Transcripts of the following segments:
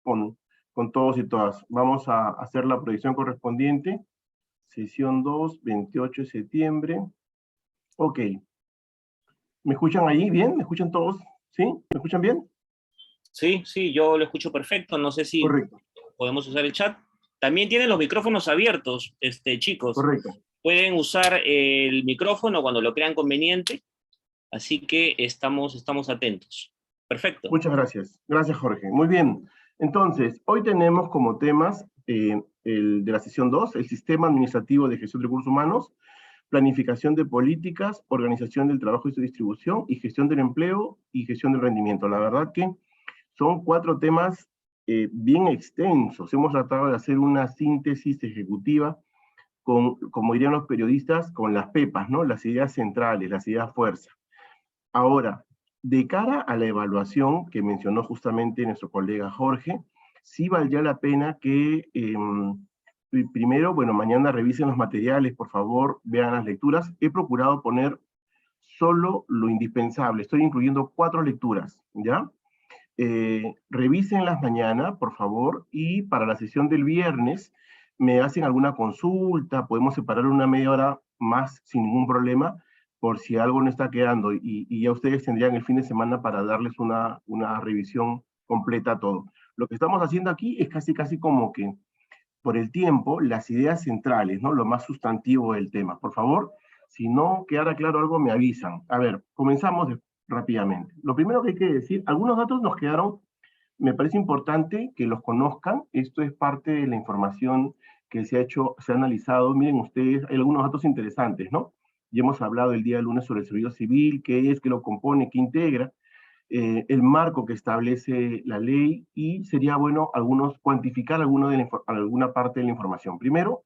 con todos y todas. Vamos a hacer la proyección correspondiente. Sesión 2, 28 de septiembre. Ok. ¿Me escuchan ahí bien? ¿Me escuchan todos? ¿Sí? ¿Me escuchan bien? Sí, sí, yo lo escucho perfecto. No sé si Correcto, podemos usar el chat. También tienen los micrófonos abiertos, chicos. correcto. Pueden usar el micrófono cuando lo crean conveniente. Así que estamos atentos. Perfecto. Muchas gracias. Gracias, Jorge. Muy bien. Entonces, hoy tenemos como temas el de la sesión 2, el Sistema Administrativo de Gestión de Recursos Humanos, planificación de políticas, organización del trabajo y su distribución, y gestión del empleo y gestión del rendimiento. La verdad que son 4 temas bien extensos. Hemos tratado de hacer una síntesis ejecutiva con, como dirían los periodistas, con las pepas, ¿no? Las ideas centrales, las ideas fuerza. Ahora, de cara a la evaluación que mencionó justamente nuestro colega Jorge, sí valdría la pena que primero, bueno, mañana revisen los materiales, por favor, vean las lecturas. He procurado poner solo lo indispensable. Estoy incluyendo 4 lecturas, ¿ya? Revísenlas mañana, por favor, y para la sesión del viernes me hacen alguna consulta, podemos separar una media hora más sin ningún problema, por si algo no está quedando, y ya ustedes tendrían el fin de semana para darles una revisión completa a todo. Lo que estamos haciendo aquí es casi como que, por el tiempo, las ideas centrales, ¿no? Lo más sustantivo del tema. Por favor, si no quedara claro algo, me avisan. A ver, comenzamos rápidamente. Lo primero que hay que decir, algunos datos nos quedaron, me parece importante que los conozcan. Esto es parte de la información que se ha hecho, se ha analizado. Miren ustedes, hay algunos datos interesantes, ¿no? Ya hemos hablado el día lunes sobre el servicio civil, qué es, qué lo compone, qué integra, el marco que establece la ley, y sería bueno cuantificar alguna parte de la información. Primero,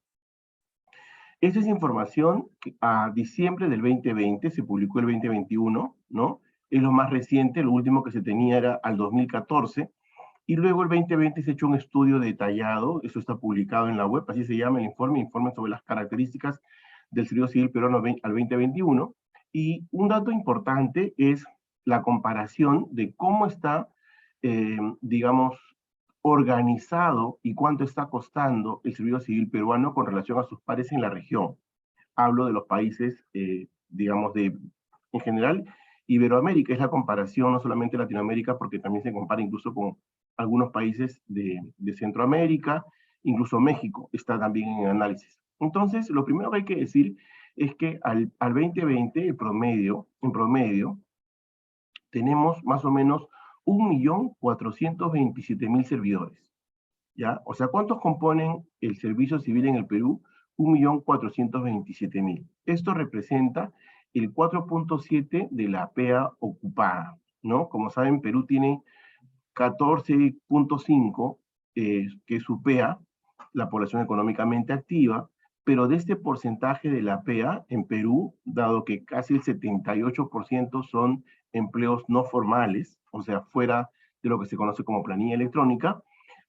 esta es información que a diciembre del 2020, se publicó el 2021, ¿no? Es lo más reciente, lo último que se tenía era al 2014, y luego el 2020 se ha hecho un estudio detallado, eso está publicado en la web, así se llama el informe sobre las características del servicio civil peruano al 2021, y un dato importante es la comparación de cómo está, digamos, organizado y cuánto está costando el servicio civil peruano con relación a sus pares en la región. Hablo de los países, digamos, en general, Iberoamérica es la comparación, no solamente Latinoamérica, porque también se compara incluso con algunos países de Centroamérica, incluso México está también en análisis. Entonces, lo primero que hay que decir es que al 2020, en promedio, tenemos más o menos 1.427.000 servidores, ¿ya? O sea, ¿cuántos componen el servicio civil en el Perú? 1.427.000. Esto representa el 4.7 de la PEA ocupada, ¿no? Como saben, Perú tiene 14.5, que es su PEA, la población económicamente activa, pero de este porcentaje de la PEA en Perú, dado que casi el 78% son empleos no formales, o sea, fuera de lo que se conoce como planilla electrónica,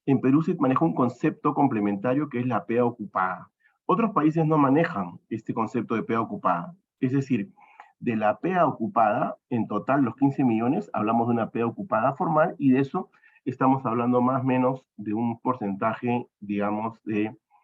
en Perú se maneja un concepto complementario que es la PEA ocupada. Otros países no manejan este concepto de PEA ocupada. Es decir, de la PEA ocupada, en total los 15 millones, hablamos de una PEA ocupada formal, y de eso estamos hablando más o menos de un porcentaje, digamos,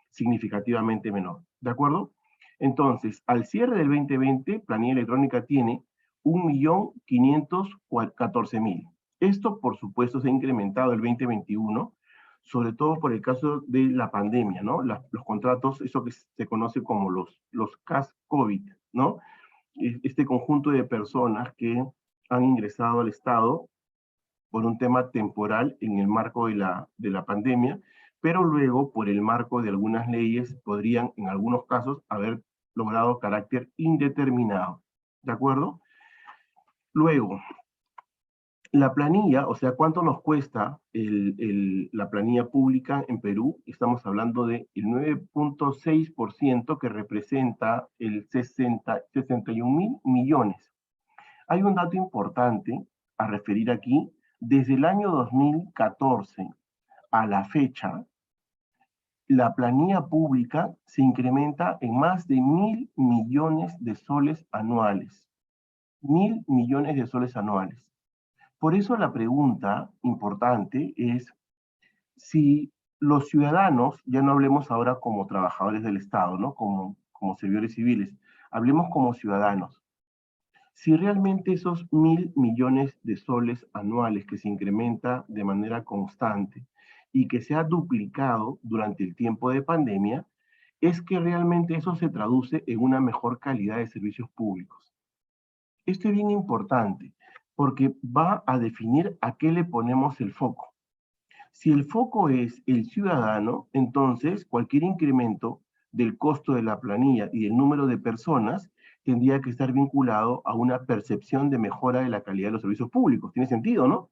significativamente menor. ¿De acuerdo? Entonces, al cierre del 2020, planilla electrónica tiene 1.514.000. Esto, por supuesto, se ha incrementado el 2021, sobre todo por el caso de la pandemia, ¿no? Los contratos, eso que se conoce como los CAS COVID, ¿no? Este conjunto de personas que han ingresado al Estado por un tema temporal en el marco de la pandemia, pero luego por el marco de algunas leyes podrían en algunos casos haber logrado carácter indeterminado. ¿De acuerdo? Luego, la planilla, o sea, ¿cuánto nos cuesta la planilla pública en Perú? Estamos hablando del 9.6%, que representa el 61.000 millones. Hay un dato importante a referir aquí. Desde el año 2014 a la fecha, la planilla pública se incrementa en más de 1.000 millones de soles anuales. 1.000 millones de soles anuales. Por eso la pregunta importante es Si los ciudadanos, ya no hablemos ahora como trabajadores del Estado, ¿no? Como servidores civiles, hablemos como ciudadanos. Si realmente esos 1.000 millones de soles anuales que se incrementa de manera constante y que se ha duplicado durante el tiempo de pandemia, es que realmente eso se traduce en una mejor calidad de servicios públicos. Esto es bien importante porque va a definir a qué le ponemos el foco. Si el foco es el ciudadano, entonces cualquier incremento del costo de la planilla y del número de personas tendría que estar vinculado a una percepción de mejora de la calidad de los servicios públicos. Tiene sentido, ¿no?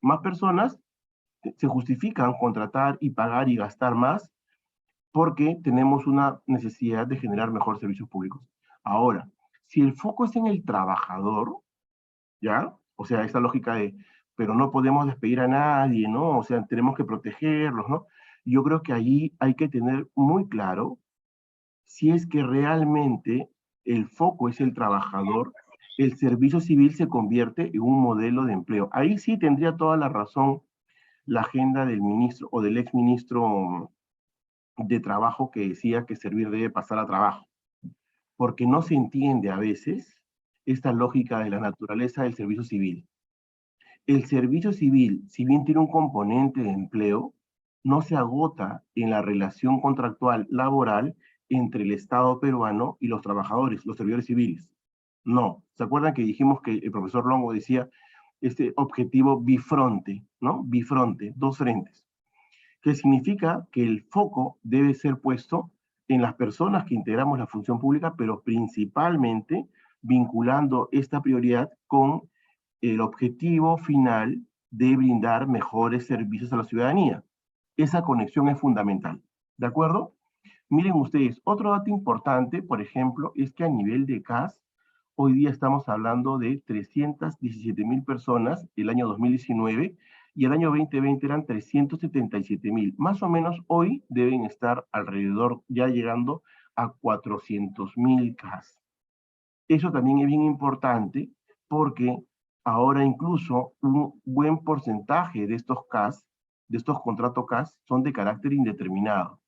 Más personas se justifican contratar y pagar y gastar más porque tenemos una necesidad de generar mejores servicios públicos. Ahora, si el foco es en el trabajador, ¿ya? O sea, esa lógica de, pero no podemos despedir a nadie, ¿no? O sea, tenemos que protegerlos, ¿no? Yo creo que ahí hay que tener muy claro si es que realmente el foco es el trabajador, el servicio civil se convierte en un modelo de empleo. Ahí sí tendría toda la razón la agenda del ministro o del exministro de Trabajo que decía que servir debe pasar a trabajo, porque no se entiende a veces esta lógica de la naturaleza del servicio civil. El servicio civil, si bien tiene un componente de empleo, no se agota en la relación contractual laboral entre el Estado peruano y los trabajadores, los servidores civiles. No. ¿Se acuerdan que dijimos que el profesor Longo decía este objetivo bifronte, ¿no? Bifronte, dos frentes, que significa que el foco debe ser puesto en las personas que integramos la función pública, pero principalmente vinculando esta prioridad con el objetivo final de brindar mejores servicios a la ciudadanía. Esa conexión es fundamental. ¿De acuerdo? Miren ustedes, otro dato importante, por ejemplo, es que a nivel de CAS, hoy día estamos hablando de 317.000 personas el año 2019 y el año 2020 eran 377.000. Más o menos hoy deben estar alrededor, ya llegando a 400.000 CAS. Eso también es bien importante porque ahora incluso un buen porcentaje de estos CAS, de estos contratos CAS, son de carácter indeterminado.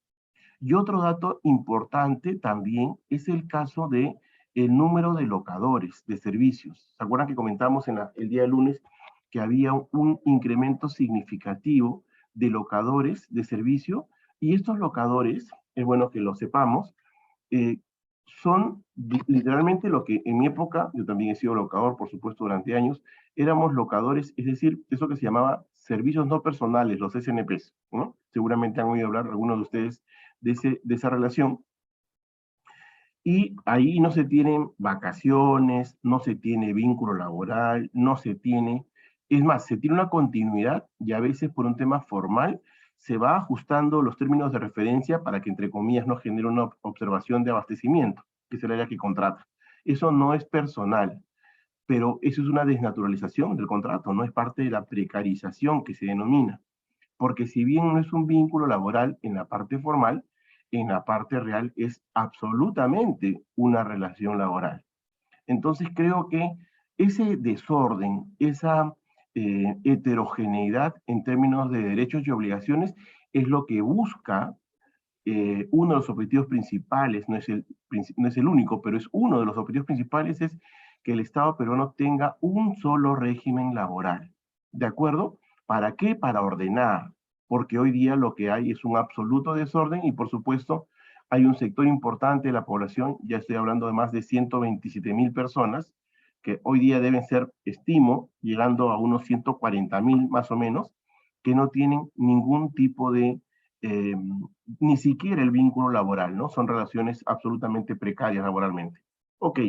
Y otro dato importante también es el caso de el número de locadores de servicios. ¿Se acuerdan que comentamos el día de lunes que había un incremento significativo de locadores de servicio? Y estos locadores, es bueno que lo sepamos, eh, son literalmente lo que en mi época, yo también he sido locador, por supuesto, durante años, éramos locadores, es decir, eso que se llamaba servicios no personales, los SNPs, ¿no? Seguramente han oído hablar algunos de ustedes de esa relación. Y ahí no se tienen vacaciones, no se tiene vínculo laboral, no se tiene, es más, se tiene una continuidad y a veces por un tema formal se va ajustando los términos de referencia para que, entre comillas, no genere una observación de abastecimiento, que es el área que contrata. Eso no es personal, pero eso es una desnaturalización del contrato, no es parte de la precarización que se denomina. Porque si bien no es un vínculo laboral en la parte formal, en la parte real es absolutamente una relación laboral. Entonces creo que ese desorden, esa heterogeneidad en términos de derechos y obligaciones es lo que busca uno de los objetivos principales, no es el único, pero es uno de los objetivos principales, es que el Estado peruano tenga un solo régimen laboral. ¿De acuerdo? ¿Para qué? Para ordenar, porque hoy día lo que hay es un absoluto desorden y por supuesto hay un sector importante de la población, ya estoy hablando de más de 127.000 personas, que hoy día deben ser, estimo, llegando a unos 140.000 más o menos, que no tienen ningún tipo de eh, ni siquiera el vínculo laboral, ¿no? Son relaciones absolutamente precarias laboralmente. Ok.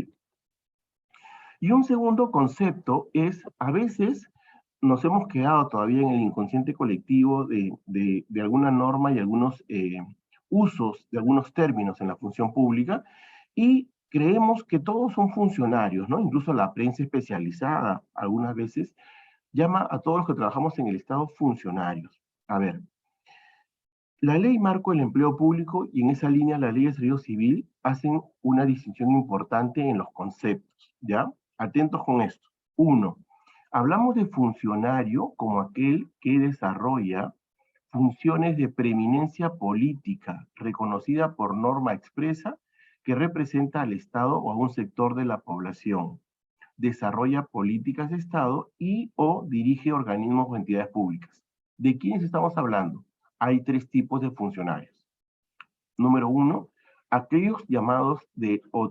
Y un segundo concepto es, a veces nos hemos quedado todavía en el inconsciente colectivo de alguna norma y algunos usos de algunos términos en la función pública y creemos que todos son funcionarios, ¿no? Incluso la prensa especializada algunas veces llama a todos los que trabajamos en el Estado funcionarios. A ver, la ley marco del empleo público y en esa línea la ley de servicio civil hacen una distinción importante en los conceptos, ¿ya? Atentos con esto. Uno, hablamos de funcionario como aquel que desarrolla funciones de preeminencia política reconocida por norma expresa que representa al Estado o a un sector de la población, desarrolla políticas de Estado y o dirige organismos o entidades públicas. ¿De quiénes estamos hablando? Hay tres tipos de funcionarios. Número uno, aquellos llamados o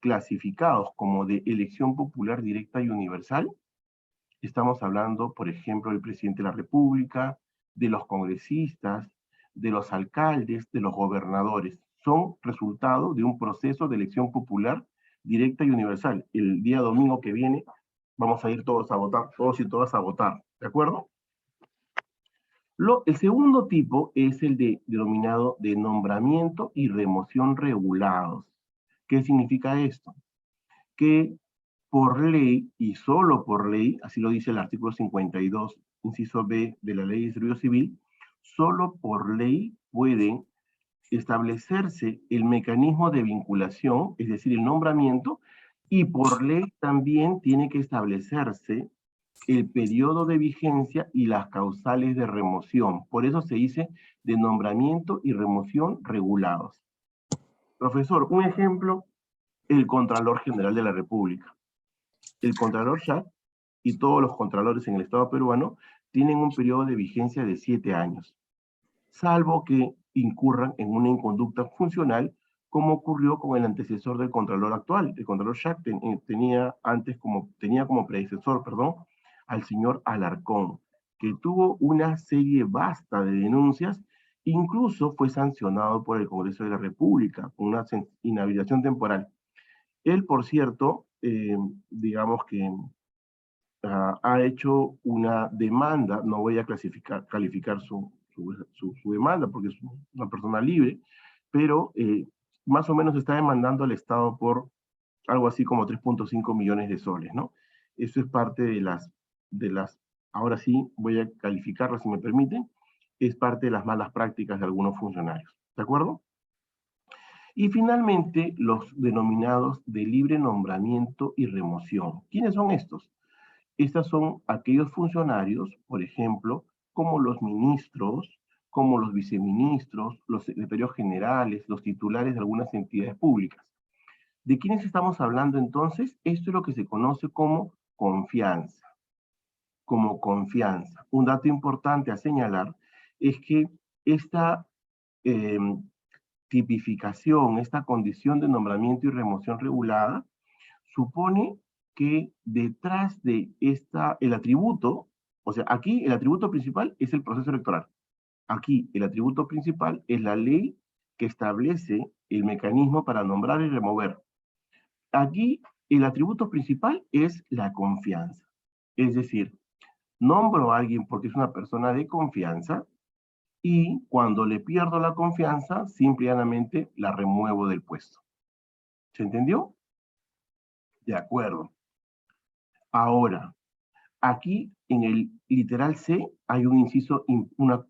clasificados como de elección popular directa y universal. Estamos hablando, por ejemplo, del presidente de la República, de los congresistas, de los alcaldes, de los gobernadores. Son resultado de un proceso de elección popular directa y universal. El día domingo que viene vamos a ir todos a votar, todos y todas a votar, ¿de acuerdo? El segundo tipo es el denominado de nombramiento y remoción regulados. ¿Qué significa esto? Que por ley, y solo por ley, así lo dice el artículo 52, inciso B de la Ley de Servicio Civil, solo por ley pueden establecerse el mecanismo de vinculación, es decir, el nombramiento, y por ley también tiene que establecerse el periodo de vigencia y las causales de remoción. Por eso se dice de nombramiento y remoción regulados. Profesor, un ejemplo, el Contralor General de la República. El Contralor Schacht y todos los contralores en el Estado peruano tienen un periodo de vigencia de 7 años, salvo que incurran en una inconducta funcional, como ocurrió con el antecesor del Contralor actual. El Contralor Schacht tenía como predecesor, al señor Alarcón, que tuvo una serie vasta de denuncias, incluso fue sancionado por el Congreso de la República con una inhabilitación temporal. Él, por cierto, digamos que ha hecho una demanda, no voy a calificar su demanda porque es una persona libre, pero más o menos está demandando al Estado por algo así como 3.5 millones de soles, ¿no? Eso es parte de ahora sí voy a calificarlas si me permiten, es parte de las malas prácticas de algunos funcionarios, ¿de acuerdo? Y finalmente, los denominados de libre nombramiento y remoción. ¿Quiénes son estos? Estos son aquellos funcionarios, por ejemplo, como los ministros, como los viceministros, los secretarios generales, los titulares de algunas entidades públicas. ¿De quiénes estamos hablando entonces? Esto es lo que se conoce como confianza. Como confianza. Un dato importante a señalar es que esta tipificación, esta condición de nombramiento y remoción regulada, supone que detrás de el atributo, o sea, aquí el atributo principal es el proceso electoral. Aquí el atributo principal es la ley que establece el mecanismo para nombrar y remover. Aquí el atributo principal es la confianza. Es decir, nombro a alguien porque es una persona de confianza y cuando le pierdo la confianza, simplemente la remuevo del puesto. ¿Se entendió? De acuerdo. Ahora, aquí en el literal C hay un inciso, una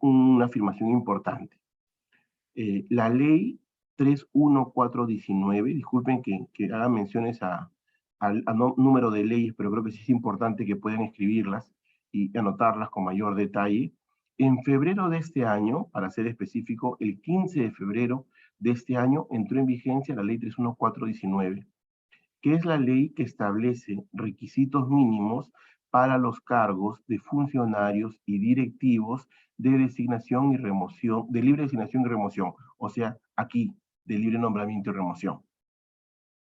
afirmación importante. La ley 31419, disculpen que haga menciones al número de leyes, pero creo que sí es importante que puedan escribirlas y anotarlas con mayor detalle. En febrero de este año, para ser específico, el 15 de febrero de este año entró en vigencia la ley 31419, que es la ley que establece requisitos mínimos para los cargos de funcionarios y directivos de designación y remoción, de libre designación y remoción, o sea, aquí, de libre nombramiento y remoción.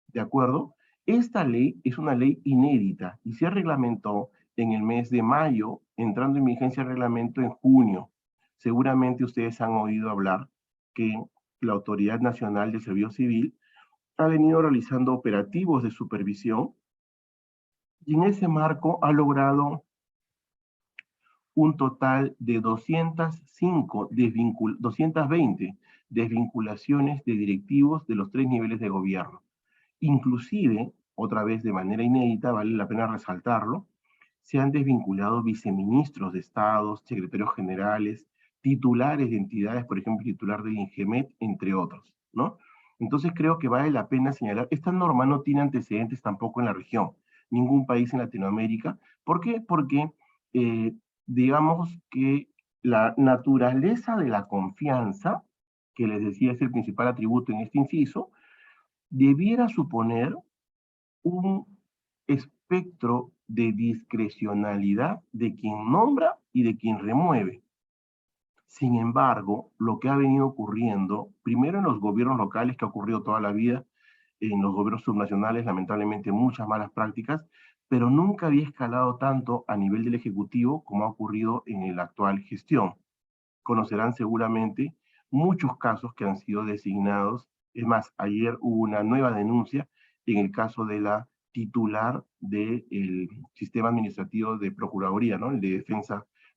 ¿De acuerdo? Esta ley es una ley inédita y se reglamentó en el mes de mayo, entrando en vigencia el reglamento en junio. Seguramente ustedes han oído hablar que la Autoridad Nacional de Servicio Civil ha venido realizando operativos de supervisión y en ese marco ha logrado un total de 220 desvinculaciones de directivos de los 3 niveles de gobierno. Inclusive, otra vez de manera inédita, vale la pena resaltarlo, se han desvinculado viceministros de estados, secretarios generales, titulares de entidades, por ejemplo, titular del INGEMET, entre otros, ¿no? Entonces creo que vale la pena señalar, esta norma no tiene antecedentes tampoco en la región, ningún país en Latinoamérica. ¿Por qué? Porque digamos que La naturaleza de la confianza, que les decía es el principal atributo en este inciso, debiera suponer un espectro de discrecionalidad de quien nombra y de quien remueve. Sin embargo, lo que ha venido ocurriendo, primero en los gobiernos locales, que ha ocurrido toda la vida, en los gobiernos subnacionales, lamentablemente muchas malas prácticas, pero nunca había escalado tanto a nivel del Ejecutivo como ha ocurrido en la actual gestión. Conocerán seguramente muchos casos que han sido designados. Es más, ayer hubo una nueva denuncia en el caso de la titular del sistema administrativo de Procuraduría, ¿no? El de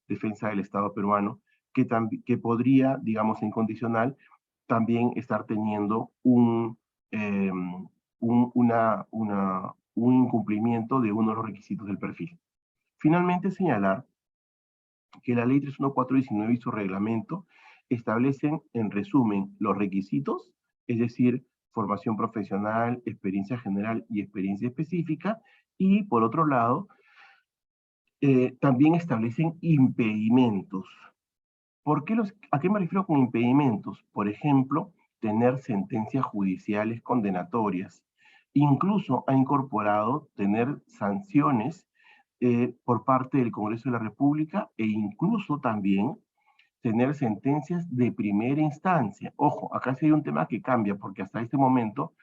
defensa del Estado peruano, que podría, digamos, en condicional, también estar teniendo eh, un incumplimiento de uno de los requisitos del perfil. Finalmente, señalar que la ley 31419 y su reglamento establecen, en resumen, los requisitos, es decir, formación profesional, experiencia general y experiencia específica, y por otro lado, también establecen impedimentos. ¿A qué me refiero con impedimentos? Por ejemplo, tener sentencias judiciales condenatorias. Incluso ha incorporado tener sanciones por parte del Congreso de la República e incluso también tener sentencias de primera instancia. Ojo, acá sí hay un tema que cambia, porque hasta este momento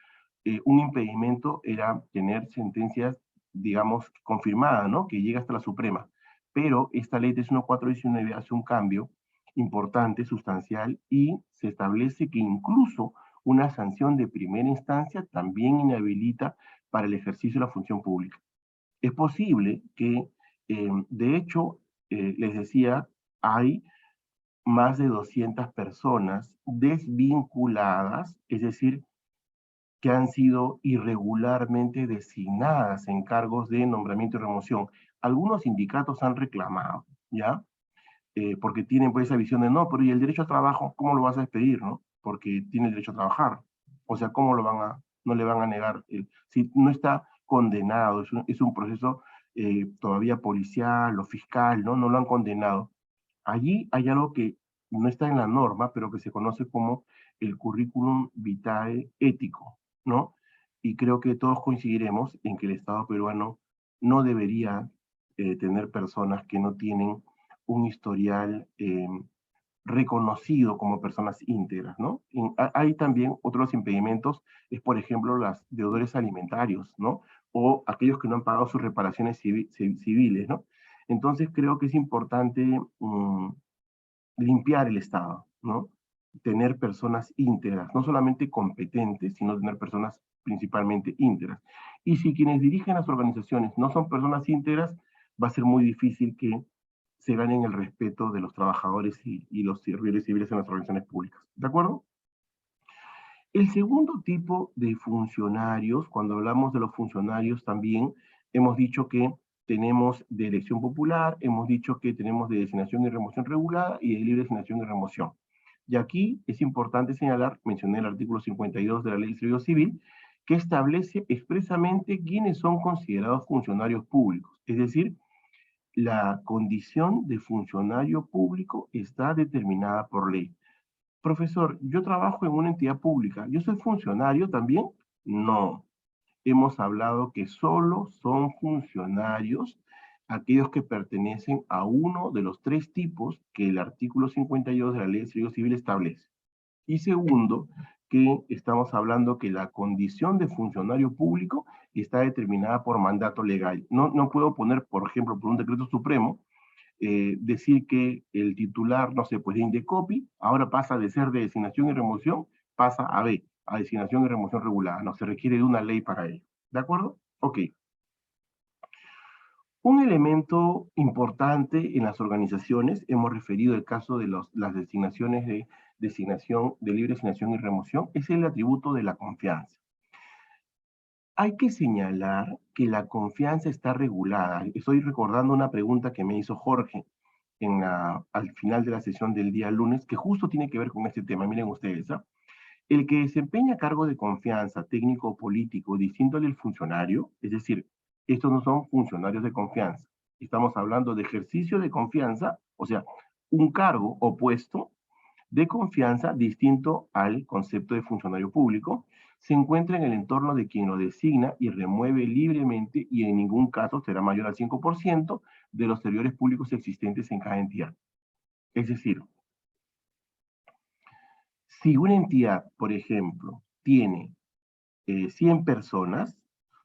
un impedimento era tener sentencias, digamos, confirmadas, ¿no? Que llega hasta la Suprema. Pero esta ley 31419 hace un cambio importante, sustancial, y se establece que incluso una sanción de primera instancia también inhabilita para el ejercicio de la función pública. Es posible que, de hecho, les decía, hay más de 200 personas desvinculadas, es decir, que han sido irregularmente designadas en cargos de nombramiento y remoción. Algunos sindicatos han reclamado, ¿ya? Porque tienen pues esa visión de no, pero ¿y el derecho a trabajo, cómo lo vas a despedir, no? Porque tiene el derecho a trabajar. O sea, ¿cómo no le van a negar? Si no está condenado, es un proceso todavía policial o fiscal, ¿no? No lo han condenado. Allí hay algo que no está en la norma, pero que se conoce como el currículum vitae ético, ¿no? Y creo que todos coincidiremos en que el Estado peruano no debería tener personas que no tienen un historial reconocido como personas íntegras, ¿no? Hay también otros impedimentos, es por ejemplo las deudores alimentarios, ¿no? O aquellos que no han pagado sus reparaciones civiles, ¿no? Entonces creo que es importante limpiar el Estado, ¿no? Tener personas íntegras, no solamente competentes, sino tener personas principalmente íntegras. Y si quienes dirigen las organizaciones no son personas íntegras, va a ser muy difícil que se ganen el respeto de los trabajadores y los servidores civiles en las organizaciones públicas. ¿De acuerdo? El segundo tipo de funcionarios, cuando hablamos de los funcionarios también, hemos dicho que tenemos de elección popular, hemos dicho que tenemos de designación y remoción regulada y de libre designación y remoción. Y aquí es importante señalar, mencioné el artículo 52 de la Ley de Servicio Civil, que establece expresamente quiénes son considerados funcionarios públicos. Es decir, la condición de funcionario público está determinada por ley. Profesor, yo trabajo en una entidad pública. ¿Yo soy funcionario también? No. Hemos hablado que solo son funcionarios aquellos que pertenecen a uno de los tres tipos que el artículo 52 de la Ley de Servicio Civil establece. Y segundo, que estamos hablando que la condición de funcionario público está determinada por mandato legal. No puedo poner, por ejemplo, por un decreto supremo, decir que el titular, no sé, pues de Indecopi, ahora pasa de ser de designación y remoción, pasa a B, a designación y remoción regulada. No se requiere de una ley para ello. ¿De acuerdo? Ok. Un elemento importante en las organizaciones, hemos referido el caso de las designaciones de libre designación y remoción, es el atributo de la confianza. Hay que señalar que la confianza está regulada. Estoy recordando una pregunta que me hizo Jorge al final de la sesión del día lunes, que justo tiene que ver con este tema. Miren ustedes, ¿ah? El que desempeña cargo de confianza, técnico o político, distinto al del funcionario, es decir, estos no son funcionarios de confianza. Estamos hablando de ejercicio de confianza, o sea, un cargo o puesto de confianza distinto al concepto de funcionario público, se encuentra en el entorno de quien lo designa y remueve libremente y en ningún caso será mayor al 5% de los servidores públicos existentes en cada entidad. Es decir, si una entidad, por ejemplo, tiene 100 personas,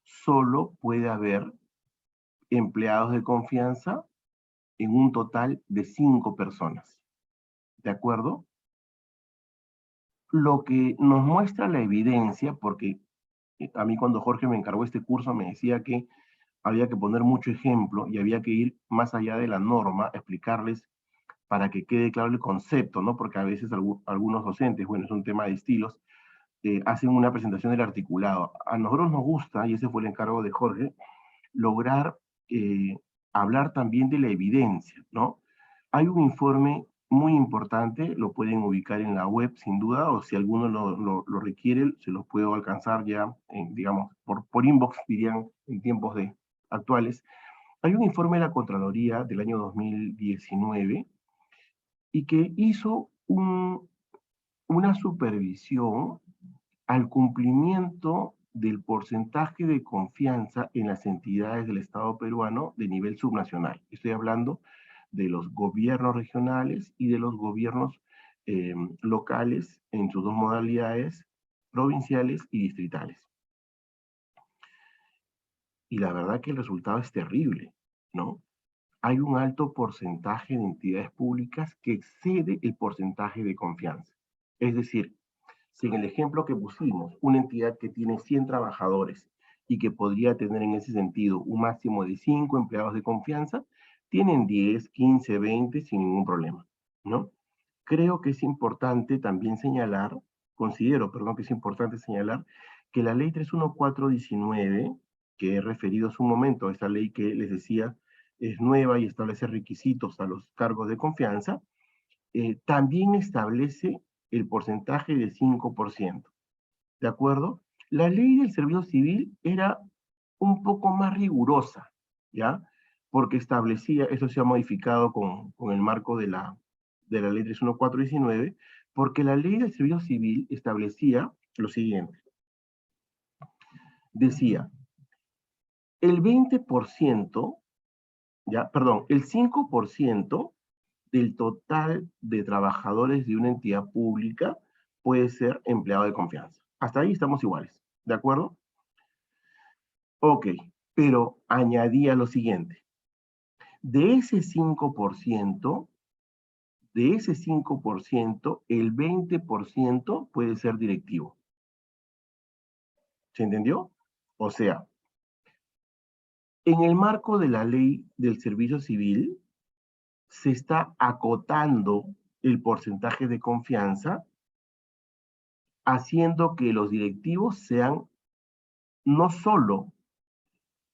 solo puede haber empleados de confianza en un total de 5 personas. ¿De acuerdo? Lo que nos muestra la evidencia, porque a mí cuando Jorge me encargó este curso me decía que había que poner mucho ejemplo y había que ir más allá de la norma, explicarles para que quede claro el concepto, ¿no? Porque a veces algunos docentes, bueno, es un tema de estilos, hacen una presentación del articulado. A nosotros nos gusta, y ese fue el encargo de Jorge, lograr hablar también de la evidencia, ¿no? Hay un informe muy importante, lo pueden ubicar en la web sin duda, o si alguno lo requiere, se los puedo alcanzar ya, digamos, por inbox, dirían, en tiempos actuales. Hay un informe de la Contraloría del año 2019 y que hizo una supervisión al cumplimiento del porcentaje de confianza en las entidades del Estado peruano de nivel subnacional. Estoy hablando de los gobiernos regionales y de los gobiernos locales en sus dos modalidades, provinciales y distritales. Y la verdad que el resultado es terrible, ¿no? Hay un alto porcentaje de entidades públicas que excede el porcentaje de confianza. Es decir, si en el ejemplo que pusimos, una entidad que tiene 100 trabajadores y que podría tener en ese sentido un máximo de 5 empleados de confianza, tienen 10, 15, 20 sin ningún problema, ¿no? Creo que es importante también señalar, considero, perdón, que es importante señalar que la ley 31419, que he referido hace un momento, esa ley que les decía es nueva y establece requisitos a los cargos de confianza, también establece el porcentaje del 5%. ¿De acuerdo? La ley del servicio civil era un poco más rigurosa, ¿ya? Porque establecía, eso se ha modificado con el marco de la ley 31419, porque la ley del servicio civil establecía lo siguiente. Decía, el 20%, ya, perdón, el 5% del total de trabajadores de una entidad pública puede ser empleado de confianza. Hasta ahí estamos iguales, ¿de acuerdo? Ok, pero añadía lo siguiente. De ese 5%, el 20% puede ser directivo. ¿Se entendió? O sea, en el marco de la ley del servicio civil, se está acotando el porcentaje de confianza, haciendo que los directivos sean no solo,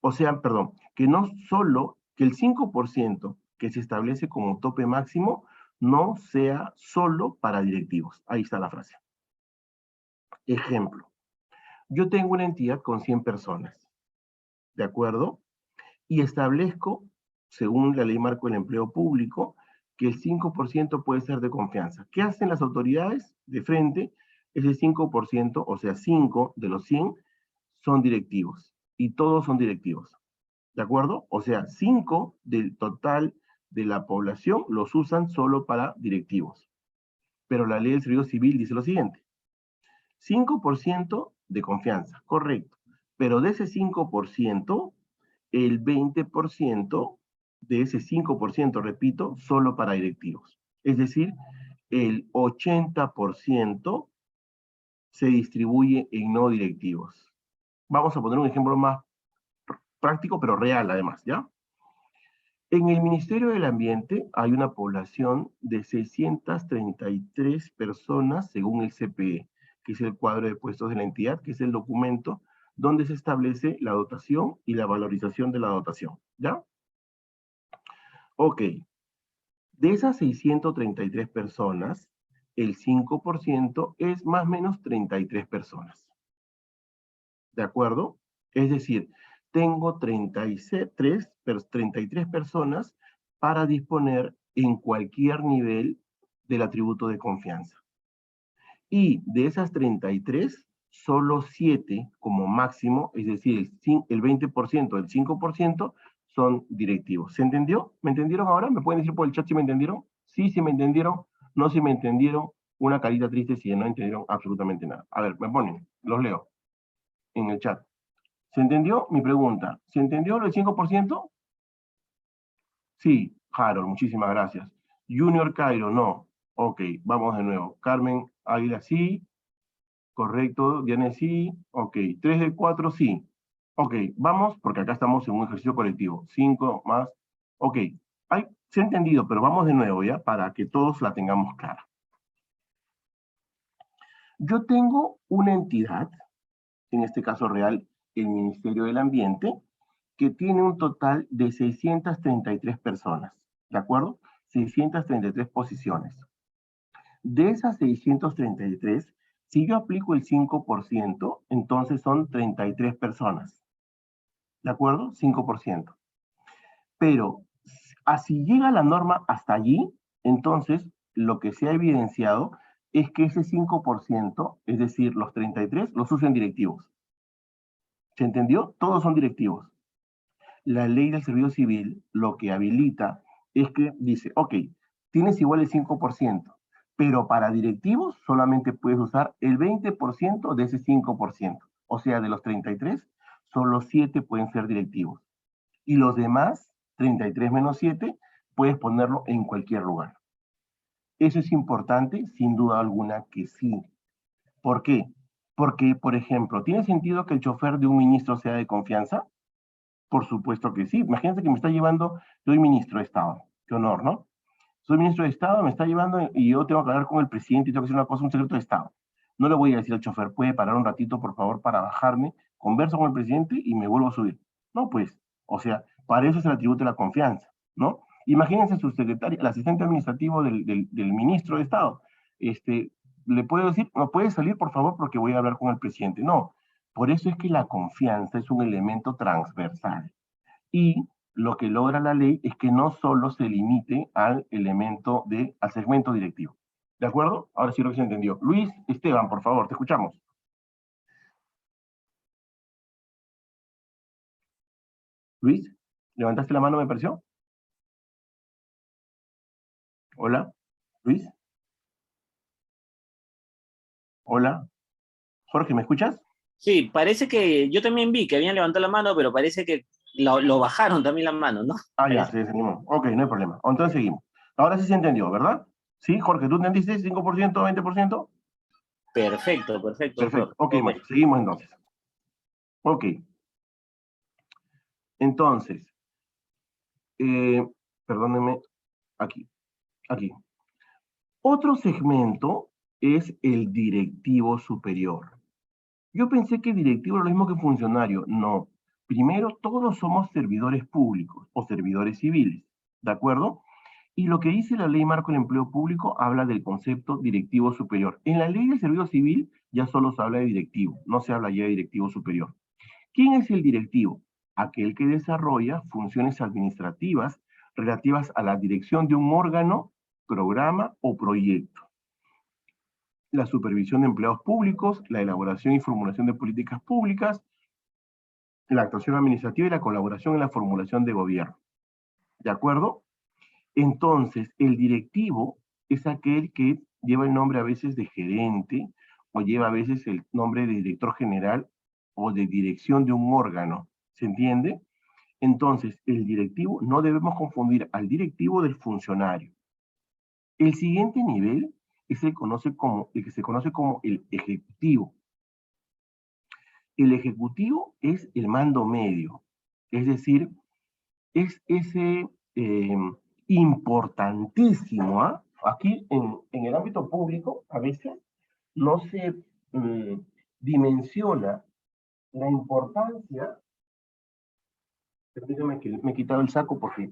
o sea, perdón, que no solo, que el 5% que se establece como tope máximo no sea solo para directivos. Ahí está la frase. Ejemplo, yo tengo una entidad con 100 personas, ¿de acuerdo? Y establezco, según la ley marco del empleo público, que el 5% puede ser de confianza. ¿Qué hacen las autoridades de frente? Ese 5%, o sea, 5 de los 100 son directivos. Y todos son directivos. ¿De acuerdo? O sea, 5 del total de la población los usan solo para directivos. Pero la ley del servicio civil dice lo siguiente. 5% de confianza, correcto. Pero de ese 5%, el 20% de ese 5%, repito, solo para directivos. Es decir, el 80% se distribuye en no directivos. Vamos a poner un ejemplo más práctico, pero real además, ¿ya? En el Ministerio del Ambiente hay una población de 633 personas según el CPE, que es el cuadro de puestos de la entidad, que es el documento donde se establece la dotación y la valorización de la dotación, ¿ya? Ok, de esas 633 personas, el 5% es más o menos 33 personas. ¿De acuerdo? Es decir, tengo 33 personas para disponer en cualquier nivel del atributo de confianza. Y de esas 33, solo 7 como máximo, es decir, el 20% del 5% son directivos. ¿Se entendió? ¿Me entendieron ahora? ¿Me pueden decir por el chat si me entendieron? Sí, si me entendieron. No, si me entendieron. Una carita triste si no entendieron absolutamente nada. A ver, me ponen, los leo en el chat. ¿Se entendió mi pregunta? ¿Se entendió lo del 5%? Sí, Harold, muchísimas gracias. Junior Cairo, no. Ok, vamos de nuevo. Carmen Águila, sí. Correcto, Diana, sí. Ok, 3 de 4, sí. Ok, vamos, porque acá estamos en un ejercicio colectivo. 5 más. Ok, se ha entendido, pero vamos de nuevo, ¿ya? Para que todos la tengamos clara. Yo tengo una entidad, en este caso real, el Ministerio del Ambiente, que tiene un total de 633 personas, ¿de acuerdo? 633 posiciones. De esas 633, si yo aplico el 5%, entonces son 33 personas, ¿de acuerdo? 5%. Pero así llega la norma hasta allí, entonces lo que se ha evidenciado es que ese 5%, es decir, los 33, los usan directivos. ¿Se entendió? Todos son directivos. La ley del servicio civil lo que habilita es que dice, ok, tienes igual el 5%, pero para directivos solamente puedes usar el 20% de ese 5%. O sea, de los 33, solo 7 pueden ser directivos. Y los demás, 33 menos 7, puedes ponerlo en cualquier lugar. Eso es importante, sin duda alguna que sí. ¿Por qué? Porque, por ejemplo, ¿tiene sentido que el chofer de un ministro sea de confianza? Por supuesto que sí. Imagínense que me está llevando, soy ministro de Estado. Qué honor, ¿no? Soy ministro de Estado, me está llevando y yo tengo que hablar con el presidente y tengo que hacer una cosa, un secreto de Estado. No le voy a decir al chofer, puede parar un ratito, por favor, para bajarme, converso con el presidente y me vuelvo a subir. No, pues, o sea, para eso es el atributo de la confianza, ¿no? Imagínense su secretario, el asistente administrativo del ministro de Estado. Le puedo decir, no puede salir, por favor, porque voy a hablar con el presidente. No, por eso es que la confianza es un elemento transversal. Y lo que logra la ley es que no solo se limite al al segmento directivo. ¿De acuerdo? Ahora sí lo que se entendió. Luis Esteban, por favor, te escuchamos. Luis, ¿levantaste la mano, me pareció? Hola, Luis. Hola. Jorge, ¿me escuchas? Sí, parece que yo también vi que habían levantado la mano, pero parece que lo bajaron también la mano, ¿no? Ah, ya, Parece. se desanimó. Ok, no hay problema. Entonces seguimos. Ahora sí se entendió, ¿verdad? Sí, Jorge, ¿tú entendiste? ¿5%, 20%? Perfecto, perfecto, Perfecto. profe. Ok, Todo bueno, bien. seguimos entonces. Ok, entonces, eh, perdónenme, aquí, aquí. Otro segmento es el directivo superior. Yo pensé que directivo era lo mismo que funcionario. No. Primero, todos somos servidores públicos o servidores civiles, ¿de acuerdo? Y lo que dice la ley marco del empleo público habla del concepto directivo superior. En la ley del servicio civil ya solo se habla de directivo, no se habla ya de directivo superior. ¿Quién es el directivo? Aquel que desarrolla funciones administrativas relativas a la dirección de un órgano, programa o proyecto, la supervisión de empleados públicos, la elaboración y formulación de políticas públicas, la actuación administrativa y la colaboración en la formulación de gobierno. ¿De acuerdo? Entonces, el directivo es aquel que lleva el nombre a veces de gerente o lleva a veces el nombre de director general o de dirección de un órgano. ¿Se entiende? Entonces, el directivo, no debemos confundir al directivo del funcionario. El siguiente nivel es el que se conoce como el ejecutivo. El ejecutivo es el mando medio, es decir, es ese importantísimo. ¿Ah? Aquí en el ámbito público a veces no se dimensiona la importancia. Permítame que me he quitado el saco porque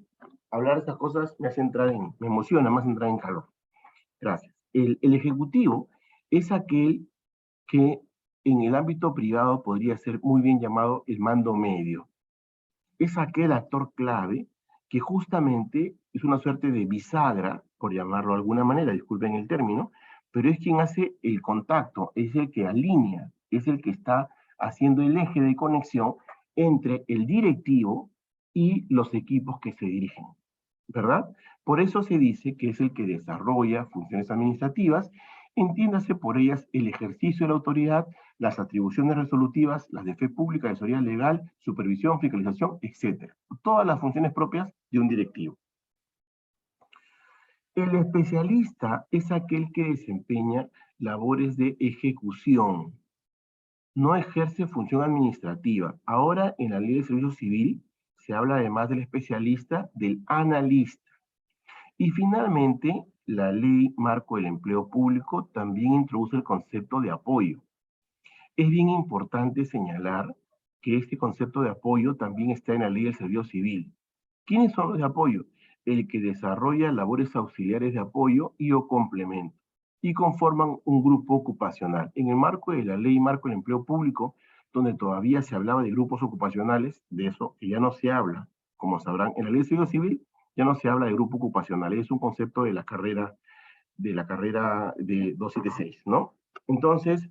hablar de estas cosas me emociona más entrar en calor. Gracias. El ejecutivo es aquel que en el ámbito privado podría ser muy bien llamado el mando medio. Es aquel actor clave que justamente es una suerte de bisagra, por llamarlo de alguna manera, disculpen el término, pero es quien hace el contacto, es el que alinea, es el que está haciendo el eje de conexión entre el directivo y los equipos que se dirigen, ¿verdad? Por eso se dice que es el que desarrolla funciones administrativas, entiéndase por ellas el ejercicio de la autoridad, las atribuciones resolutivas, las de fe pública, asesoría legal, supervisión, fiscalización, etc. Todas las funciones propias de un directivo. El especialista es aquel que desempeña labores de ejecución, no ejerce función administrativa. Ahora, en la Ley de Servicio Civil, se habla además del especialista, del analista. Y finalmente, la Ley Marco del Empleo Público también introduce el concepto de apoyo. Es bien importante señalar que este concepto de apoyo también está en la Ley del Servicio Civil. ¿Quiénes son los de apoyo? El que desarrolla labores auxiliares de apoyo y o complemento, y conforman un grupo ocupacional. En el marco de la Ley Marco del Empleo Público, donde todavía se hablaba de grupos ocupacionales, de eso que ya no se habla, como sabrán, en la Ley del Servicio Civil ya no se habla de grupo ocupacional, es un concepto de la carrera de 276, ¿no? Entonces,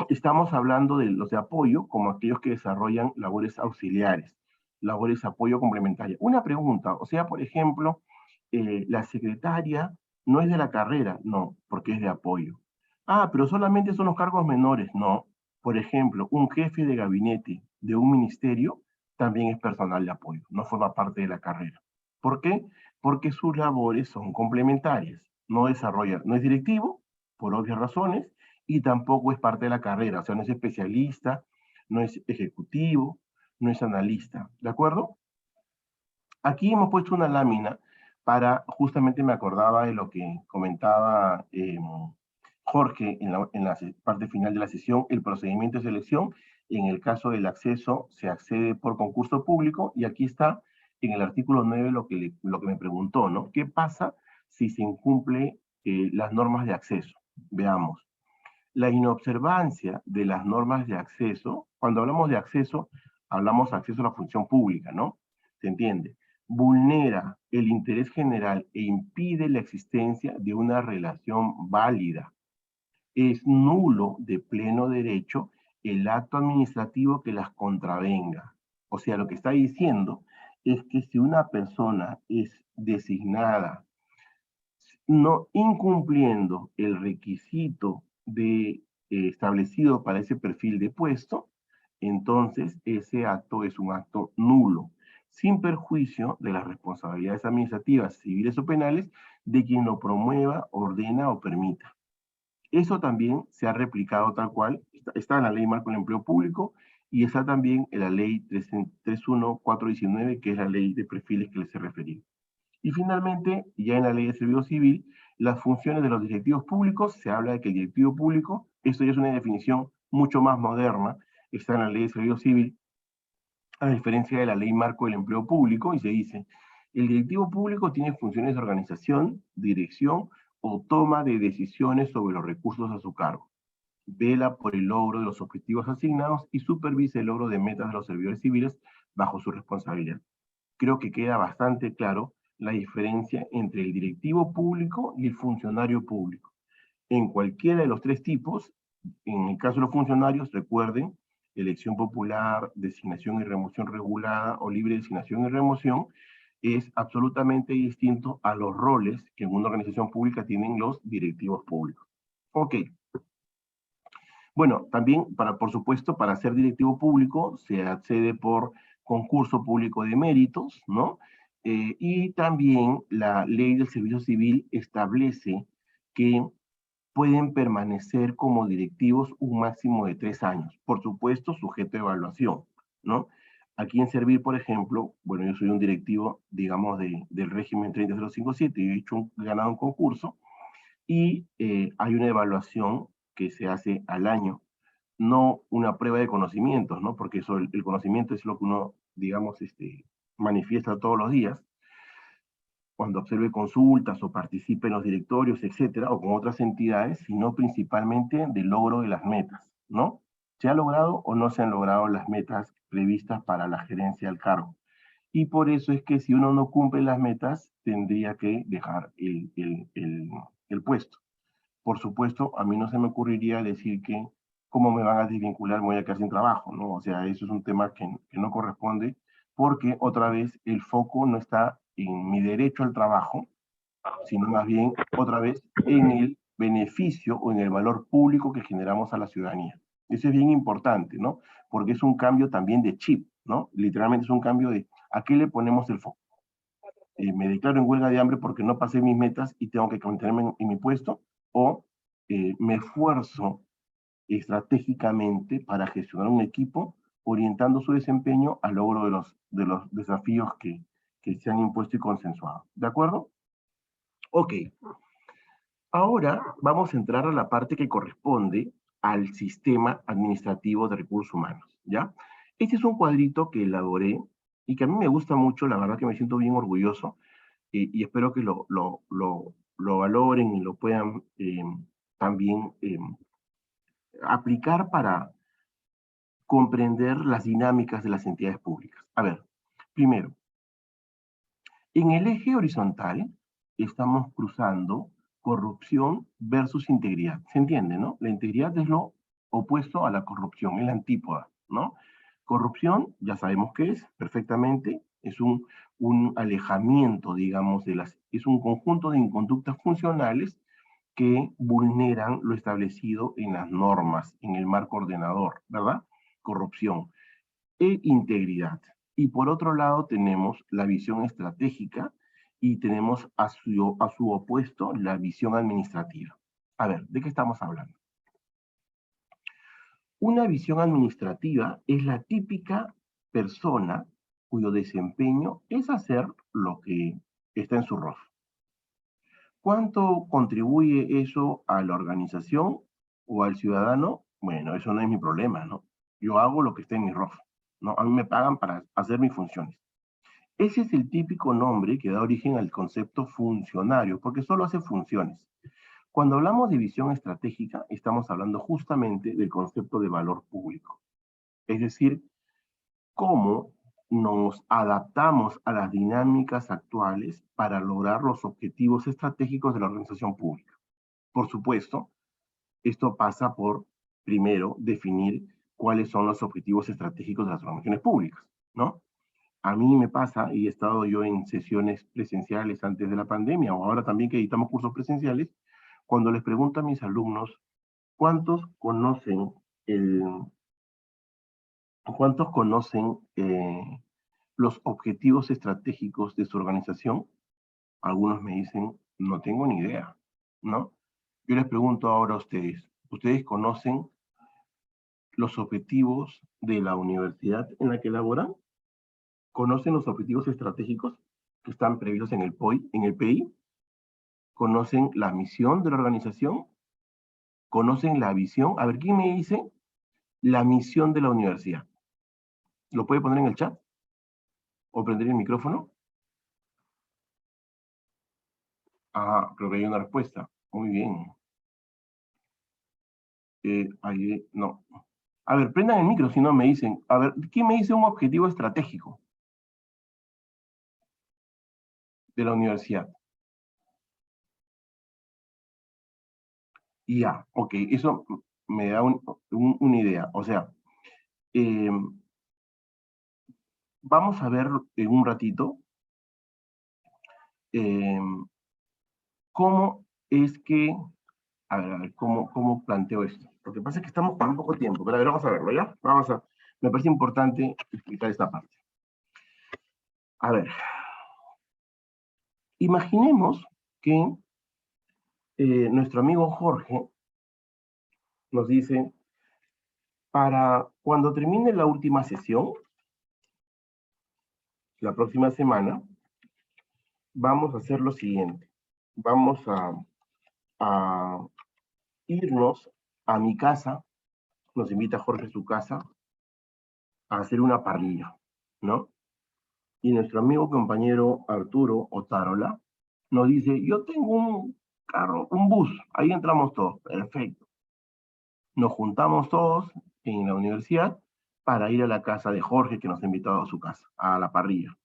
estamos hablando de los de apoyo como aquellos que desarrollan labores auxiliares, labores de apoyo complementaria. Una pregunta, o sea, por ejemplo, la secretaria no es de la carrera, no, porque es de apoyo. Ah, pero solamente son los cargos menores, no. Por ejemplo, un jefe de gabinete de un ministerio también es personal de apoyo, no forma parte de la carrera. ¿Por qué? Porque sus labores son complementarias, no desarrolla, no es directivo, por obvias razones, y tampoco es parte de la carrera, o sea, no es especialista, no es ejecutivo, no es analista, ¿de acuerdo? Aquí hemos puesto una lámina para, justamente me acordaba de lo que comentaba Jorge en la parte final de la sesión, el procedimiento de selección. En el caso del acceso, se accede por concurso público, y aquí está en el artículo 9 lo que me preguntó, ¿no? ¿Qué pasa si se incumple las normas de acceso? Veamos. La inobservancia de las normas de acceso, cuando hablamos de acceso, hablamos de acceso a la función pública, ¿no? ¿Se entiende? Vulnera el interés general e impide la existencia de una relación válida. Es nulo de pleno derecho el acto administrativo que las contravenga. O sea, lo que está diciendo es que si una persona es designada no incumpliendo el requisito establecido para ese perfil de puesto, entonces ese acto es un acto nulo, sin perjuicio de las responsabilidades administrativas, civiles o penales de quien lo promueva, ordena o permita. Eso también se ha replicado tal cual, está en la Ley Marco del Empleo Público y está también en la Ley 31419, que es la ley de perfiles que les he referido. Y finalmente, ya en la Ley de Servicio Civil, las funciones de los directivos públicos, se habla de que el directivo público, esto ya es una definición mucho más moderna, está en la Ley de Servicio Civil, a diferencia de la Ley Marco del Empleo Público, y se dice, el directivo público tiene funciones de organización, dirección o toma de decisiones sobre los recursos a su cargo. Vela por el logro de los objetivos asignados y supervisa el logro de metas de los servidores civiles bajo su responsabilidad. Creo que queda bastante claro la diferencia entre el directivo público y el funcionario público. En cualquiera de los tres tipos, en el caso de los funcionarios, recuerden, elección popular, designación y remoción regulada o libre designación y remoción, es absolutamente distinto a los roles que en una organización pública tienen los directivos públicos. Ok. Bueno, también, por supuesto, para ser directivo público se accede por concurso público de méritos, ¿no? Y también la Ley del Servicio Civil establece que pueden permanecer como directivos un máximo de 3 años, por supuesto, sujeto a evaluación, ¿no? Aquí en Servir, por ejemplo, bueno, yo soy un directivo, digamos, del régimen 30057, y he ganado un concurso, y hay una evaluación que se hace al año, no una prueba de conocimientos, ¿no? Porque eso, el conocimiento es lo que uno, digamos, manifiesta todos los días, cuando observe consultas o participe en los directorios, etcétera, o con otras entidades, sino principalmente del logro de las metas, ¿no? ¿Se ha logrado o no se han logrado las metas previstas para la gerencia del cargo? y por eso es que si uno no cumple las metas, tendría que dejar el puesto. Por supuesto, a mí no se me ocurriría decir que cómo me van a desvincular, me voy a quedar sin trabajo, ¿no? O sea, eso es un tema que no corresponde, porque otra vez el foco no está en mi derecho al trabajo, sino más bien otra vez en el beneficio o en el valor público que generamos a la ciudadanía. Eso es bien importante, ¿no? Porque es un cambio también de chip, ¿no? Literalmente es un cambio de ¿a qué le ponemos el foco? Me declaro en huelga de hambre porque no pasé mis metas y tengo que mantenerme en mi puesto, o me esfuerzo estratégicamente para gestionar un equipo, orientando su desempeño al logro de los desafíos que se han impuesto y consensuado. ¿De acuerdo? Ok. Ahora vamos a entrar a la parte que corresponde al sistema administrativo de recursos humanos, ¿ya? Este es un cuadrito que elaboré y que a mí me gusta mucho, la verdad que me siento bien orgulloso y espero que lo valoren y lo puedan también aplicar para comprender las dinámicas de las entidades públicas. A ver, primero, en el eje horizontal estamos cruzando corrupción versus integridad. ¿Se entiende, no? La integridad es lo opuesto a la corrupción, es la antípoda, ¿no? Corrupción, ya sabemos qué es perfectamente, es un alejamiento, digamos, es un conjunto de inconductas funcionales que vulneran lo establecido en las normas, en el marco ordenador, ¿verdad? Corrupción e integridad. Y por otro lado tenemos la visión estratégica y tenemos a su opuesto la visión administrativa. A ver, ¿de qué estamos hablando? Una visión administrativa es la típica persona cuyo desempeño es hacer lo que está en su rol. ¿Cuánto contribuye eso a la organización o al ciudadano? Bueno, eso no es mi problema, ¿no? Yo hago lo que está en mi rol, ¿no? A mí me pagan para hacer mis funciones. Ese es el típico nombre que da origen al concepto funcionario, porque solo hace funciones. Cuando hablamos de visión estratégica, estamos hablando justamente del concepto de valor público. Es decir, cómo nos adaptamos a las dinámicas actuales para lograr los objetivos estratégicos de la organización pública. Por supuesto, esto pasa por, primero, definir cuáles son los objetivos estratégicos de las organizaciones públicas, ¿no? A mí me pasa, y he estado yo en sesiones presenciales antes de la pandemia, o ahora también que editamos cursos presenciales, cuando les pregunto a mis alumnos, ¿cuántos conocen el, ¿cuántos conocen los objetivos estratégicos de su organización? Algunos me dicen, no tengo ni idea, ¿no? Yo les pregunto ahora a ustedes, ¿ustedes conocen los objetivos de la universidad en la que laboran? ¿Conocen los objetivos estratégicos que están previstos en el POI, en el PI? ¿Conocen la misión de la organización? ¿Conocen la visión? A ver, ¿quién me dice la misión de la universidad? ¿Lo puede poner en el chat? ¿O prender el micrófono? Ah, creo que hay una respuesta. Muy bien. Ahí, no. A ver, prendan el micro, si no me dicen. A ver, ¿quién me dice un objetivo estratégico de la universidad? Ya, ok, eso me da una idea. O sea, eh, vamos a ver en un ratito eh, cómo es que, a ver, cómo planteo esto. Lo que pasa es que estamos con un poco de tiempo, pero a ver, vamos a verlo, ¿ya? Me parece importante explicar esta parte. A ver, imaginemos que nuestro amigo Jorge nos dice, para cuando termine la última sesión, la próxima semana, vamos a hacer lo siguiente. Vamos a irnos a mi casa, nos invita Jorge a su casa, a hacer una parrilla, ¿no? Y nuestro amigo compañero Arturo Otárola nos dice, yo tengo un carro, un bus, ahí entramos todos, perfecto. Nos juntamos todos en la universidad para ir a la casa de Jorge, que nos ha invitado a su casa, a la parrilla.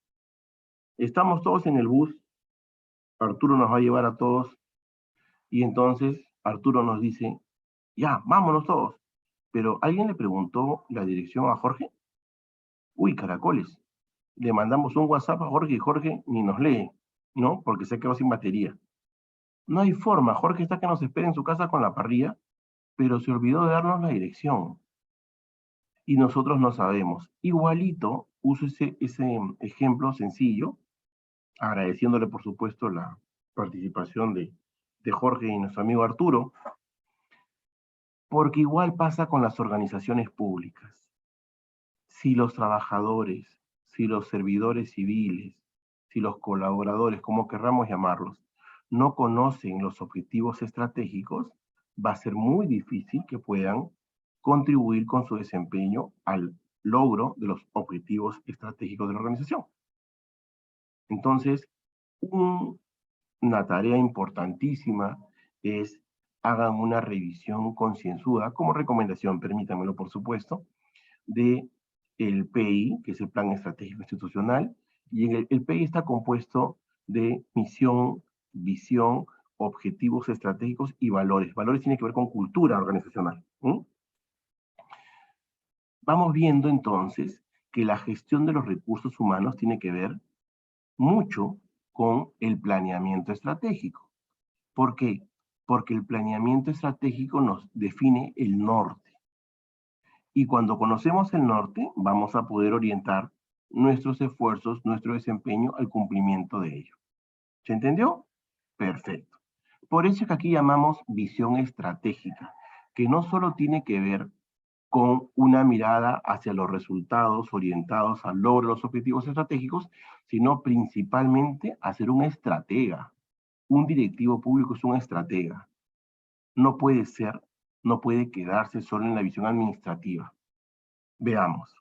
Estamos todos en el bus, Arturo nos va a llevar a todos, y entonces Arturo nos dice, ya, vámonos todos. Pero ¿alguien le preguntó la dirección a Jorge? Uy, caracoles. Le mandamos un WhatsApp a Jorge y Jorge ni nos lee, ¿no? Porque se quedó sin batería. No hay forma, Jorge está que nos espera en su casa con la parrilla, pero se olvidó de darnos la dirección. Y nosotros no sabemos. Igualito, uso ese ejemplo sencillo, agradeciéndole por supuesto la participación de Jorge y nuestro amigo Arturo, porque igual pasa con las organizaciones públicas. Si los trabajadores, si los servidores civiles, si los colaboradores, como querramos llamarlos, no conocen los objetivos estratégicos, va a ser muy difícil que puedan contribuir con su desempeño al logro de los objetivos estratégicos de la organización. Entonces, una tarea importantísima es hagan una revisión concienzuda, como recomendación, permítanmelo por supuesto, de el PI, que es el Plan Estratégico Institucional, y el PI está compuesto de misión, visión, objetivos estratégicos y valores. Valores tienen que ver con cultura organizacional. Vamos viendo entonces que la gestión de los recursos humanos tiene que ver mucho con el planeamiento estratégico. ¿Por qué? Porque el planeamiento estratégico nos define el norte. Y cuando conocemos el norte, vamos a poder orientar nuestros esfuerzos, nuestro desempeño al cumplimiento de ello. ¿Se entendió? Perfecto. Por eso es que aquí llamamos visión estratégica, que no solo tiene que ver con una mirada hacia los resultados orientados al logro de los objetivos estratégicos, sino principalmente a ser un estratega. Un directivo público es un estratega. No puede ser, no puede quedarse solo en la visión administrativa. Veamos.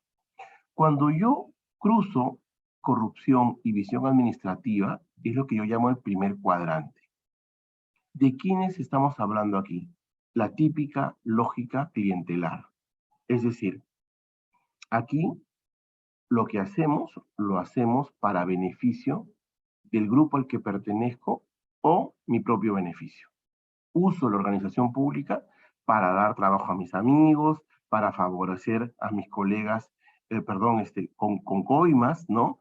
Cuando yo cruzo corrupción y visión administrativa, es lo que yo llamo el primer cuadrante. ¿De quiénes estamos hablando aquí? La típica lógica clientelar. Es decir, aquí lo que hacemos, lo hacemos para beneficio del grupo al que pertenezco o mi propio beneficio. Uso la organización pública para dar trabajo a mis amigos, para favorecer a mis colegas, con coimas, ¿no?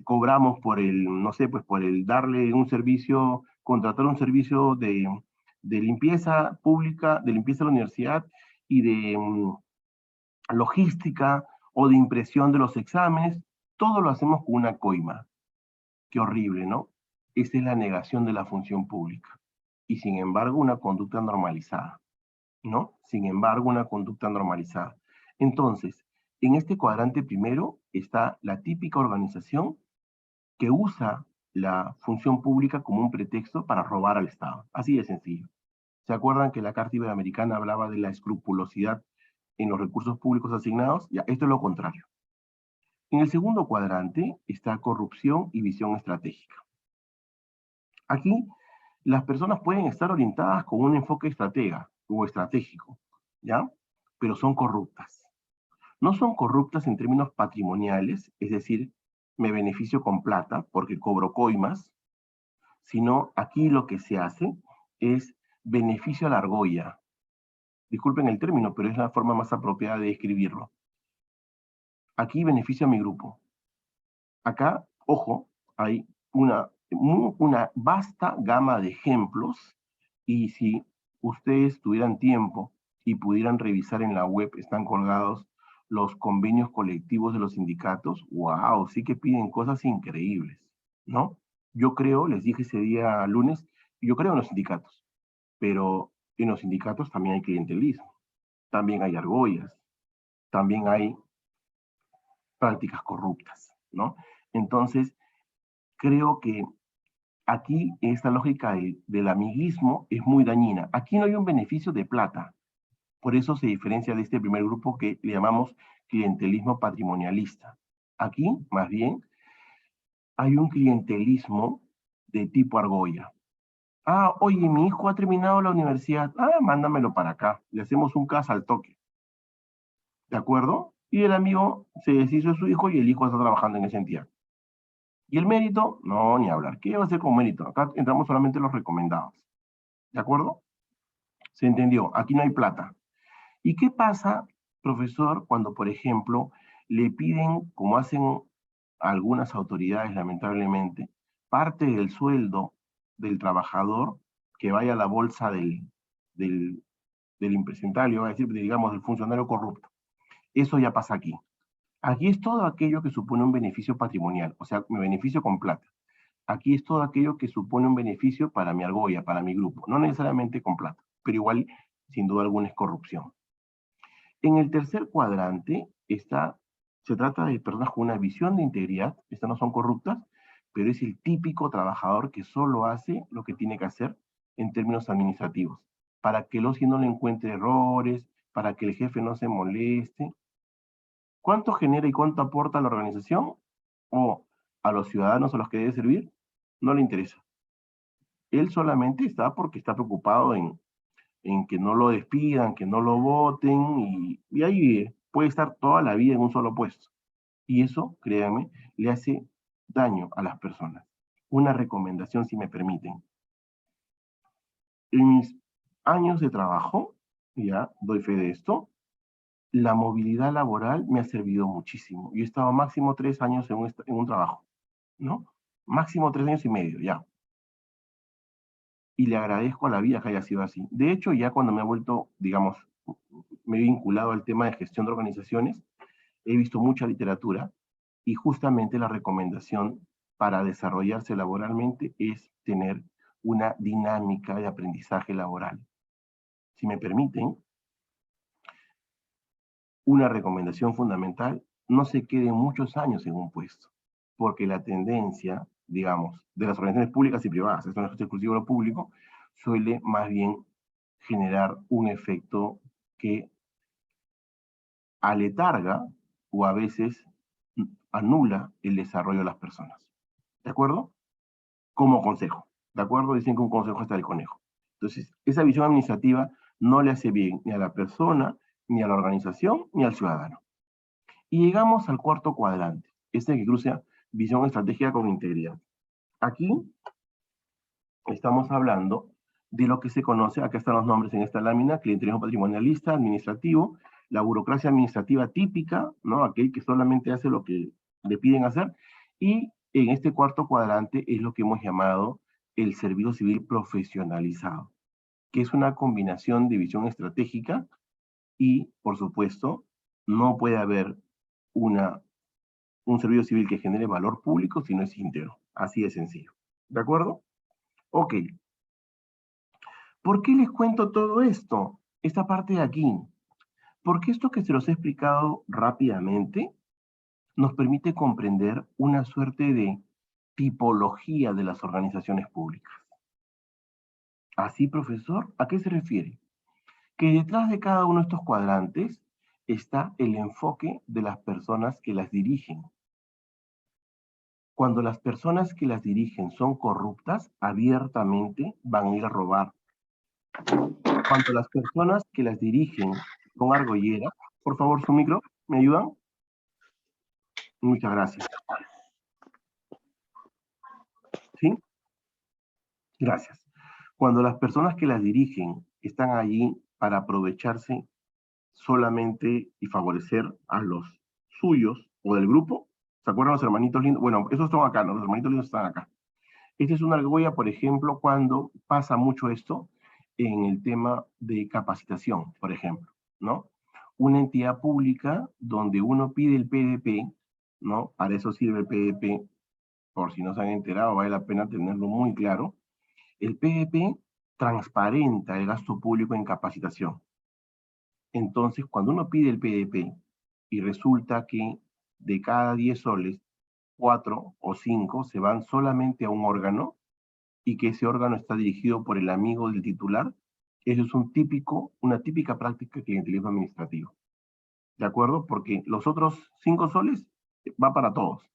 Cobramos por el, no sé, pues por el darle un servicio, contratar un servicio de limpieza pública, de limpieza de la universidad y de logística o de impresión de los exámenes, todo lo hacemos con una coima. Qué horrible, ¿no? Esa es la negación de la función pública. Y sin embargo, una conducta normalizada, ¿no? Sin embargo, una conducta normalizada. Entonces, en este cuadrante primero está la típica organización que usa la función pública como un pretexto para robar al Estado. Así de sencillo. ¿Se acuerdan que la Carta Iberoamericana hablaba de la escrupulosidad en los recursos públicos asignados? Ya, esto es lo contrario. En el segundo cuadrante está corrupción y visión estratégica. Aquí, las personas pueden estar orientadas con un enfoque estratega o estratégico, ¿ya? Pero son corruptas. No son corruptas en términos patrimoniales, es decir, me beneficio con plata porque cobro coimas, sino aquí lo que se hace es beneficio a la argolla. Disculpen el término, pero es la forma más apropiada de describirlo. Aquí beneficio a mi grupo. Acá, ojo, hay una vasta gama de ejemplos y si ustedes tuvieran tiempo y pudieran revisar en la web, están colgados los convenios colectivos de los sindicatos, wow, sí que piden cosas increíbles, ¿no? Yo creo, les dije ese día lunes, yo creo en los sindicatos, pero en los sindicatos también hay clientelismo, también hay argollas, también hay prácticas corruptas, ¿no? Entonces, creo que aquí esta lógica del amiguismo es muy dañina. Aquí no hay un beneficio de plata. Por eso se diferencia de este primer grupo que le llamamos clientelismo patrimonialista. Aquí, más bien, hay un clientelismo de tipo argolla. Ah, oye, mi hijo ha terminado la universidad. Ah, mándamelo para acá. Le hacemos un caso al toque. ¿De acuerdo? Y el amigo se deshizo de su hijo y el hijo está trabajando en esa entidad. Y el mérito, no, ni hablar. ¿Qué va a hacer con mérito? Acá entramos solamente los recomendados. ¿De acuerdo? ¿Se entendió? Aquí no hay plata. ¿Y qué pasa, profesor, cuando, por ejemplo, le piden, como hacen algunas autoridades, lamentablemente, parte del sueldo del trabajador que vaya a la bolsa del, del impresentario, es decir, digamos, del funcionario corrupto? Eso ya pasa aquí. Aquí es todo aquello que supone un beneficio patrimonial, o sea, mi beneficio con plata. Aquí es todo aquello que supone un beneficio para mi argolla, para mi grupo, no necesariamente con plata, pero igual, sin duda alguna, es corrupción. En el tercer cuadrante se trata de personas con una visión de integridad, estas no son corruptas, pero es el típico trabajador que solo hace lo que tiene que hacer en términos administrativos, para que el OSI no le encuentre errores, para que el jefe no se moleste. ¿Cuánto genera y cuánto aporta a la organización? O a los ciudadanos a los que debe servir, no le interesa. Él solamente está porque está preocupado en que no lo despidan, que no lo voten, y ahí vive. Puede estar toda la vida en un solo puesto. Y eso, créanme, le hace daño a las personas. Una recomendación, si me permiten. En mis años de trabajo, ya doy fe de esto, la movilidad laboral me ha servido muchísimo. Yo he estado máximo 3 años en un trabajo, ¿no? Máximo 3 años y medio, ya. Y le agradezco a la vida que haya sido así. De hecho, ya cuando me he vuelto, digamos, me he vinculado al tema de gestión de organizaciones, he visto mucha literatura y justamente la recomendación para desarrollarse laboralmente es tener una dinámica de aprendizaje laboral. Si me permiten, una recomendación fundamental: no se queden muchos años en un puesto, porque la tendencia, digamos, de las organizaciones públicas y privadas, esto no es exclusivo de lo público, suele más bien generar un efecto que aletarga o a veces anula el desarrollo de las personas. ¿De acuerdo? Como consejo. ¿De acuerdo? Dicen que un consejo está el conejo. Entonces, esa visión administrativa no le hace bien ni a la persona, ni a la organización, ni al ciudadano. Y llegamos al cuarto cuadrante, este que cruza visión estratégica con integridad. Aquí estamos hablando de lo que se conoce, acá están los nombres en esta lámina: clientelismo patrimonialista, administrativo, la burocracia administrativa típica, ¿no? Aquel que solamente hace lo que le piden hacer, y en este cuarto cuadrante es lo que hemos llamado el servicio civil profesionalizado, que es una combinación de visión estratégica y, por supuesto, no puede haber un servicio civil que genere valor público si no es íntegro. Así de sencillo. ¿De acuerdo? Ok. ¿Por qué les cuento todo esto? Esta parte de aquí. Porque esto que se los he explicado rápidamente nos permite comprender una suerte de tipología de las organizaciones públicas. ¿Así, profesor? ¿A qué se refiere? Que detrás de cada uno de estos cuadrantes está el enfoque de las personas que las dirigen. Cuando las personas que las dirigen son corruptas, abiertamente van a ir a robar. Cuando las personas que las dirigen son argolleras, por favor, su micro, ¿me ayudan? Muchas gracias. ¿Sí? Gracias. Cuando las personas que las dirigen están allí para aprovecharse solamente y favorecer a los suyos o del grupo, ¿se acuerdan los hermanitos lindos? Bueno, esos están acá, ¿no? Los hermanitos lindos están acá. Esta es una argolla, por ejemplo, cuando pasa mucho esto en el tema de capacitación, por ejemplo, ¿no? Una entidad pública donde uno pide el PDP, ¿no? Para eso sirve el PDP, por si no se han enterado, vale la pena tenerlo muy claro. El PDP transparenta el gasto público en capacitación. Entonces, cuando uno pide el PDP y resulta que de cada 10 soles, 4 o 5 se van solamente a un órgano, y que ese órgano está dirigido por el amigo del titular, eso es una típica práctica de clientelismo administrativo. ¿De acuerdo? Porque los otros 5 soles va para todos.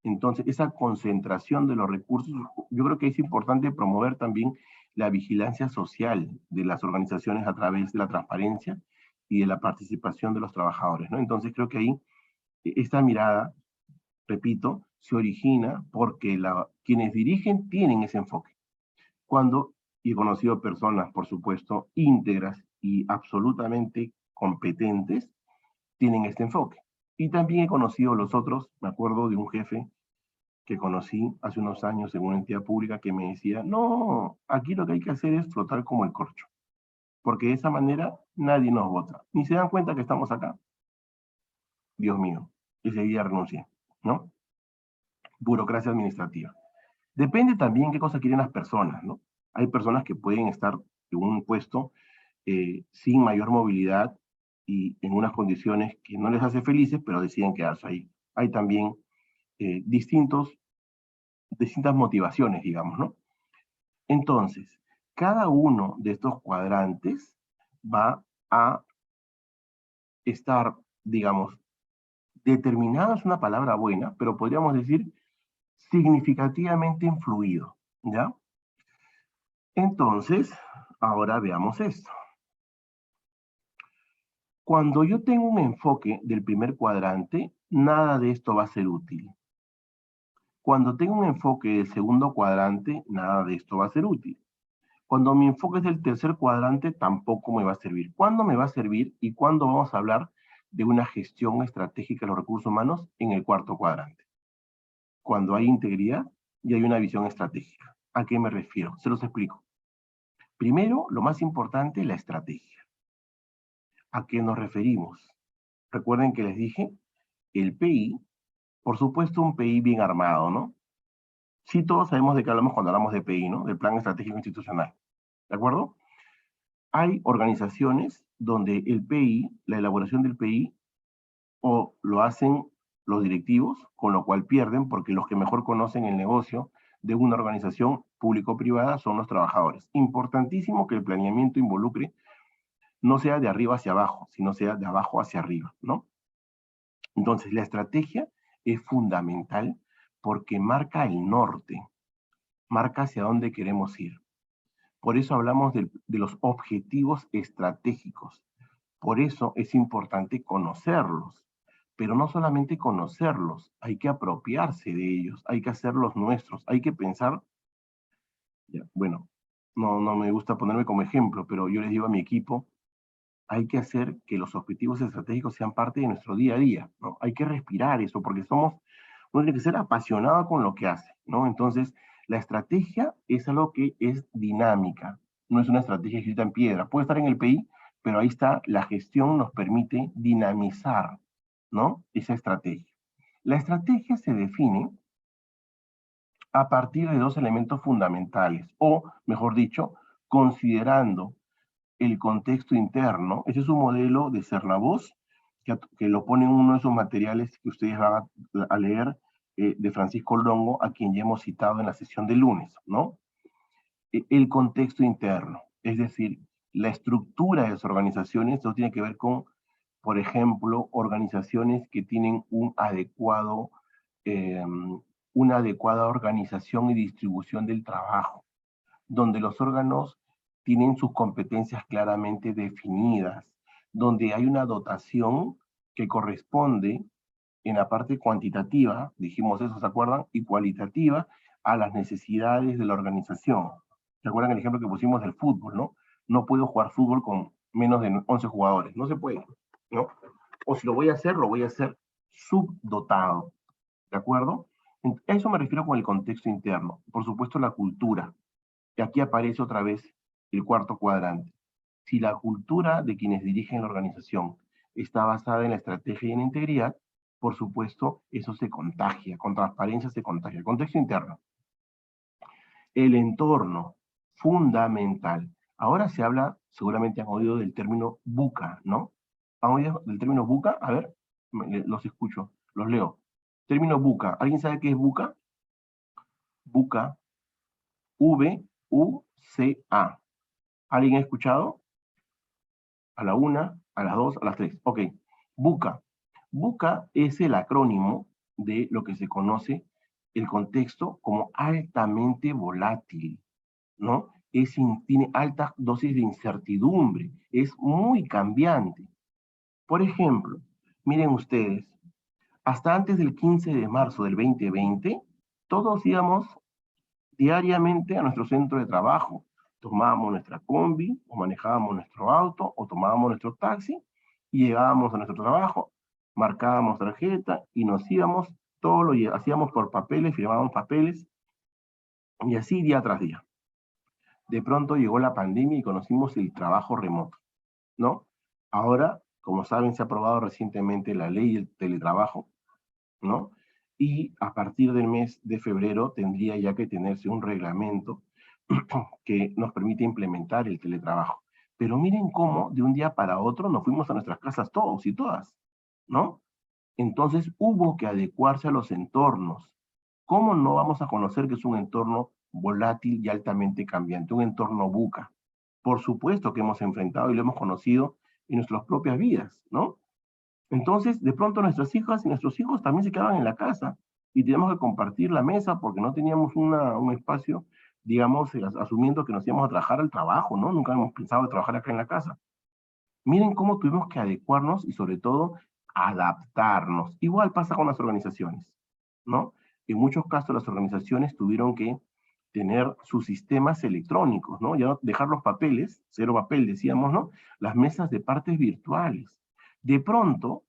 Entonces, esa concentración de los recursos, yo creo que es importante promover también la vigilancia social de las organizaciones a través de la transparencia y de la participación de los trabajadores, ¿no? Entonces, creo que ahí esta mirada repito, se origina porque quienes dirigen tienen ese enfoque. Cuando, y he conocido personas, por supuesto, íntegras y absolutamente competentes, tienen este enfoque. Y también he conocido los otros, me acuerdo de un jefe que conocí hace unos años en una entidad pública que me decía, no, aquí lo que hay que hacer es flotar como el corcho, porque de esa manera nadie nos vota, ni se dan cuenta que estamos acá. Dios mío, ese día renuncié, ¿no? Burocracia administrativa. Depende también qué cosa quieren las personas, ¿no? Hay personas que pueden estar en un puesto sin mayor movilidad y en unas condiciones que no les hace felices, pero deciden quedarse ahí. Hay también distintas motivaciones, digamos, ¿no? Entonces, cada uno de estos cuadrantes va a estar, digamos, determinado es una palabra buena, pero podríamos decir significativamente influido, ¿ya? Entonces, ahora veamos esto. Cuando yo tengo un enfoque del primer cuadrante, nada de esto va a ser útil. Cuando tengo un enfoque del segundo cuadrante, nada de esto va a ser útil. Cuando mi enfoque es del tercer cuadrante, tampoco me va a servir. ¿Cuándo me va a servir y cuándo vamos a hablar de una gestión estratégica de los recursos humanos? En el cuarto cuadrante. Cuando hay integridad y hay una visión estratégica. ¿A qué me refiero? Se los explico. Primero, lo más importante, la estrategia. ¿A qué nos referimos? Recuerden que les dije, el PI, por supuesto un PI bien armado, ¿no? Sí, todos sabemos de qué hablamos cuando hablamos de PI, ¿no? Del Plan Estratégico Institucional. ¿De acuerdo? Hay organizaciones donde el PI, la elaboración del PI, o lo hacen los directivos, con lo cual pierden, porque los que mejor conocen el negocio de una organización público-privada son los trabajadores. Importantísimo que el planeamiento involucre no sea de arriba hacia abajo, sino sea de abajo hacia arriba, ¿no? Entonces, la estrategia es fundamental porque marca el norte, marca hacia dónde queremos ir. Por eso hablamos de los objetivos estratégicos. Por eso es importante conocerlos. Pero no solamente conocerlos, hay que apropiarse de ellos, hay que hacerlos nuestros, hay que pensar, ya, bueno, no me gusta ponerme como ejemplo, pero yo les digo a mi equipo, hay que hacer que los objetivos estratégicos sean parte de nuestro día a día, ¿no? Hay que respirar eso, porque uno tiene que ser apasionado con lo que hace, ¿no? Entonces, la estrategia es algo que es dinámica, no es una estrategia escrita en piedra. Puede estar en el PI, pero ahí está, la gestión nos permite dinamizar, ¿no? Esa estrategia. La estrategia se define a partir de dos elementos fundamentales, o, mejor dicho, considerando el contexto interno. Ese es un modelo de Cernavoz, que lo pone en uno de esos materiales que ustedes van a leer, de Francisco Longo, a quien ya hemos citado en la sesión de lunes, ¿no? El contexto interno, es decir, la estructura de las organizaciones. Esto tiene que ver con, por ejemplo, organizaciones que tienen una adecuada organización y distribución del trabajo, donde los órganos tienen sus competencias claramente definidas, donde hay una dotación que corresponde en la parte cuantitativa, dijimos eso, ¿se acuerdan? Y cualitativa a las necesidades de la organización. ¿Se acuerdan el ejemplo que pusimos del fútbol, no? No puedo jugar fútbol con menos de 11 jugadores, no se puede, ¿no? O si lo voy a hacer subdotado, ¿de acuerdo? A eso me refiero con el contexto interno. Por supuesto, la cultura. Y aquí aparece otra vez el cuarto cuadrante. Si la cultura de quienes dirigen la organización está basada en la estrategia y en la integridad, por supuesto, eso se contagia, con transparencia se contagia. El contexto interno. El entorno, fundamental. Ahora se habla, seguramente han oído del término buca, ¿no? ¿Han oído del término buca? A ver, los escucho, los leo. Término buca. ¿Alguien sabe qué es buca? Buca, V-U-C-A. ¿Alguien ha escuchado? A la una, a las dos, a las tres. Ok. BUCA. BUCA es el acrónimo de lo que se conoce el contexto como altamente volátil, ¿no? Tiene alta dosis de incertidumbre, es muy cambiante. Por ejemplo, miren ustedes, hasta antes del 15 de marzo del 2020, todos íbamos diariamente a nuestro centro de trabajo. Tomábamos nuestra combi, o manejábamos nuestro auto, o tomábamos nuestro taxi, y llegábamos a nuestro trabajo, marcábamos tarjeta, y nos íbamos, todo lo hacíamos por papeles, firmábamos papeles, y así día tras día. De pronto llegó la pandemia y conocimos el trabajo remoto, ¿no? Ahora, como saben, se ha aprobado recientemente la ley del teletrabajo, ¿no? Y a partir del mes de febrero tendría ya que tenerse un reglamento que nos permite implementar el teletrabajo. Pero miren cómo de un día para otro nos fuimos a nuestras casas todos y todas, ¿no? Entonces hubo que adecuarse a los entornos. ¿Cómo no vamos a conocer que es un entorno volátil y altamente cambiante, un entorno VUCA? Por supuesto que hemos enfrentado y lo hemos conocido en nuestras propias vidas, ¿no? Entonces, de pronto nuestras hijas y nuestros hijos también se quedaban en la casa y teníamos que compartir la mesa porque no teníamos un espacio, digamos, asumiendo que nos íbamos a trabajar al trabajo, ¿no? Nunca hemos pensado en trabajar acá en la casa. Miren cómo tuvimos que adecuarnos y sobre todo adaptarnos. Igual pasa con las organizaciones, ¿no? En muchos casos las organizaciones tuvieron que tener sus sistemas electrónicos, ¿no? Ya no dejar los papeles, cero papel decíamos, ¿no? Las mesas de partes virtuales. De pronto,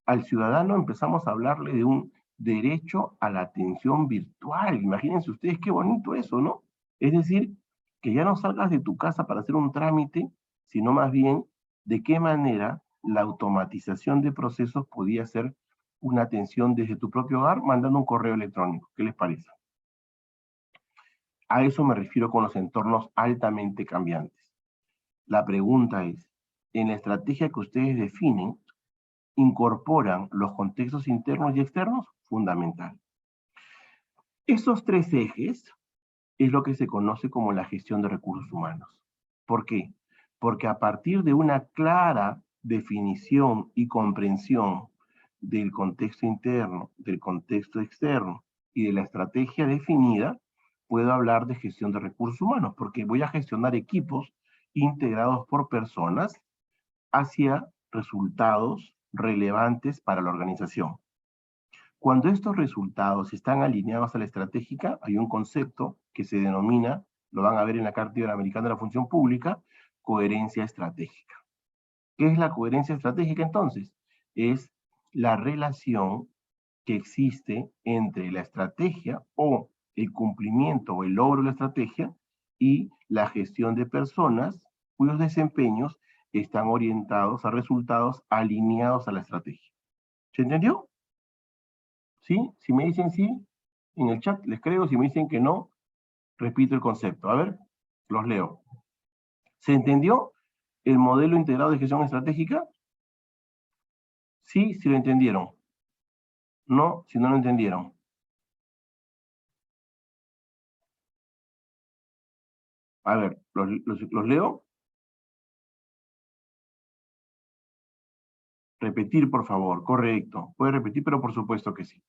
al ciudadano empezamos a hablarle de un derecho a la atención virtual. Imagínense ustedes qué bonito eso, ¿no? Es decir, que ya no salgas de tu casa para hacer un trámite, sino más bien de qué manera la automatización de procesos podía ser una atención desde tu propio hogar mandando un correo electrónico. ¿Qué les parece? A eso me refiero con los entornos altamente cambiantes. La pregunta es, en la estrategia que ustedes definen, ¿incorporan los contextos internos y externos? Fundamental. Esos tres ejes es lo que se conoce como la gestión de recursos humanos. ¿Por qué? Porque a partir de una clara definición y comprensión del contexto interno, del contexto externo y de la estrategia definida, puedo hablar de gestión de recursos humanos, porque voy a gestionar equipos integrados por personas hacia resultados relevantes para la organización. Cuando estos resultados están alineados a la estratégica, hay un concepto que se denomina, lo van a ver en la Carta Interamericana de la Función Pública, coherencia estratégica. ¿Qué es la coherencia estratégica entonces? Es la relación que existe entre la estrategia o el cumplimiento o el logro de la estrategia y la gestión de personas cuyos desempeños están orientados a resultados alineados a la estrategia. ¿Se entendió? ¿Sí? Si me dicen sí, en el chat les creo. Si me dicen que no, repito el concepto. A ver, los leo. ¿Se entendió el modelo integrado de gestión estratégica? Sí, si lo entendieron. No, si no lo entendieron. A ver, los leo. Repetir, por favor. Correcto. Puede repetir, pero por supuesto que sí.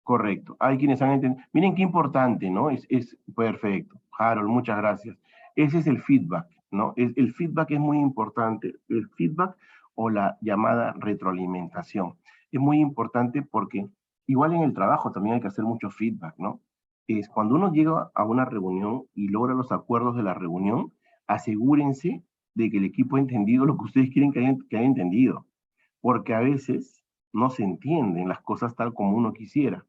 Correcto. Hay quienes han entendido. Miren qué importante, ¿no? Es perfecto. Harold, muchas gracias. Ese es el feedback, ¿no? El feedback es muy importante. El feedback o la llamada retroalimentación. Es muy importante porque igual en el trabajo también hay que hacer mucho feedback, ¿no? Es cuando uno llega a una reunión y logra los acuerdos de la reunión, asegúrense de que el equipo ha entendido lo que ustedes quieren que haya entendido. Porque a veces no se entienden las cosas tal como uno quisiera,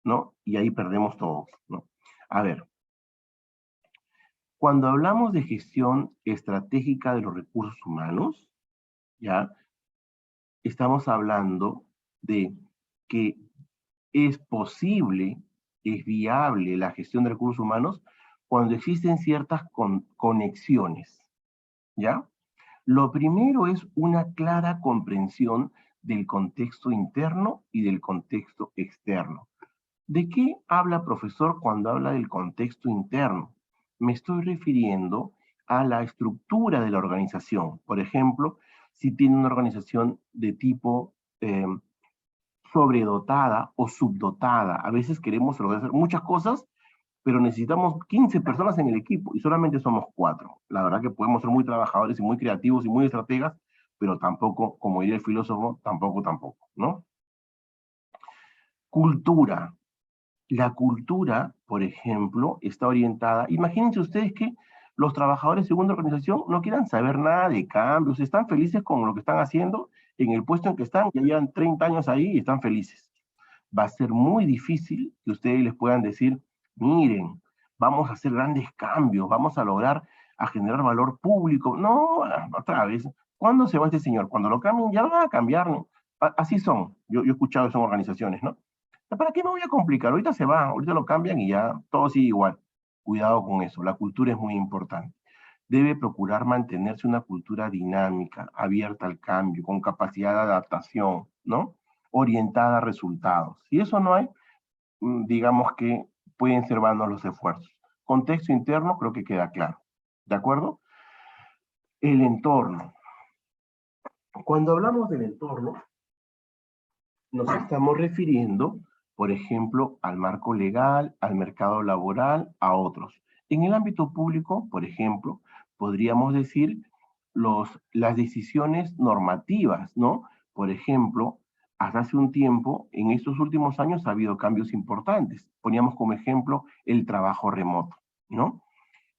¿no? Y ahí perdemos todos, ¿no? A ver, cuando hablamos de gestión estratégica de los recursos humanos, ¿ya? Estamos hablando de que es posible, es viable la gestión de recursos humanos cuando existen ciertas conexiones, ¿ya? Lo primero es una clara comprensión del contexto interno y del contexto externo. ¿De qué habla profesor cuando habla del contexto interno? Me estoy refiriendo a la estructura de la organización. Por ejemplo, si tiene una organización de tipo sobredotada o subdotada. A veces queremos hacer muchas cosas, pero necesitamos 15 personas en el equipo y solamente somos 4. La verdad que podemos ser muy trabajadores y muy creativos y muy estrategas, pero tampoco, como diría el filósofo, tampoco, ¿no? Cultura. La cultura, por ejemplo, está orientada. Imagínense ustedes que los trabajadores según la organización no quieran saber nada de cambios, están felices con lo que están haciendo en el puesto en que están, ya llevan 30 años ahí y están felices. Va a ser muy difícil que ustedes les puedan decir, miren, vamos a hacer grandes cambios, vamos a lograr a generar valor público. No, otra vez, ¿cuándo se va este señor? Cuando lo cambien, ya lo van a cambiar, ¿no? Así son, yo he escuchado eso en organizaciones, ¿no? ¿Para qué me voy a complicar? Ahorita se va, ahorita lo cambian y ya todo sigue igual. Cuidado con eso, la cultura es muy importante. Debe procurar mantenerse una cultura dinámica, abierta al cambio, con capacidad de adaptación, ¿no? Orientada a resultados. Si eso no hay, digamos que pueden ser vanos los esfuerzos. Contexto interno creo que queda claro. ¿De acuerdo? El entorno. Cuando hablamos del entorno, nos estamos refiriendo, por ejemplo, al marco legal, al mercado laboral, a otros. En el ámbito público, por ejemplo, podríamos decir las decisiones normativas, ¿no? Por ejemplo, hasta hace un tiempo, en estos últimos años ha habido cambios importantes. Poníamos como ejemplo el trabajo remoto, ¿no?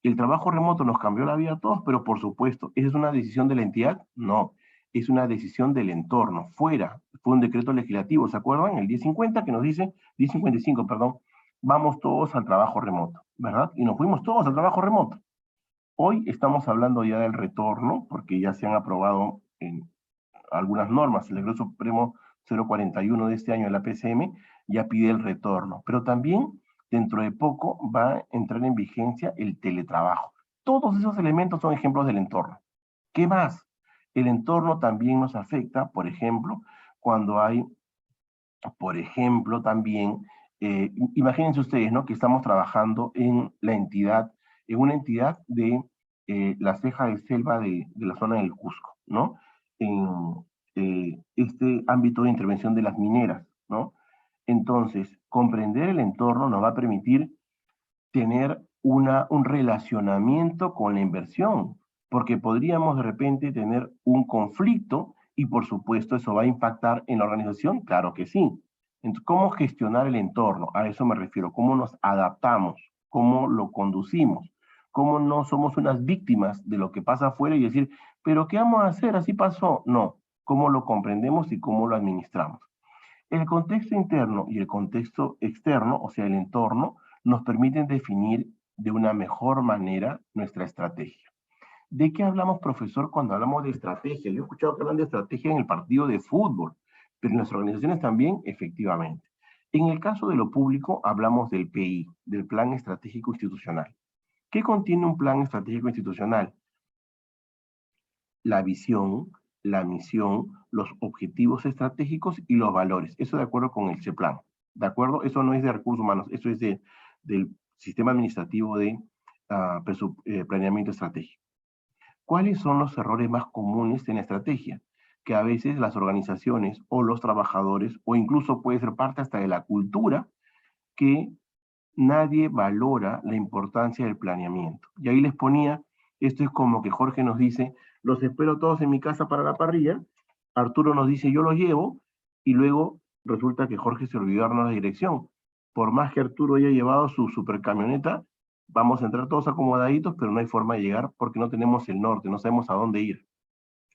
¿El trabajo remoto nos cambió la vida a todos? Pero por supuesto, ¿esa es una decisión de la entidad? No, es una decisión del entorno, fuera. Fue un decreto legislativo, ¿se acuerdan? El 1050 que nos dice, 1055, perdón, vamos todos al trabajo remoto, ¿verdad? Y nos fuimos todos al trabajo remoto. Hoy estamos hablando ya del retorno, porque ya se han aprobado en algunas normas. El decreto supremo 041 de este año de la PCM ya pide el retorno, pero también dentro de poco va a entrar en vigencia el teletrabajo. Todos esos elementos son ejemplos del entorno. ¿Qué más? El entorno también nos afecta, por ejemplo, cuando hay, por ejemplo, también, imagínense ustedes, ¿no? Que estamos trabajando en la entidad, en una entidad de la ceja de selva de la zona del Cusco, ¿no? En este ámbito de intervención de las mineras, ¿no? Entonces, comprender el entorno nos va a permitir tener un relacionamiento con la inversión, porque podríamos de repente tener un conflicto y por supuesto eso va a impactar en la organización, claro que sí. Entonces, ¿cómo gestionar el entorno? A eso me refiero, cómo nos adaptamos, cómo lo conducimos, cómo no somos unas víctimas de lo que pasa afuera y decir, pero ¿qué vamos a hacer? Así pasó. No, cómo lo comprendemos y cómo lo administramos. El contexto interno y el contexto externo, o sea, el entorno, nos permiten definir de una mejor manera nuestra estrategia. ¿De qué hablamos, profesor, cuando hablamos de estrategia? Yo he escuchado que hablan de estrategia en el partido de fútbol, pero en las organizaciones también, efectivamente. En el caso de lo público, hablamos del PI, del Plan Estratégico Institucional. ¿Qué contiene un plan estratégico institucional? La visión, la misión, los objetivos estratégicos y los valores. Eso de acuerdo con el CEPLAN. ¿De acuerdo? Eso no es de recursos humanos, eso es del sistema administrativo de planeamiento estratégico. ¿Cuáles son los errores más comunes en la estrategia? Que a veces las organizaciones o los trabajadores, o incluso puede ser parte hasta de la cultura, que nadie valora la importancia del planeamiento. Y ahí les ponía, esto es como que Jorge nos dice, los espero todos en mi casa para la parrilla, Arturo nos dice, yo los llevo, y luego resulta que Jorge se olvidó darnos la dirección. Por más que Arturo haya llevado su supercamioneta, vamos a entrar todos acomodaditos, pero no hay forma de llegar porque no tenemos el norte, no sabemos a dónde ir.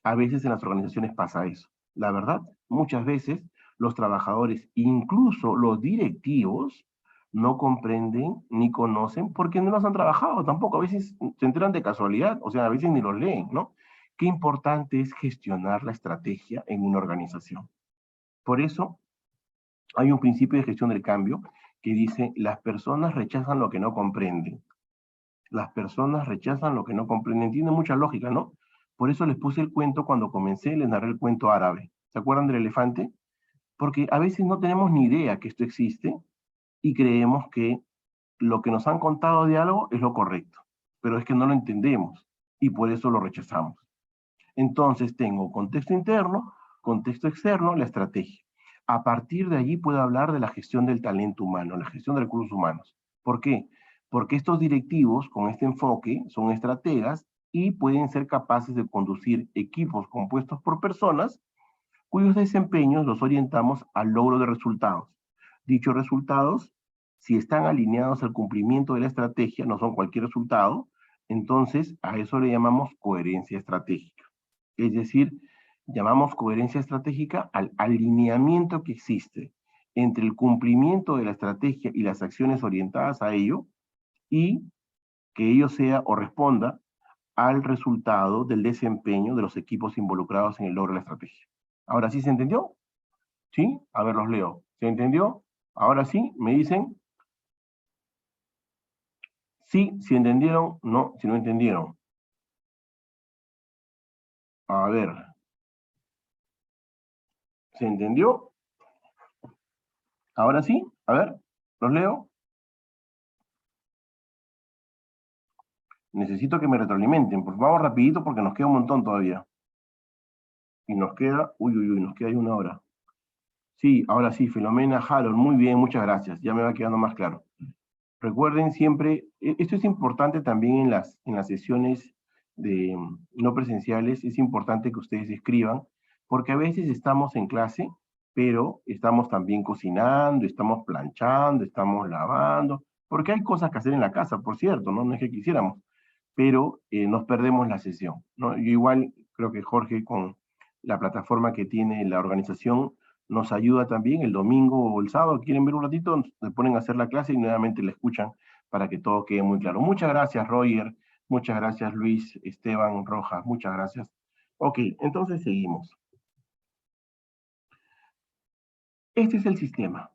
A veces en las organizaciones pasa eso. La verdad, muchas veces los trabajadores, incluso los directivos, no comprenden ni conocen porque no los han trabajado tampoco. A veces se enteran de casualidad, o sea, a veces ni los leen, ¿no? Qué importante es gestionar la estrategia en una organización. Por eso hay un principio de gestión del cambio que dice, las personas rechazan lo que no comprenden. Las personas rechazan lo que no comprenden. Tiene mucha lógica, ¿no? Por eso les puse el cuento cuando comencé, les narré el cuento árabe. ¿Se acuerdan del elefante? Porque a veces no tenemos ni idea que esto existe y creemos que lo que nos han contado de algo es lo correcto, pero es que no lo entendemos y por eso lo rechazamos. Entonces tengo contexto interno, contexto externo, la estrategia. A partir de allí puedo hablar de la gestión del talento humano, la gestión de recursos humanos. ¿Por qué? Porque estos directivos con este enfoque son estrategas y pueden ser capaces de conducir equipos compuestos por personas cuyos desempeños los orientamos al logro de resultados. Dichos resultados, si están alineados al cumplimiento de la estrategia, no son cualquier resultado, entonces a eso le llamamos coherencia estratégica. Es decir, llamamos coherencia estratégica al alineamiento que existe entre el cumplimiento de la estrategia y las acciones orientadas a ello, y que ello sea o responda al resultado del desempeño de los equipos involucrados en el logro de la estrategia. ¿Ahora sí se entendió? ¿Sí? A ver, los leo. ¿Se entendió? Ahora sí, me dicen sí, si entendieron, no, si no entendieron. A ver, ¿se entendió? Ahora sí, a ver, los leo. Necesito que me retroalimenten, por favor, rapidito porque nos queda un montón todavía. Y nos queda, nos queda ahí 1 hora. Sí, ahora sí, Filomena, Harold, muy bien, muchas gracias, ya me va quedando más claro. Recuerden siempre, esto es importante también en las sesiones de no presenciales, es importante que ustedes escriban, porque a veces estamos en clase, pero estamos también cocinando, estamos planchando, estamos lavando, porque hay cosas que hacer en la casa, por cierto, ¿no? No es que quisiéramos, pero nos perdemos la sesión, ¿no? Yo igual creo que Jorge, con la plataforma que tiene la organización, nos ayuda también el domingo o el sábado, quieren ver un ratito, se ponen a hacer la clase y nuevamente la escuchan para que todo quede muy claro. Muchas gracias, Roger, muchas gracias, Luis, Esteban, Rojas, muchas gracias. Ok, entonces seguimos. Este es el sistema.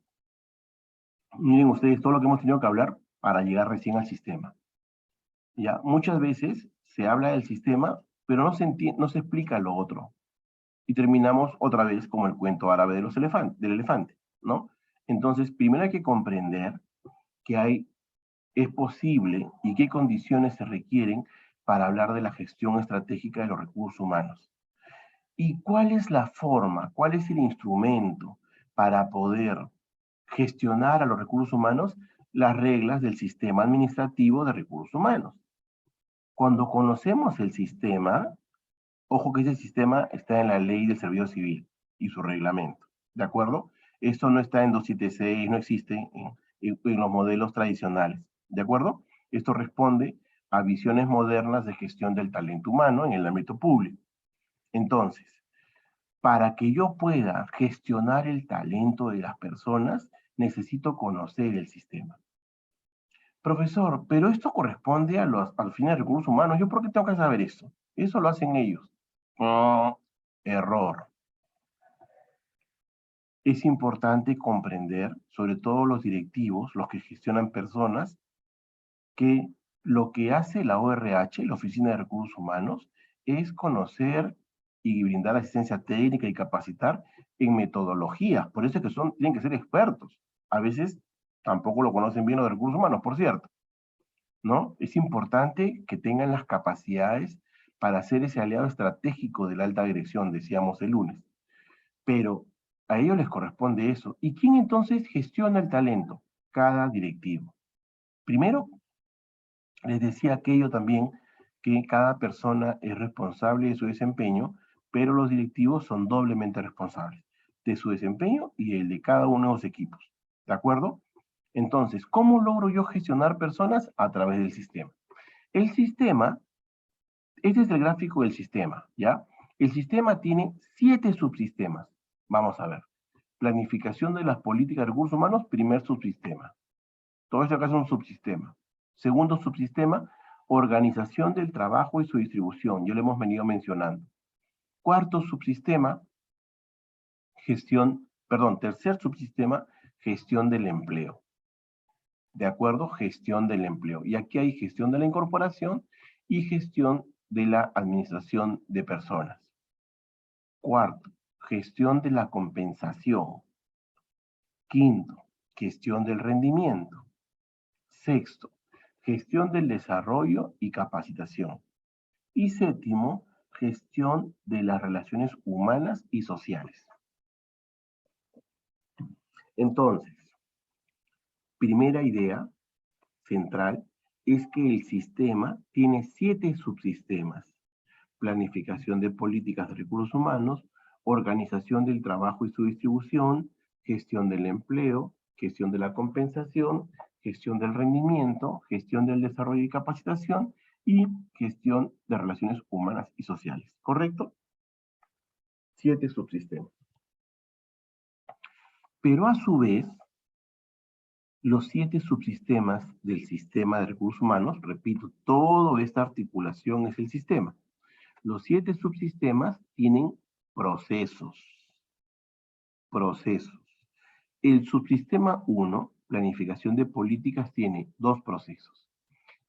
Miren ustedes todo lo que hemos tenido que hablar para llegar recién al sistema. Ya, muchas veces se habla del sistema, pero no se explica lo otro. Y terminamos otra vez como el cuento árabe de del elefante, ¿no? Entonces, primero hay que comprender que es posible y qué condiciones se requieren para hablar de la gestión estratégica de los recursos humanos. ¿Y cuál es la forma, cuál es el instrumento para poder gestionar a los recursos humanos? Las reglas del sistema administrativo de recursos humanos. Cuando conocemos el sistema, ojo que ese sistema está en la ley del servicio civil y su reglamento, ¿de acuerdo? Esto no está en 276, no existe en los modelos tradicionales, ¿de acuerdo? Esto responde a visiones modernas de gestión del talento humano en el ámbito público. Entonces, para que yo pueda gestionar el talento de las personas, necesito conocer el sistema. Profesor, pero esto corresponde al fin de recursos humanos. ¿Yo por qué tengo que saber eso? Eso lo hacen ellos. Oh, error. Es importante comprender, sobre todo los directivos, los que gestionan personas, que lo que hace la ORH, la Oficina de Recursos Humanos, es conocer y brindar asistencia técnica y capacitar en metodologías. Por eso es que tienen que ser expertos. A veces tampoco lo conocen bien los de recursos humanos, por cierto, ¿no? Es importante que tengan las capacidades para ser ese aliado estratégico de la alta dirección, decíamos el lunes. Pero a ellos les corresponde eso. ¿Y quién entonces gestiona el talento? Cada directivo. Primero, les decía aquello también, que cada persona es responsable de su desempeño, pero los directivos son doblemente responsables de su desempeño y el de cada uno de los equipos. ¿De acuerdo? Entonces, ¿cómo logro yo gestionar personas? A través del sistema. El sistema, este es el gráfico del sistema, ¿ya? El sistema tiene 7 subsistemas. Vamos a ver. Planificación de las políticas de recursos humanos, primer subsistema. Todo esto acá es un subsistema. Segundo subsistema, organización del trabajo y su distribución. Ya lo hemos venido mencionando. Cuarto subsistema, tercer subsistema, gestión del empleo. ¿De acuerdo? Gestión del empleo. Y aquí hay gestión de la incorporación y gestión de la administración de personas. Cuarto, gestión de la compensación. Quinto, gestión del rendimiento. Sexto, gestión del desarrollo y capacitación. Y séptimo, gestión de las relaciones humanas y sociales. Entonces, primera idea central es que el sistema tiene 7 subsistemas: planificación de políticas de recursos humanos, organización del trabajo y su distribución, gestión del empleo, gestión de la compensación, gestión del rendimiento, gestión del desarrollo y capacitación y gestión de relaciones humanas y sociales. ¿Correcto? 7 subsistemas. Pero a su vez, los 7 subsistemas del sistema de recursos humanos, repito, toda esta articulación es el sistema. Los 7 subsistemas tienen procesos. El subsistema 1, planificación de políticas, tiene 2 procesos.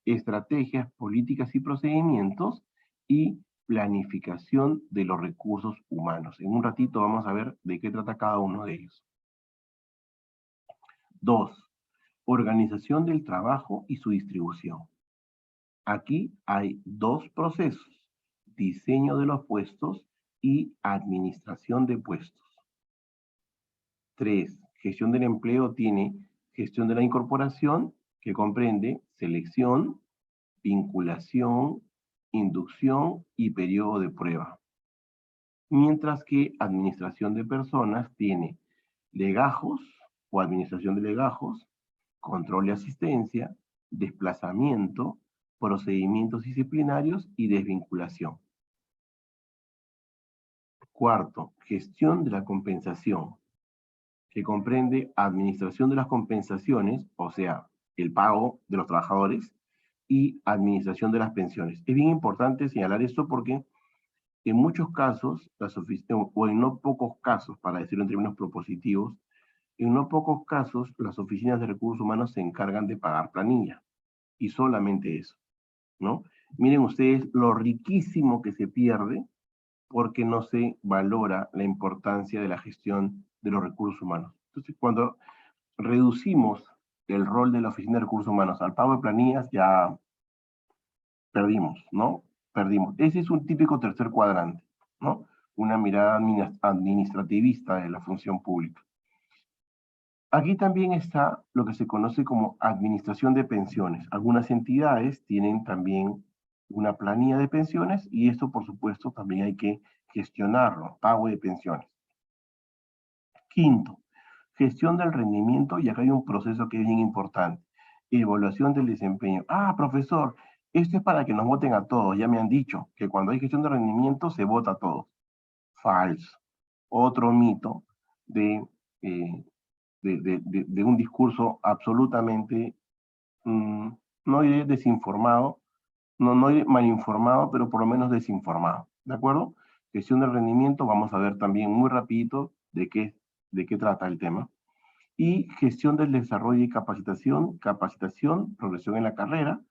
Estrategias, políticas y procedimientos y planificación de los recursos humanos. En un ratito vamos a ver de qué trata cada uno de ellos. 2. Organización del trabajo y su distribución. Aquí hay 2 procesos, diseño de los puestos y administración de puestos. 3. Gestión del empleo tiene gestión de la incorporación, que comprende selección, vinculación, inducción y periodo de prueba. Mientras que administración de personas tiene legajos o administración de legajos, control y asistencia, desplazamiento, procedimientos disciplinarios y desvinculación. 4. Gestión de la compensación, que comprende administración de las compensaciones, o sea, el pago de los trabajadores, y administración de las pensiones. Es bien importante señalar esto porque en muchos casos, o en no pocos casos, para decirlo en términos propositivos, en no pocos casos las oficinas de recursos humanos se encargan de pagar planilla, y solamente eso, ¿no? Miren ustedes lo riquísimo que se pierde porque no se valora la importancia de la gestión de los recursos humanos. Entonces, cuando reducimos el rol de la oficina de recursos humanos al pago de planillas, ya perdimos, ¿no? Perdimos. Ese es un típico tercer cuadrante, ¿no? Una mirada administrativista de la función pública. Aquí también está lo que se conoce como administración de pensiones. Algunas entidades tienen también una planilla de pensiones y esto, por supuesto, también hay que gestionarlo, pago de pensiones. Quinto, gestión del rendimiento, y acá hay un proceso que es bien importante. Evaluación del desempeño. Ah, profesor, esto es para que nos voten a todos. Ya me han dicho que cuando hay gestión de rendimiento se vota a todos. Falso. Otro mito de un discurso absolutamente, no diré desinformado, no diré malinformado, pero por lo menos desinformado. ¿De acuerdo? Gestión del rendimiento, vamos a ver también muy rapidito de qué trata el tema. Y gestión del desarrollo y capacitación, progresión en la carrera.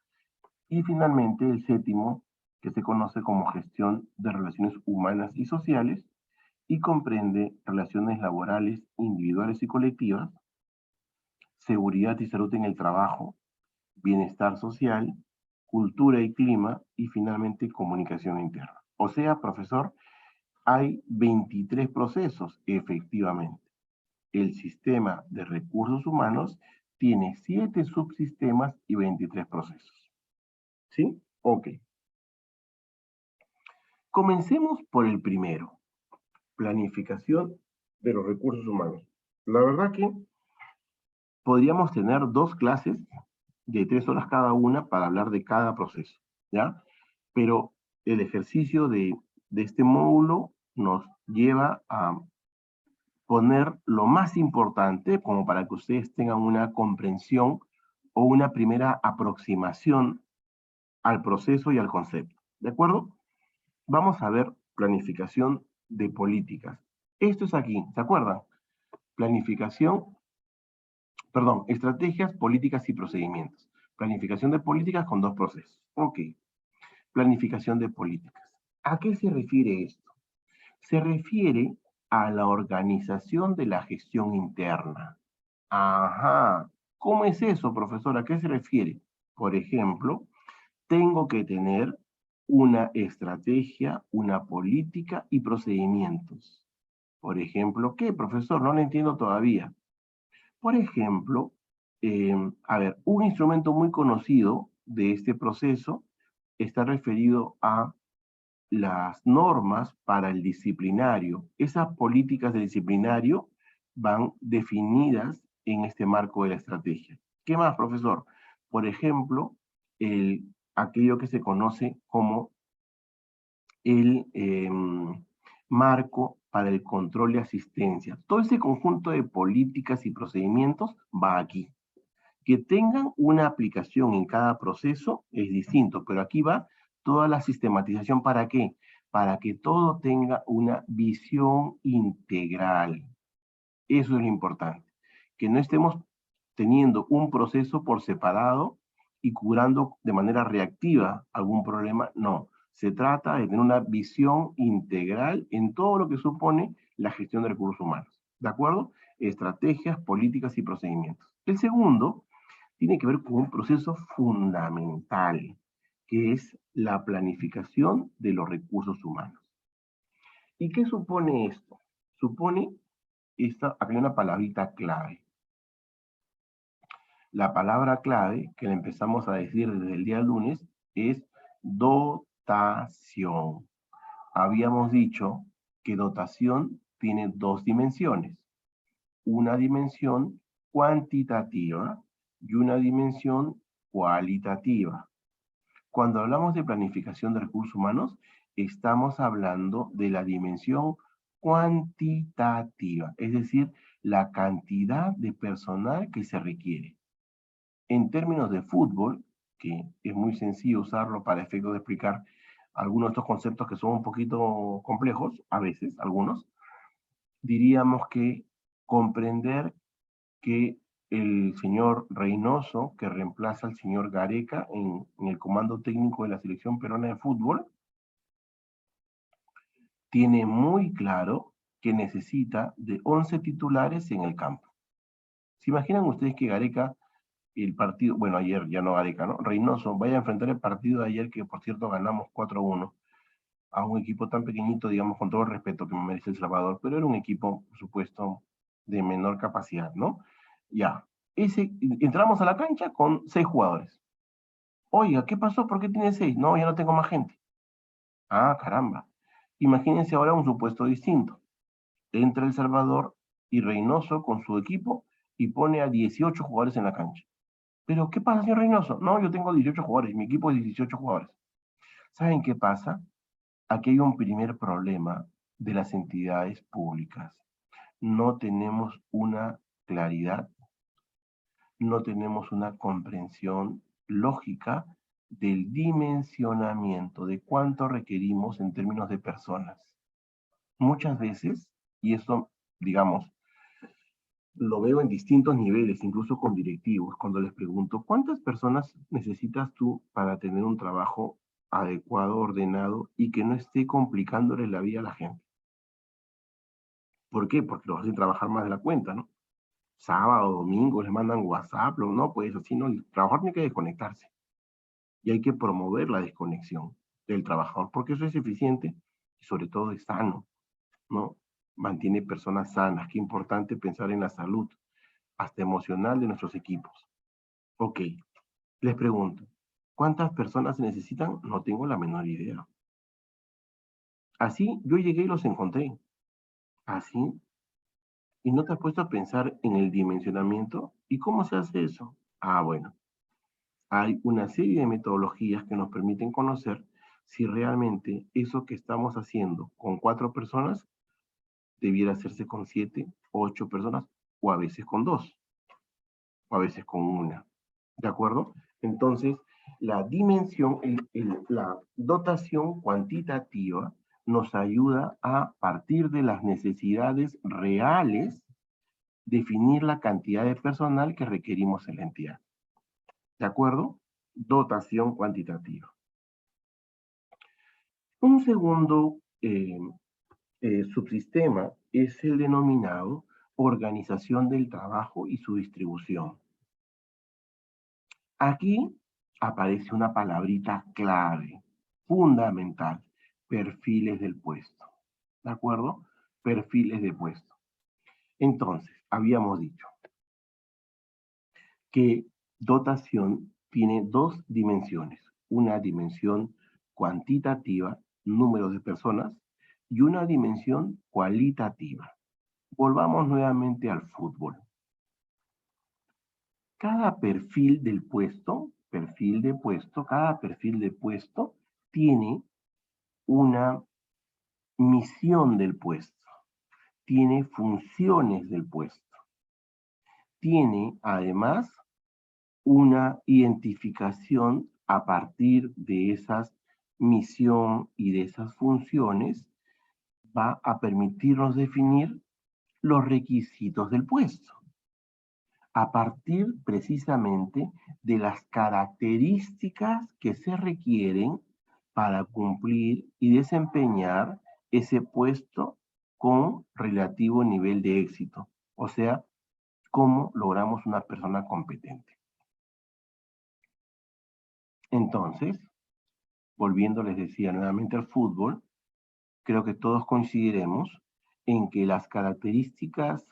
Y finalmente el séptimo, que se conoce como gestión de relaciones humanas y sociales, y comprende relaciones laborales, individuales y colectivas, seguridad y salud en el trabajo, bienestar social, cultura y clima, y finalmente comunicación interna. O sea, profesor, hay 23 procesos, efectivamente. El sistema de recursos humanos tiene 7 subsistemas y 23 procesos. ¿Sí? Ok. Comencemos por el primero, planificación de los recursos humanos. La verdad que podríamos tener 2 clases de 3 horas cada una para hablar de cada proceso, ¿ya? Pero el ejercicio de este módulo nos lleva a poner lo más importante como para que ustedes tengan una comprensión o una primera aproximación al proceso y al concepto. ¿De acuerdo? Vamos a ver planificación de políticas. Esto es aquí, ¿se acuerdan? Estrategias, políticas y procedimientos. Planificación de políticas con 2 procesos. Ok. Planificación de políticas. ¿A qué se refiere esto? Se refiere a la organización de la gestión interna. Ajá. ¿Cómo es eso, profesor? ¿A qué se refiere? Por ejemplo, tengo que tener una estrategia, una política y procedimientos. Por ejemplo, ¿qué, profesor? No lo entiendo todavía. Por ejemplo, un instrumento muy conocido de este proceso está referido a las normas para el disciplinario. Esas políticas de disciplinario van definidas en este marco de la estrategia. ¿Qué más, profesor? Por ejemplo, aquello que se conoce como el marco para el control y asistencia. Todo ese conjunto de políticas y procedimientos va aquí. Que tengan una aplicación en cada proceso es distinto, pero aquí va toda la sistematización. ¿Para qué? Para que todo tenga una visión integral. Eso es lo importante. Que no estemos teniendo un proceso por separado y curando de manera reactiva algún problema. No, se trata de tener una visión integral en todo lo que supone la gestión de recursos humanos. ¿De acuerdo? Estrategias, políticas y procedimientos. El segundo tiene que ver con un proceso fundamental, que es la planificación de los recursos humanos. ¿Y qué supone esto? Supone aquí hay una palabrita clave. La palabra clave que le empezamos a decir desde el día lunes es dotación. Habíamos dicho que dotación tiene dos dimensiones. Una dimensión cuantitativa y una dimensión cualitativa. Cuando hablamos de planificación de recursos humanos, estamos hablando de la dimensión cuantitativa, es decir, la cantidad de personal que se requiere. En términos de fútbol, que es muy sencillo usarlo para efectos de explicar algunos de estos conceptos que son un poquito complejos, a veces, algunos, diríamos que comprender que el señor Reynoso, que reemplaza al señor Gareca en el comando técnico de la selección peruana de fútbol, tiene muy claro que necesita de 11 titulares en el campo. ¿Se imaginan ustedes que Gareca, el partido, bueno, ayer ya no Gareca, ¿no? Reynoso vaya a enfrentar el partido de ayer, que por cierto ganamos 4-1, a un equipo tan pequeñito, digamos, con todo el respeto que me merece El Salvador, pero era un equipo, por supuesto, de menor capacidad, ¿no? Ya, entramos a la cancha con 6 jugadores. Oiga, ¿qué pasó? ¿Por qué tiene 6? No, ya no tengo más gente. Ah, caramba. Imagínense ahora un supuesto distinto. Entra El Salvador y Reynoso con su equipo y pone a 18 jugadores en la cancha. ¿Pero qué pasa, señor Reynoso? No, yo tengo 18 jugadores, mi equipo es 18 jugadores. ¿Saben qué pasa? Aquí hay un primer problema de las entidades públicas. No tenemos una claridad, no tenemos una comprensión lógica del dimensionamiento de cuánto requerimos en términos de personas. Muchas veces, y esto, digamos, lo veo en distintos niveles, incluso con directivos, cuando les pregunto, ¿cuántas personas necesitas tú para tener un trabajo adecuado, ordenado y que no esté complicándole la vida a la gente? ¿Por qué? Porque los hacen trabajar más de la cuenta, ¿no? Sábado, domingo, les mandan WhatsApp, no, pues así no, el trabajador tiene que desconectarse. Y hay que promover la desconexión del trabajador, porque eso es eficiente y sobre todo es sano, ¿no? Mantiene personas sanas. Qué importante pensar en la salud, hasta emocional, de nuestros equipos. Ok, les pregunto, ¿cuántas personas se necesitan? No tengo la menor idea. Así, yo llegué y los encontré. Así, ¿y no te has puesto a pensar en el dimensionamiento? ¿Y cómo se hace eso? Ah, bueno, hay una serie de metodologías que nos permiten conocer si realmente eso que estamos haciendo con 4 personas debiera hacerse con 7, 8 personas, o a veces con 2, o a veces con 1. ¿De acuerdo? Entonces, la dimensión, la dotación cuantitativa nos ayuda a partir de las necesidades reales definir la cantidad de personal que requerimos en la entidad. ¿De acuerdo? Dotación cuantitativa. Un segundo subsistema es el denominado organización del trabajo y su distribución. Aquí aparece una palabrita clave, fundamental, perfiles del puesto. ¿De acuerdo? Perfiles de puesto. Entonces, habíamos dicho que dotación tiene 2 dimensiones. Una dimensión cuantitativa, número de personas, y una dimensión cualitativa. Volvamos nuevamente al fútbol. Cada perfil del puesto, cada perfil de puesto tiene una misión del puesto, tiene funciones del puesto, tiene además una identificación a partir de esas misión y de esas funciones, va a permitirnos definir los requisitos del puesto, a partir precisamente de las características que se requieren para cumplir y desempeñar ese puesto con relativo nivel de éxito. O sea, cómo logramos una persona competente. Entonces, volviendo, les decía nuevamente al fútbol, creo que todos coincidiremos en que las características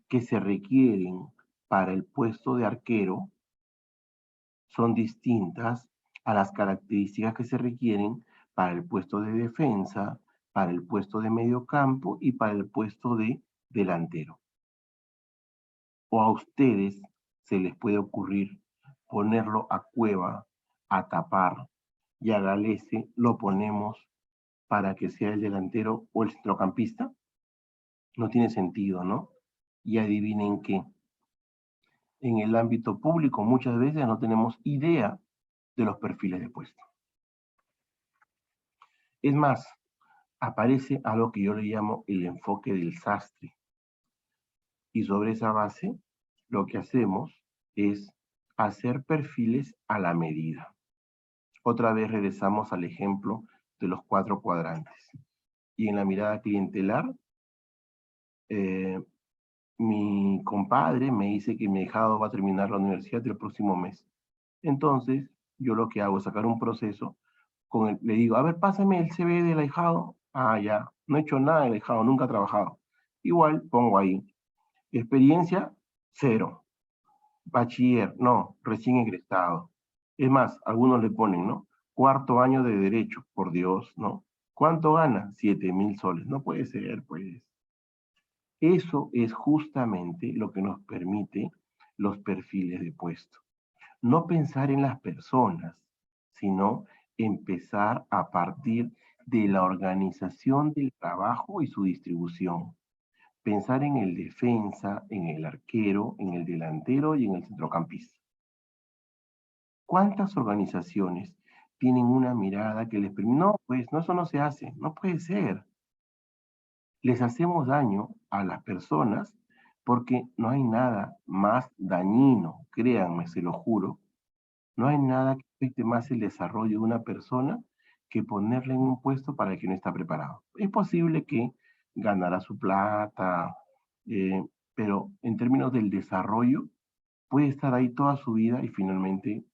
que se requieren para el puesto de arquero son distintas a las características que se requieren para el puesto de defensa, para el puesto de medio campo y para el puesto de delantero. O a ustedes se les puede ocurrir ponerlo a Cueva, a tapar, y a Galese lo ponemos para que sea el delantero o el centrocampista. No tiene sentido, ¿no? Y adivinen qué. En el ámbito público muchas veces no tenemos idea de los perfiles de puesto. Es más, aparece algo que yo le llamo el enfoque del sastre. Y sobre esa base, lo que hacemos es hacer perfiles a la medida. Otra vez regresamos al ejemplo de los 4 cuadrantes. Y en la mirada clientelar, mi compadre me dice que mi ahijado va a terminar la universidad el próximo mes. Entonces, yo lo que hago es sacar un proceso, le digo, a ver, pásame el CV del ahijado. Ah, ya, no he hecho nada del ahijado, nunca he trabajado. Igual pongo ahí, experiencia, 0. Bachiller, no, recién egresado. Es más, algunos le ponen, ¿no? 4º año de derecho, por Dios, ¿no? ¿Cuánto gana? 7.000 soles. No puede ser, pues. Eso es justamente lo que nos permite los perfiles de puesto. No pensar en las personas, sino empezar a partir de la organización del trabajo y su distribución. Pensar en el defensa, en el arquero, en el delantero y en el centrocampista. ¿Cuántas organizaciones tienen una mirada que les permite? No, pues no, eso no se hace, no puede ser. Les hacemos daño a las personas porque no hay nada más dañino, créanme, se lo juro, no hay nada que afecte más el desarrollo de una persona que ponerle en un puesto para el que no está preparado. Es posible que ganará su plata, pero en términos del desarrollo, puede estar ahí toda su vida y finalmente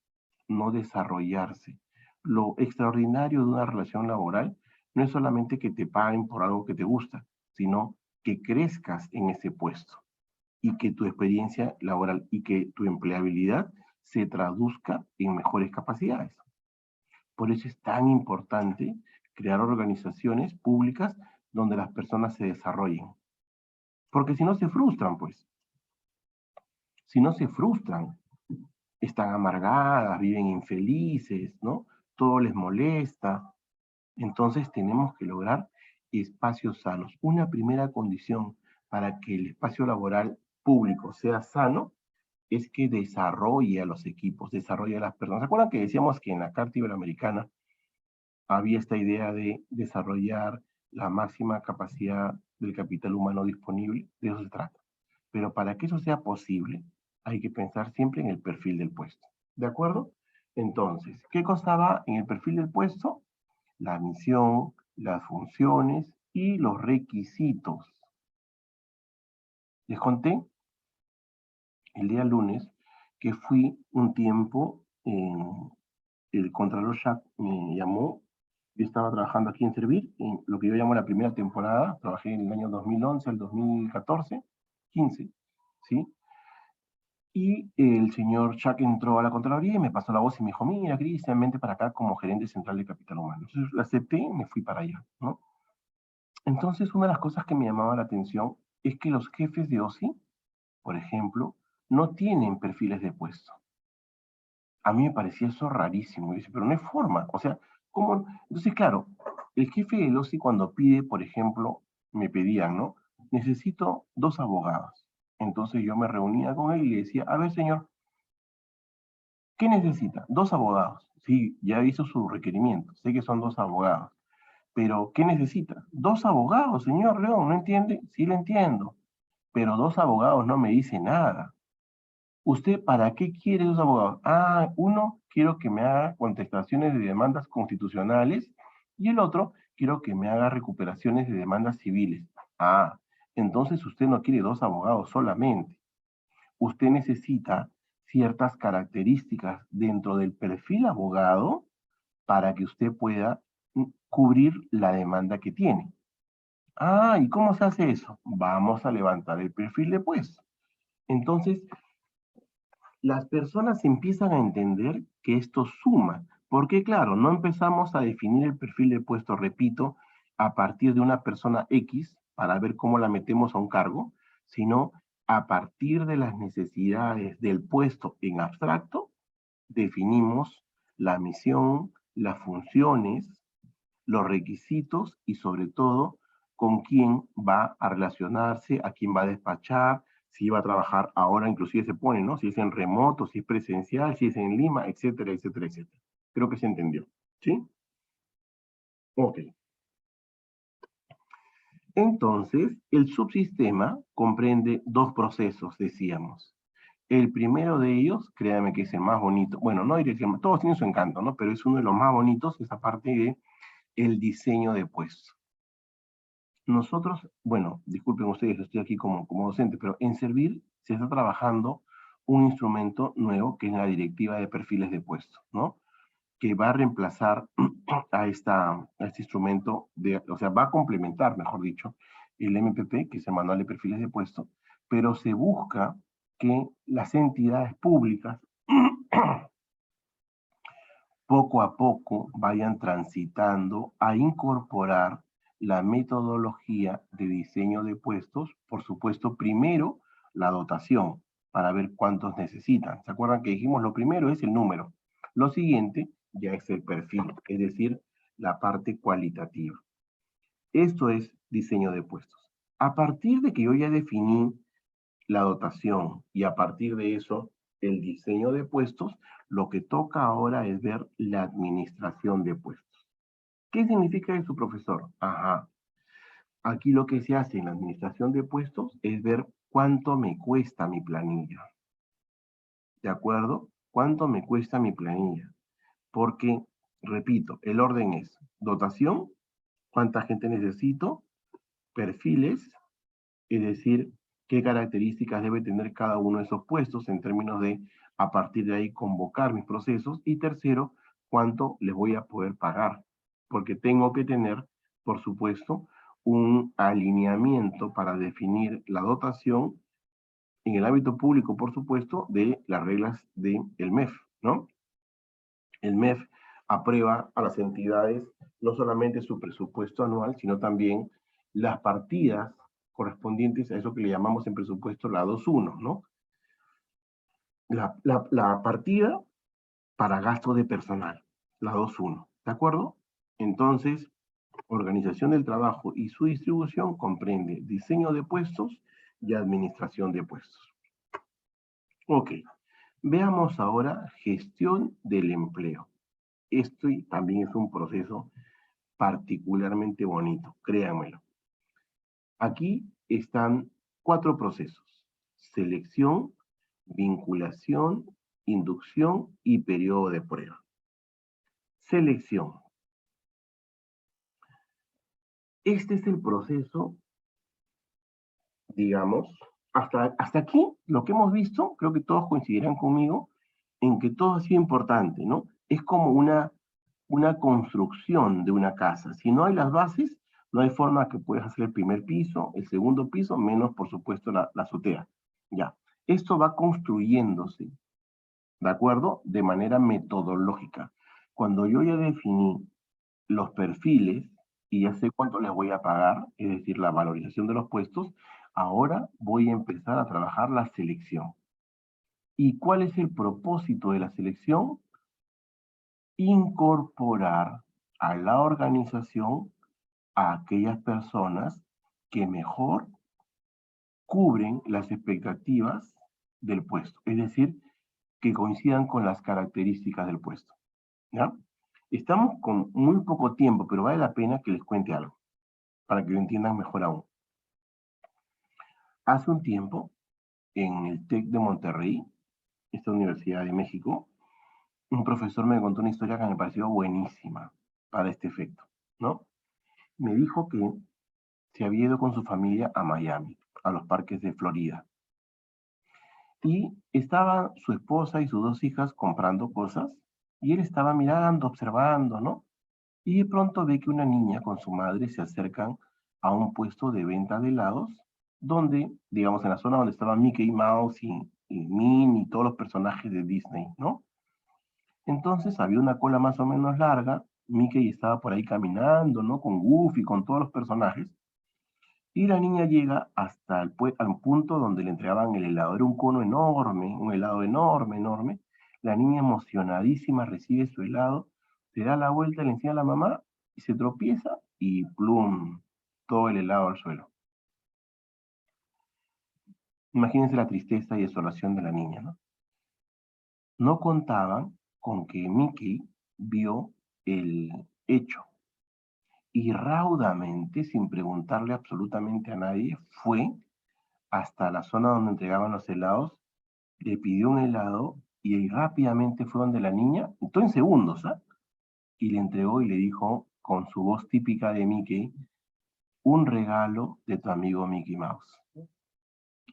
no desarrollarse. Lo extraordinario de una relación laboral no es solamente que te paguen por algo que te gusta, sino que crezcas en ese puesto y que tu experiencia laboral y que tu empleabilidad se traduzca en mejores capacidades. Por eso es tan importante crear organizaciones públicas donde las personas se desarrollen. Porque si no se frustran, pues. Si no se frustran, están amargadas, viven infelices, ¿no? Todo les molesta. Entonces tenemos que lograr espacios sanos. Una primera condición para que el espacio laboral público sea sano es que desarrolle a los equipos, desarrolle a las personas. ¿Se acuerdan que decíamos que en la Carta Iberoamericana había esta idea de desarrollar la máxima capacidad del capital humano disponible? De eso se trata. Pero para que eso sea posible, hay que pensar siempre en el perfil del puesto. ¿De acuerdo? Entonces, ¿qué costaba en el perfil del puesto? La misión, las funciones y los requisitos. Les conté el día lunes que fui un tiempo, el Contralor Jack me llamó, yo estaba trabajando aquí en Servir, en lo que yo llamo la primera temporada, trabajé en el año 2011 al 2014, 15, ¿sí? Y el señor Chuck entró a la Contraloría y me pasó la voz y me dijo, mira, Cristian, vente para acá como gerente central de capital humano. Entonces la acepté y me fui para allá, ¿no? Entonces una de las cosas que me llamaba la atención es que los jefes de OSI, por ejemplo, no tienen perfiles de puesto. A mí me parecía eso rarísimo. Y dice, pero no hay forma. O sea, ¿cómo? Entonces, claro, el jefe del OSI cuando pide, por ejemplo, me pedían, ¿no? Necesito 2 abogados. Entonces yo me reunía con él y le decía, a ver, señor, ¿qué necesita? 2 abogados. Sí, ya hizo su requerimiento. Sé que son 2 abogados. Pero, ¿qué necesita? 2 abogados, señor León, ¿no entiende? Sí, lo entiendo. Pero 2 abogados no me dice nada. ¿Usted para qué quiere 2 abogados? Ah, uno, quiero que me haga contestaciones de demandas constitucionales y el otro, quiero que me haga recuperaciones de demandas civiles. Ah, entonces usted no quiere 2 abogados solamente. Usted necesita ciertas características dentro del perfil abogado para que usted pueda cubrir la demanda que tiene. Ah, ¿y cómo se hace eso? Vamos a levantar el perfil de puesto. Entonces, las personas empiezan a entender que esto suma, porque claro, no empezamos a definir el perfil de puesto, repito, a partir de una persona X para ver cómo la metemos a un cargo, sino a partir de las necesidades del puesto en abstracto, definimos la misión, las funciones, los requisitos y sobre todo con quién va a relacionarse, a quién va a despachar, si va a trabajar ahora, inclusive se pone, ¿no? Si es en remoto, si es presencial, si es en Lima, etcétera, etcétera, etcétera. Creo que se entendió, ¿sí? Ok. Entonces, el subsistema comprende 2 procesos, decíamos. El primero de ellos, créanme que es el más bonito, bueno, no diré que todos tienen su encanto, ¿no? Pero es uno de los más bonitos, esa parte de el diseño de puestos. Nosotros, bueno, disculpen ustedes, estoy aquí como docente, pero en Servir se está trabajando un instrumento nuevo que es la Directiva de Perfiles de Puesto, ¿no? Que va a reemplazar a este instrumento, o sea, va a complementar, mejor dicho, el MPP, que es el Manual de Perfiles de Puesto, pero se busca que las entidades públicas poco a poco vayan transitando a incorporar la metodología de diseño de puestos, por supuesto, primero la dotación, para ver cuántos necesitan. ¿Se acuerdan que dijimos lo primero es el número? Lo siguiente ya es el perfil, es decir, la parte cualitativa. Esto es diseño de puestos. A partir de que yo ya definí la dotación y a partir de eso el diseño de puestos, lo que toca ahora es ver la administración de puestos. ¿Qué significa eso, profesor? Ajá. Aquí lo que se hace en la administración de puestos es ver cuánto me cuesta mi planilla. ¿De acuerdo? ¿Cuánto me cuesta mi planilla? Porque, repito, el orden es dotación, cuánta gente necesito, perfiles, es decir, qué características debe tener cada uno de esos puestos en términos de, a partir de ahí, convocar mis procesos. Y tercero, cuánto les voy a poder pagar. Porque tengo que tener, por supuesto, un alineamiento para definir la dotación en el ámbito público, por supuesto, de las reglas del MEF, ¿no? El MEF aprueba a las entidades no solamente su presupuesto anual, sino también las partidas correspondientes a eso que le llamamos en presupuesto la 2.1, ¿no? La partida para gasto de personal, la 2.1, ¿de acuerdo? Entonces, organización del trabajo y su distribución comprende diseño de puestos y administración de puestos. Ok, veamos ahora gestión del empleo. Esto también es un proceso particularmente bonito, créanmelo. Aquí están 4 procesos: selección, vinculación, inducción y periodo de prueba. Selección. Este es el proceso, digamos, hasta aquí lo que hemos visto, creo que todos coincidirán conmigo en que todo ha sido importante, ¿no? Es como una construcción de una casa. Si no hay las bases, no hay forma que puedas hacer el primer piso, el segundo piso, menos, por supuesto, la azotea. Ya. Esto va construyéndose, ¿de acuerdo? De manera metodológica. Cuando yo ya definí los perfiles y ya sé cuánto les voy a pagar, es decir, la valorización de los puestos, ahora voy a empezar a trabajar la selección. ¿Y cuál es el propósito de la selección? Incorporar a la organización a aquellas personas que mejor cubren las expectativas del puesto, es decir, que coincidan con las características del puesto. ¿Ya? Estamos con muy poco tiempo, pero vale la pena que les cuente algo, para que lo entiendan mejor aún. Hace un tiempo, en el TEC de Monterrey, esta Universidad de México, un profesor me contó una historia que me pareció buenísima para este efecto, ¿no? Me dijo que se había ido con su familia a Miami, a los parques de Florida. Y estaban su esposa y sus dos hijas comprando cosas, y él estaba mirando, observando, ¿no? Y de pronto ve que una niña con su madre se acercan a un puesto de venta de helados, donde, digamos, en la zona donde estaba Mickey Mouse y Minnie y todos los personajes de Disney, ¿no? Entonces había una cola más o menos larga, Mickey estaba por ahí caminando, ¿no? Con Goofy, con todos los personajes, y la niña llega hasta al punto donde le entregaban el helado. Era un cono enorme, un helado enorme, enorme. La niña emocionadísima recibe su helado, se da la vuelta, le enseña a la mamá y se tropieza y plum, todo el helado al suelo. Imagínense la tristeza y desolación de la niña, ¿no? No contaban con que Mickey vio el hecho y raudamente, sin preguntarle absolutamente a nadie, fue hasta la zona donde entregaban los helados, le pidió un helado y ahí rápidamente fue donde la niña, todo en segundos, ¿ah? Y le entregó y le dijo con su voz típica de Mickey, un regalo de tu amigo Mickey Mouse.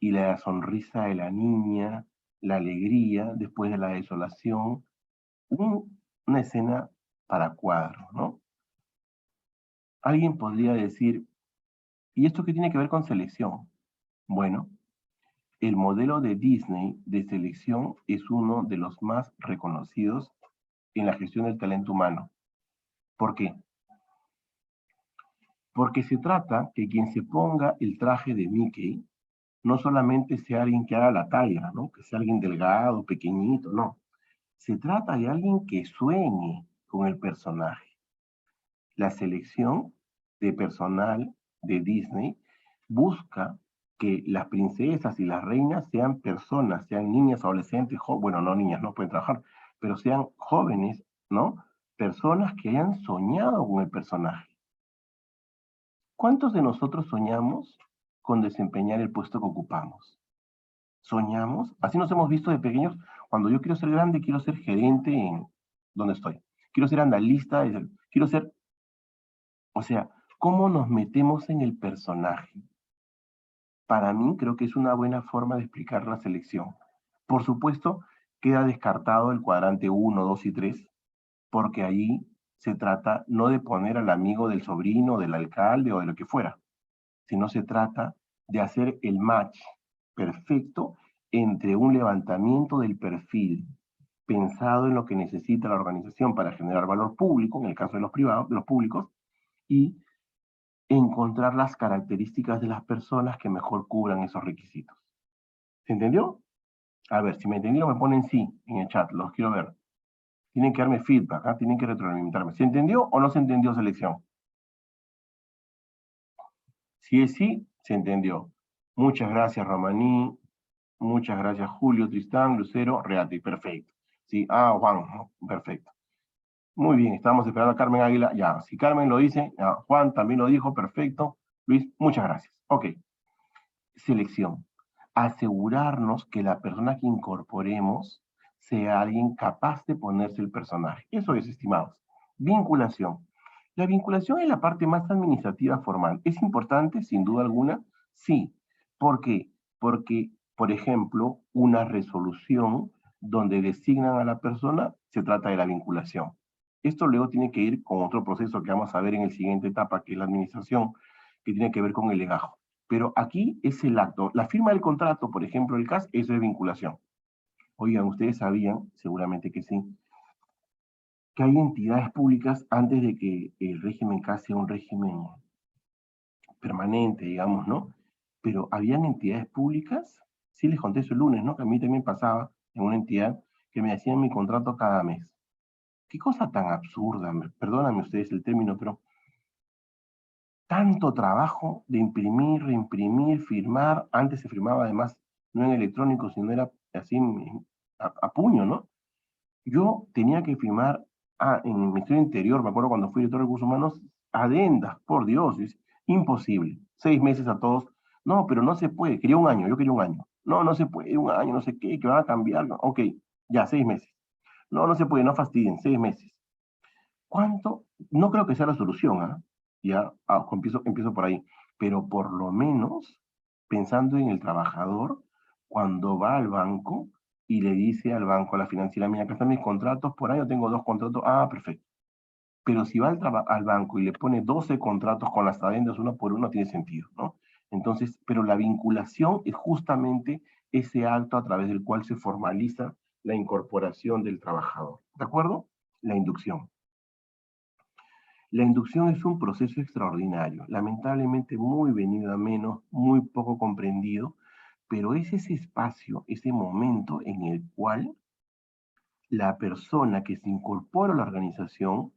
Y la sonrisa de la niña, la alegría después de la desolación, una escena para cuadros, ¿no? Alguien podría decir, ¿y esto qué tiene que ver con selección? Bueno, el modelo de Disney de selección es uno de los más reconocidos en la gestión del talento humano. ¿Por qué? Porque se trata que quien se ponga el traje de Mickey no solamente sea alguien que haga la talla, ¿no? Que sea alguien delgado, pequeñito, no. Se trata de alguien que sueñe con el personaje. La selección de personal de Disney busca que las princesas y las reinas sean personas, sean niñas, adolescentes, bueno, no niñas, no pueden trabajar, pero sean jóvenes, ¿no? Personas que hayan soñado con el personaje. ¿Cuántos de nosotros soñamos con desempeñar el puesto que ocupamos? ¿Soñamos? Así nos hemos visto de pequeños. Cuando yo quiero ser grande, quiero ser gerente en donde estoy. Quiero ser analista, quiero ser... O sea, ¿cómo nos metemos en el personaje? Para mí creo que es una buena forma de explicar la selección. Por supuesto, queda descartado el cuadrante 1, 2 y 3, porque ahí se trata no de poner al amigo del sobrino, del alcalde o de lo que fuera, sino se trata de hacer el match perfecto entre un levantamiento del perfil pensado en lo que necesita la organización para generar valor público, en el caso de los privados, de los públicos, y encontrar las características de las personas que mejor cubran esos requisitos. ¿Se entendió? A ver, si me entendieron, me ponen sí en el chat, los quiero ver. Tienen que darme feedback, ¿eh? Tienen que retroalimentarme. ¿Se entendió o no se entendió selección? Si es sí, se entendió. Muchas gracias, Romaní. Muchas gracias, Julio, Tristán, Lucero, Reati. Perfecto. Sí, Juan, perfecto. Muy bien, estamos esperando a Carmen Águila. Ya, si Carmen lo dice, ya, Juan también lo dijo, perfecto. Luis, muchas gracias. Ok. Selección. Asegurarnos que la persona que incorporemos sea alguien capaz de ponerse el personaje. Eso es, estimados. Vinculación. La vinculación es la parte más administrativa formal. ¿Es importante, sin duda alguna? Sí. ¿Por qué? Porque, por ejemplo, una resolución donde designan a la persona, se trata de la vinculación. Esto luego tiene que ir con otro proceso que vamos a ver en la siguiente etapa, que es la administración, que tiene que ver con el legajo. Pero aquí es el acto. La firma del contrato, por ejemplo, el CAS, eso es vinculación. Oigan, ustedes sabían, seguramente que sí, que hay entidades públicas antes de que el régimen CAS sea un régimen permanente, digamos, ¿no? Pero habían entidades públicas, sí les conté eso el lunes, ¿no? Que a mí también pasaba en una entidad que me hacían mi contrato cada mes. Qué cosa tan absurda, perdónenme ustedes el término, pero tanto trabajo de imprimir, reimprimir, firmar. Antes se firmaba además no en electrónico, sino era así a puño, ¿no? Yo tenía que firmar en el Ministerio Interior, me acuerdo cuando fui director de Recursos Humanos, adendas, por Dios, es imposible. 6 meses a todos. No, pero no se puede. Quería un año, yo quería un año. No, no se puede, un año, no sé qué, que van a cambiar. No. Ok, ya, 6 meses. No, no se puede, no fastidien, 6 meses. ¿Cuánto? No creo que sea la solución, ¿ah? Ya empiezo por ahí. Pero por lo menos, pensando en el trabajador, cuando va al banco y le dice al banco, a la financiera, mira, acá están mis contratos, por año tengo 2 contratos, perfecto. Pero si va al banco y le pone 12 contratos con las adendas uno por uno, tiene sentido, ¿no? Entonces, pero la vinculación es justamente ese acto a través del cual se formaliza la incorporación del trabajador. ¿De acuerdo? La inducción. La inducción es un proceso extraordinario, lamentablemente muy venido a menos, muy poco comprendido, pero es ese espacio, ese momento en el cual la persona que se incorpora a la organización,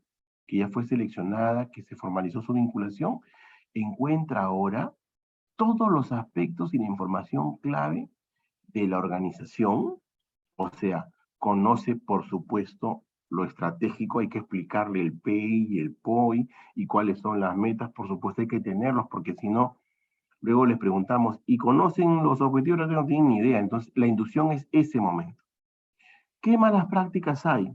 que ya fue seleccionada, que se formalizó su vinculación, encuentra ahora todos los aspectos y la información clave de la organización, o sea, conoce, por supuesto, lo estratégico, hay que explicarle el PEI y el POI y cuáles son las metas, por supuesto hay que tenerlos, porque si no, luego les preguntamos, ¿y conocen los objetivos? No tienen ni idea, entonces la inducción es ese momento. ¿Qué malas prácticas hay?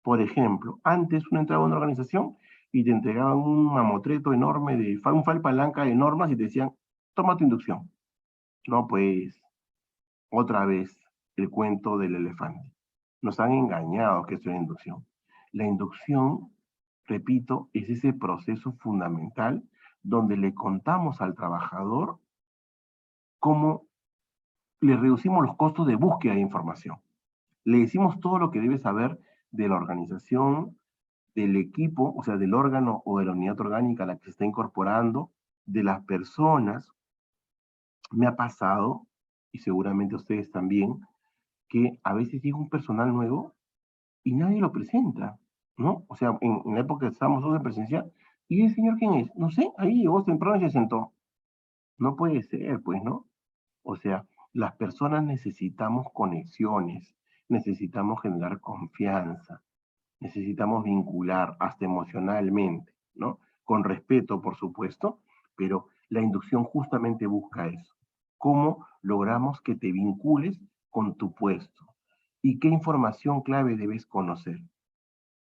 Por ejemplo, antes uno entraba a una organización y te entregaban un mamotreto enorme, un file palanca de normas y te decían, toma tu inducción. No, pues, otra vez el cuento del elefante. Nos han engañado que esto es inducción. La inducción, repito, es ese proceso fundamental donde le contamos al trabajador cómo le reducimos los costos de búsqueda de información. Le decimos todo lo que debe saber de la organización, del equipo, o sea, del órgano o de la unidad orgánica a la que se está incorporando, de las personas. Me ha pasado, y seguramente ustedes también, que a veces llega un personal nuevo y nadie lo presenta, ¿no? O sea, en la época que estábamos todos en presencial, ¿y el señor quién es? No sé, ahí llegó temprano y se sentó. No puede ser, pues, ¿no? O sea, las personas necesitamos conexiones, necesitamos generar confianza, necesitamos vincular hasta emocionalmente, ¿no? Con respeto, por supuesto, pero la inducción justamente busca eso. ¿Cómo logramos que te vincules con tu puesto? ¿Y qué información clave debes conocer?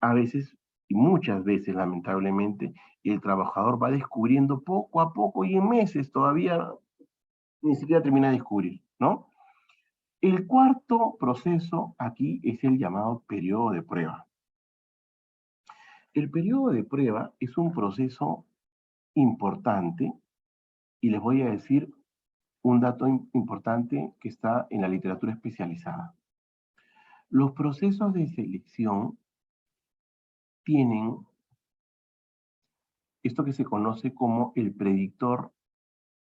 A veces, y muchas veces lamentablemente, el trabajador va descubriendo poco a poco y en meses todavía ni siquiera termina de descubrir, ¿no? El cuarto proceso aquí es el llamado periodo de prueba. El periodo de prueba es un proceso importante y les voy a decir un dato importante que está en la literatura especializada. Los procesos de selección tienen esto que se conoce como el predictor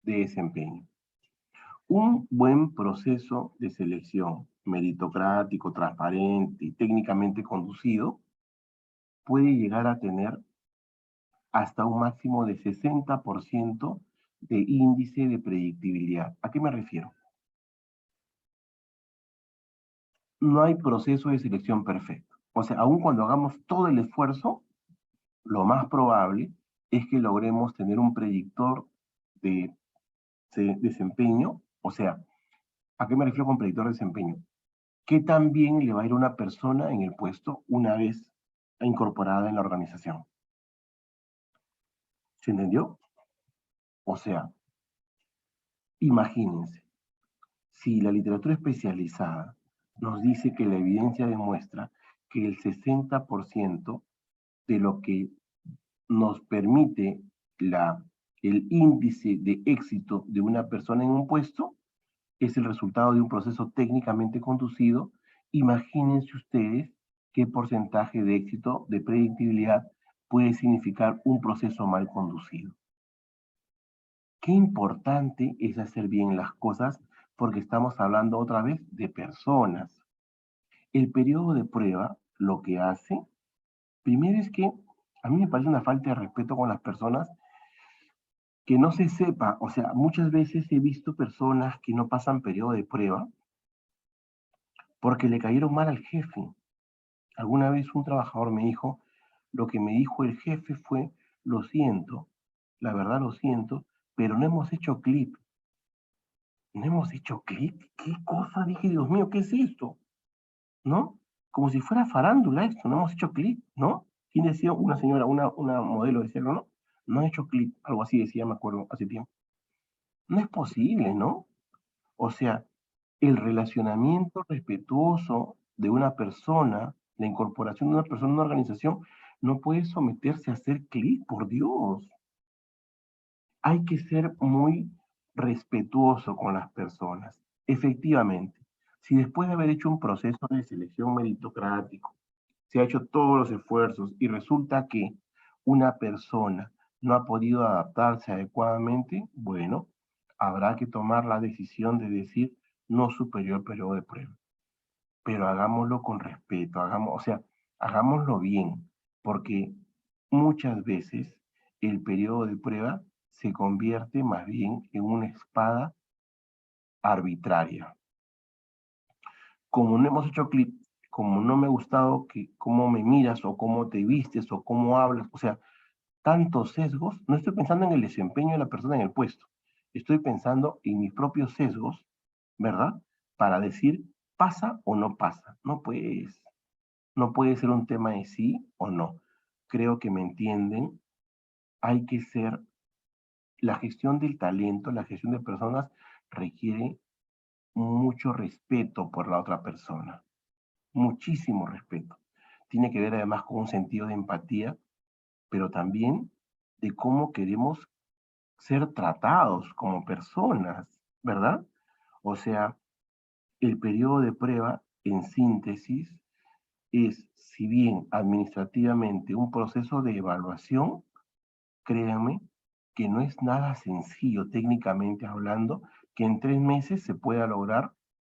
de desempeño. Un buen proceso de selección meritocrático, transparente y técnicamente conducido puede llegar a tener hasta un máximo de 60% de índice de predictibilidad. ¿A qué me refiero? No hay proceso de selección perfecto. O sea, aun cuando hagamos todo el esfuerzo, lo más probable es que logremos tener un predictor de desempeño. O sea, ¿a qué me refiero con predictor de desempeño? ¿Qué tan bien le va a ir a una persona en el puesto una vez incorporada en la organización? ¿Se entendió? O sea, imagínense, si la literatura especializada nos dice que la evidencia demuestra que el 60% de lo que nos permite el índice de éxito de una persona en un puesto es el resultado de un proceso técnicamente conducido, imagínense ustedes qué porcentaje de éxito, de predictibilidad, puede significar un proceso mal conducido. Qué importante es hacer bien las cosas porque estamos hablando otra vez de personas. El periodo de prueba lo que hace, primero es que a mí me parece una falta de respeto con las personas que no se sepa, o sea, muchas veces he visto personas que no pasan periodo de prueba porque le cayeron mal al jefe. Alguna vez un trabajador me dijo, lo que me dijo el jefe fue, lo siento, la verdad lo siento, pero no hemos hecho clip. ¿No hemos hecho clip? ¿Qué cosa? Dije, Dios mío, ¿qué es esto? ¿No? Como si fuera farándula esto, no hemos hecho clip, ¿no? ¿Quién decía? Una señora, una modelo decía, no, no ha hecho clip, algo así decía, me acuerdo, hace tiempo. No es posible, ¿no? O sea, el relacionamiento respetuoso de una persona, la incorporación de una persona en una organización, no puede someterse a hacer clic, por Dios. Hay que ser muy respetuoso con las personas. Efectivamente, si después de haber hecho un proceso de selección meritocrático, se ha hecho todos los esfuerzos y resulta que una persona no ha podido adaptarse adecuadamente, bueno, habrá que tomar la decisión de decir no superior periodo de prueba. Pero hagámoslo con respeto, o sea, hagámoslo bien, porque muchas veces el periodo de prueba se convierte más bien en una espada arbitraria. Como no hemos hecho clip, como no me ha gustado que cómo me miras o cómo te vistes o cómo hablas, o sea, tantos sesgos, no estoy pensando en el desempeño de la persona en el puesto, estoy pensando en mis propios sesgos, ¿verdad? Para decir, ¿pasa o no pasa? No, pues, no puede ser un tema de sí o no. Creo que me entienden. Hay que ser, la gestión del talento, la gestión de personas requiere mucho respeto por la otra persona, muchísimo respeto. Tiene que ver además con un sentido de empatía, pero también de cómo queremos ser tratados como personas, ¿verdad? O sea, el periodo de prueba, en síntesis, es, si bien administrativamente un proceso de evaluación, créanme que no es nada sencillo técnicamente hablando, que en 3 meses se pueda lograr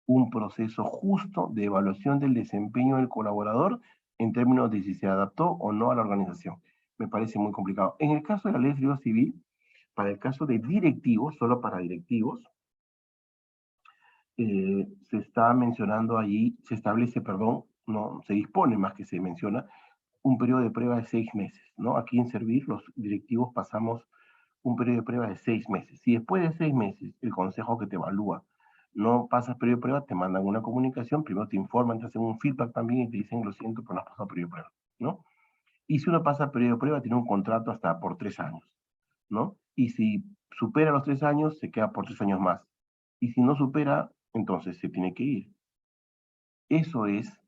un proceso justo de evaluación del desempeño del colaborador en términos de si se adaptó o no a la organización. Me parece muy complicado. En el caso de la ley de servicio civil, para el caso de directivos, solo para directivos, se está mencionando allí, se establece, perdón, no se dispone más que se menciona, un periodo de prueba de 6 meses, ¿no? Aquí en Servir, los directivos pasamos un periodo de prueba de 6 meses. Si después de 6 meses el consejo que te evalúa no pasas periodo de prueba, te mandan una comunicación, primero te informan, te hacen un feedback también y te dicen, lo siento, pero no has pasado periodo de prueba, ¿no? Y si uno pasa periodo de prueba, tiene un contrato hasta por 3 años, ¿no? Y si supera los 3 años, se queda por 3 años más. Y si no supera, entonces se tiene que ir. Eso es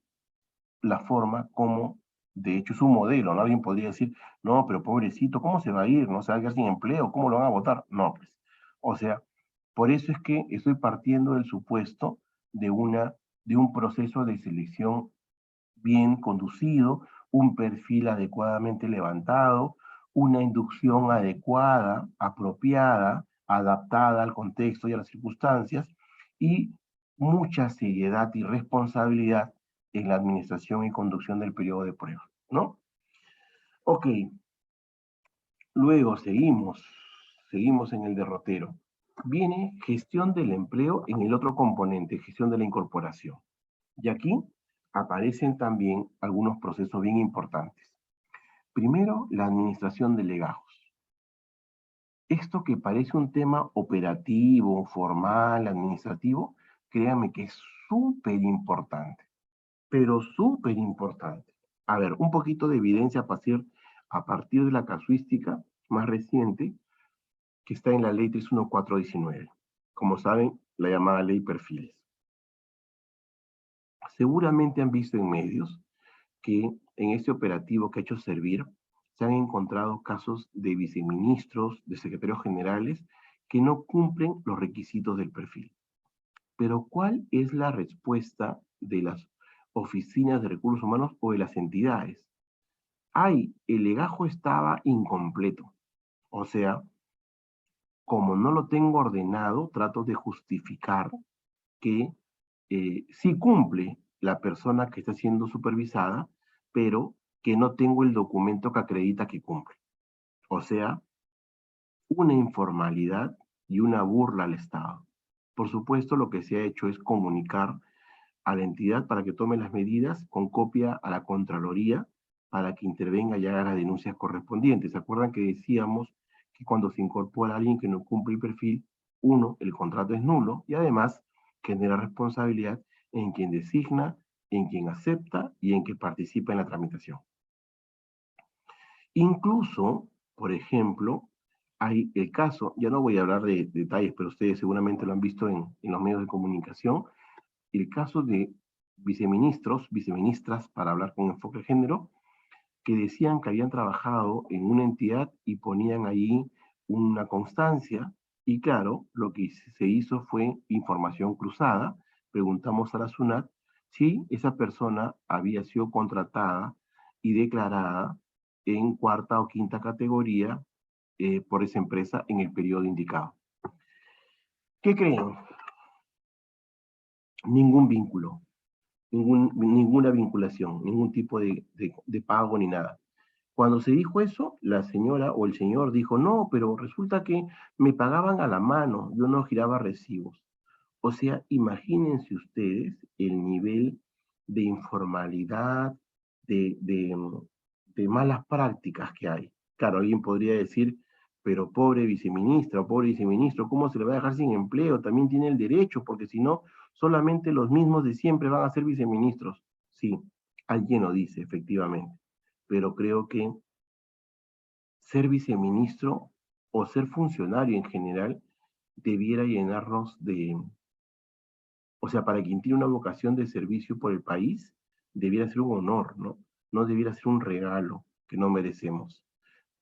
la forma como, de hecho, es un modelo, ¿no? Alguien podría decir, no, pero pobrecito, ¿cómo se va a ir? ¿No se va a quedar sin empleo? ¿Cómo lo van a votar? No, pues. O sea, por eso es que estoy partiendo del supuesto de, de un proceso de selección bien conducido, un perfil adecuadamente levantado, una inducción adecuada, apropiada, adaptada al contexto y a las circunstancias, y mucha seriedad y responsabilidad en la administración y conducción del periodo de prueba, ¿no? Ok, luego seguimos en el derrotero. Viene gestión del empleo en el otro componente, gestión de la incorporación. Y aquí aparecen también algunos procesos bien importantes. Primero, la administración de legajos. Esto que parece un tema operativo, formal, administrativo, créanme que es súper importante, pero súper importante. A ver, un poquito de evidencia a partir de la casuística más reciente que está en la ley 31419. Como saben, la llamada ley perfiles. Seguramente han visto en medios que en este operativo que ha hecho Servir se han encontrado casos de viceministros, de secretarios generales, que no cumplen los requisitos del perfil. Pero ¿cuál es la respuesta de las oficinas de recursos humanos o de las entidades? Ay, el legajo estaba incompleto. O sea, como no lo tengo ordenado, trato de justificar que sí cumple la persona que está siendo supervisada, pero que no tengo el documento que acredita que cumple. O sea, una informalidad y una burla al Estado. Por supuesto, lo que se ha hecho es comunicar a la entidad para que tome las medidas con copia a la Contraloría para que intervenga y haga las denuncias correspondientes. ¿Se acuerdan que decíamos que cuando se incorpora a alguien que no cumple el perfil, uno, el contrato es nulo y además genera responsabilidad en quien designa, en quien acepta y en quien participa en la tramitación? Incluso, por ejemplo, hay el caso, ya no voy a hablar de detalles, pero ustedes seguramente lo han visto en los medios de comunicación, el caso de viceministros, viceministras, para hablar con enfoque de género, que decían que habían trabajado en una entidad y ponían ahí una constancia, y claro, lo que se hizo fue información cruzada. Preguntamos a la SUNAT si esa persona había sido contratada y declarada en cuarta o quinta categoría por esa empresa en el periodo indicado. ¿Qué creen? Ningún vínculo, ninguna vinculación, ningún tipo de pago ni nada. Cuando se dijo eso, la señora o el señor dijo, no, pero resulta que me pagaban a la mano, yo no giraba recibos. O sea, imagínense ustedes el nivel de informalidad, de, de, de malas prácticas que hay. Claro, alguien podría decir, pero pobre viceministra o pobre viceministro, ¿cómo se le va a dejar sin empleo? También tiene el derecho, porque si no, solamente los mismos de siempre van a ser viceministros. Sí, alguien lo dice, efectivamente, pero creo que ser viceministro o ser funcionario en general debiera llenarnos de, o sea, para quien tiene una vocación de servicio por el país, debiera ser un honor, ¿no? No debiera ser un regalo que no merecemos.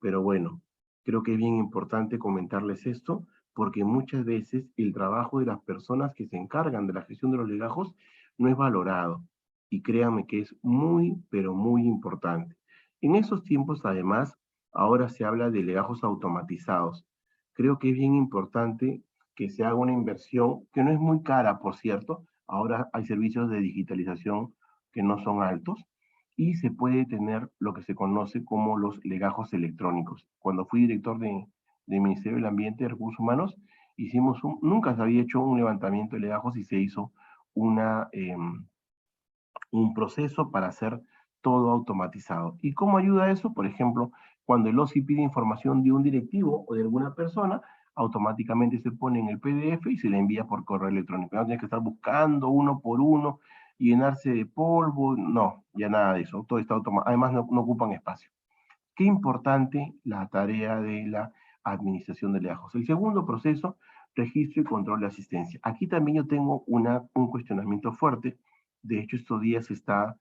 Pero bueno, creo que es bien importante comentarles esto, porque muchas veces el trabajo de las personas que se encargan de la gestión de los legajos no es valorado. Y créanme que es muy, pero muy importante. En esos tiempos, además, ahora se habla de legajos automatizados. Creo que es bien importante que se haga una inversión, que no es muy cara, por cierto. Ahora hay servicios de digitalización que no son altos, y se puede tener lo que se conoce como los legajos electrónicos. Cuando fui director de Ministerio del Ambiente y Recursos Humanos, nunca se había hecho un levantamiento de legajos y se hizo una, un proceso para hacer todo automatizado. ¿Y cómo ayuda eso? Por ejemplo, cuando el OSI pide información de un directivo o de alguna persona, automáticamente se pone en el PDF y se le envía por correo electrónico. No tienes que estar buscando uno por uno, llenarse de polvo, no, ya nada de eso. Todo está automático. Además, no ocupan espacio. Qué importante la tarea de la administración de legajos. El segundo proceso, registro y control de asistencia. Aquí también yo tengo un cuestionamiento fuerte. De hecho, estos días se está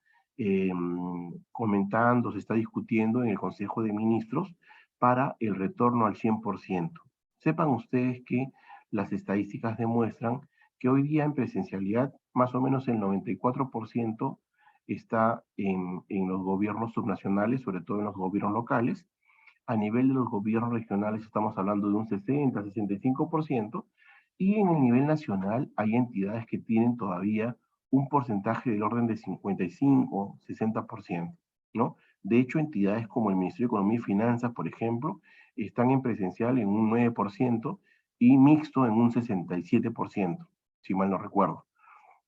comentando, se está discutiendo en el Consejo de Ministros para el retorno al 100%. Sepan ustedes que las estadísticas demuestran que hoy día en presencialidad más o menos el 94% está en los gobiernos subnacionales, sobre todo en los gobiernos locales. A nivel de los gobiernos regionales estamos hablando de un 60, 65%, y en el nivel nacional hay entidades que tienen todavía un porcentaje del orden de 55, 60%, ¿no? De hecho, entidades como el Ministerio de Economía y Finanzas, por ejemplo, están en presencial en un 9% y mixto en un 67%, si mal no recuerdo.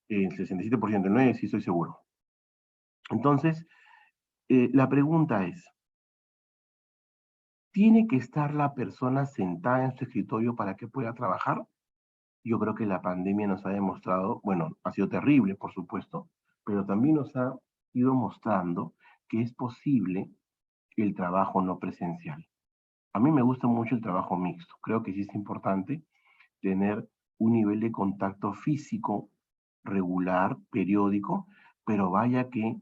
El 67%, el 9% sí estoy seguro. Entonces, la pregunta es, ¿tiene que estar la persona sentada en su escritorio para que pueda trabajar? Yo creo que la pandemia nos ha demostrado, bueno, ha sido terrible, por supuesto, pero también nos ha ido mostrando que es posible el trabajo no presencial. A mí me gusta mucho el trabajo mixto. Creo que sí es importante tener un nivel de contacto físico regular, periódico, pero vaya que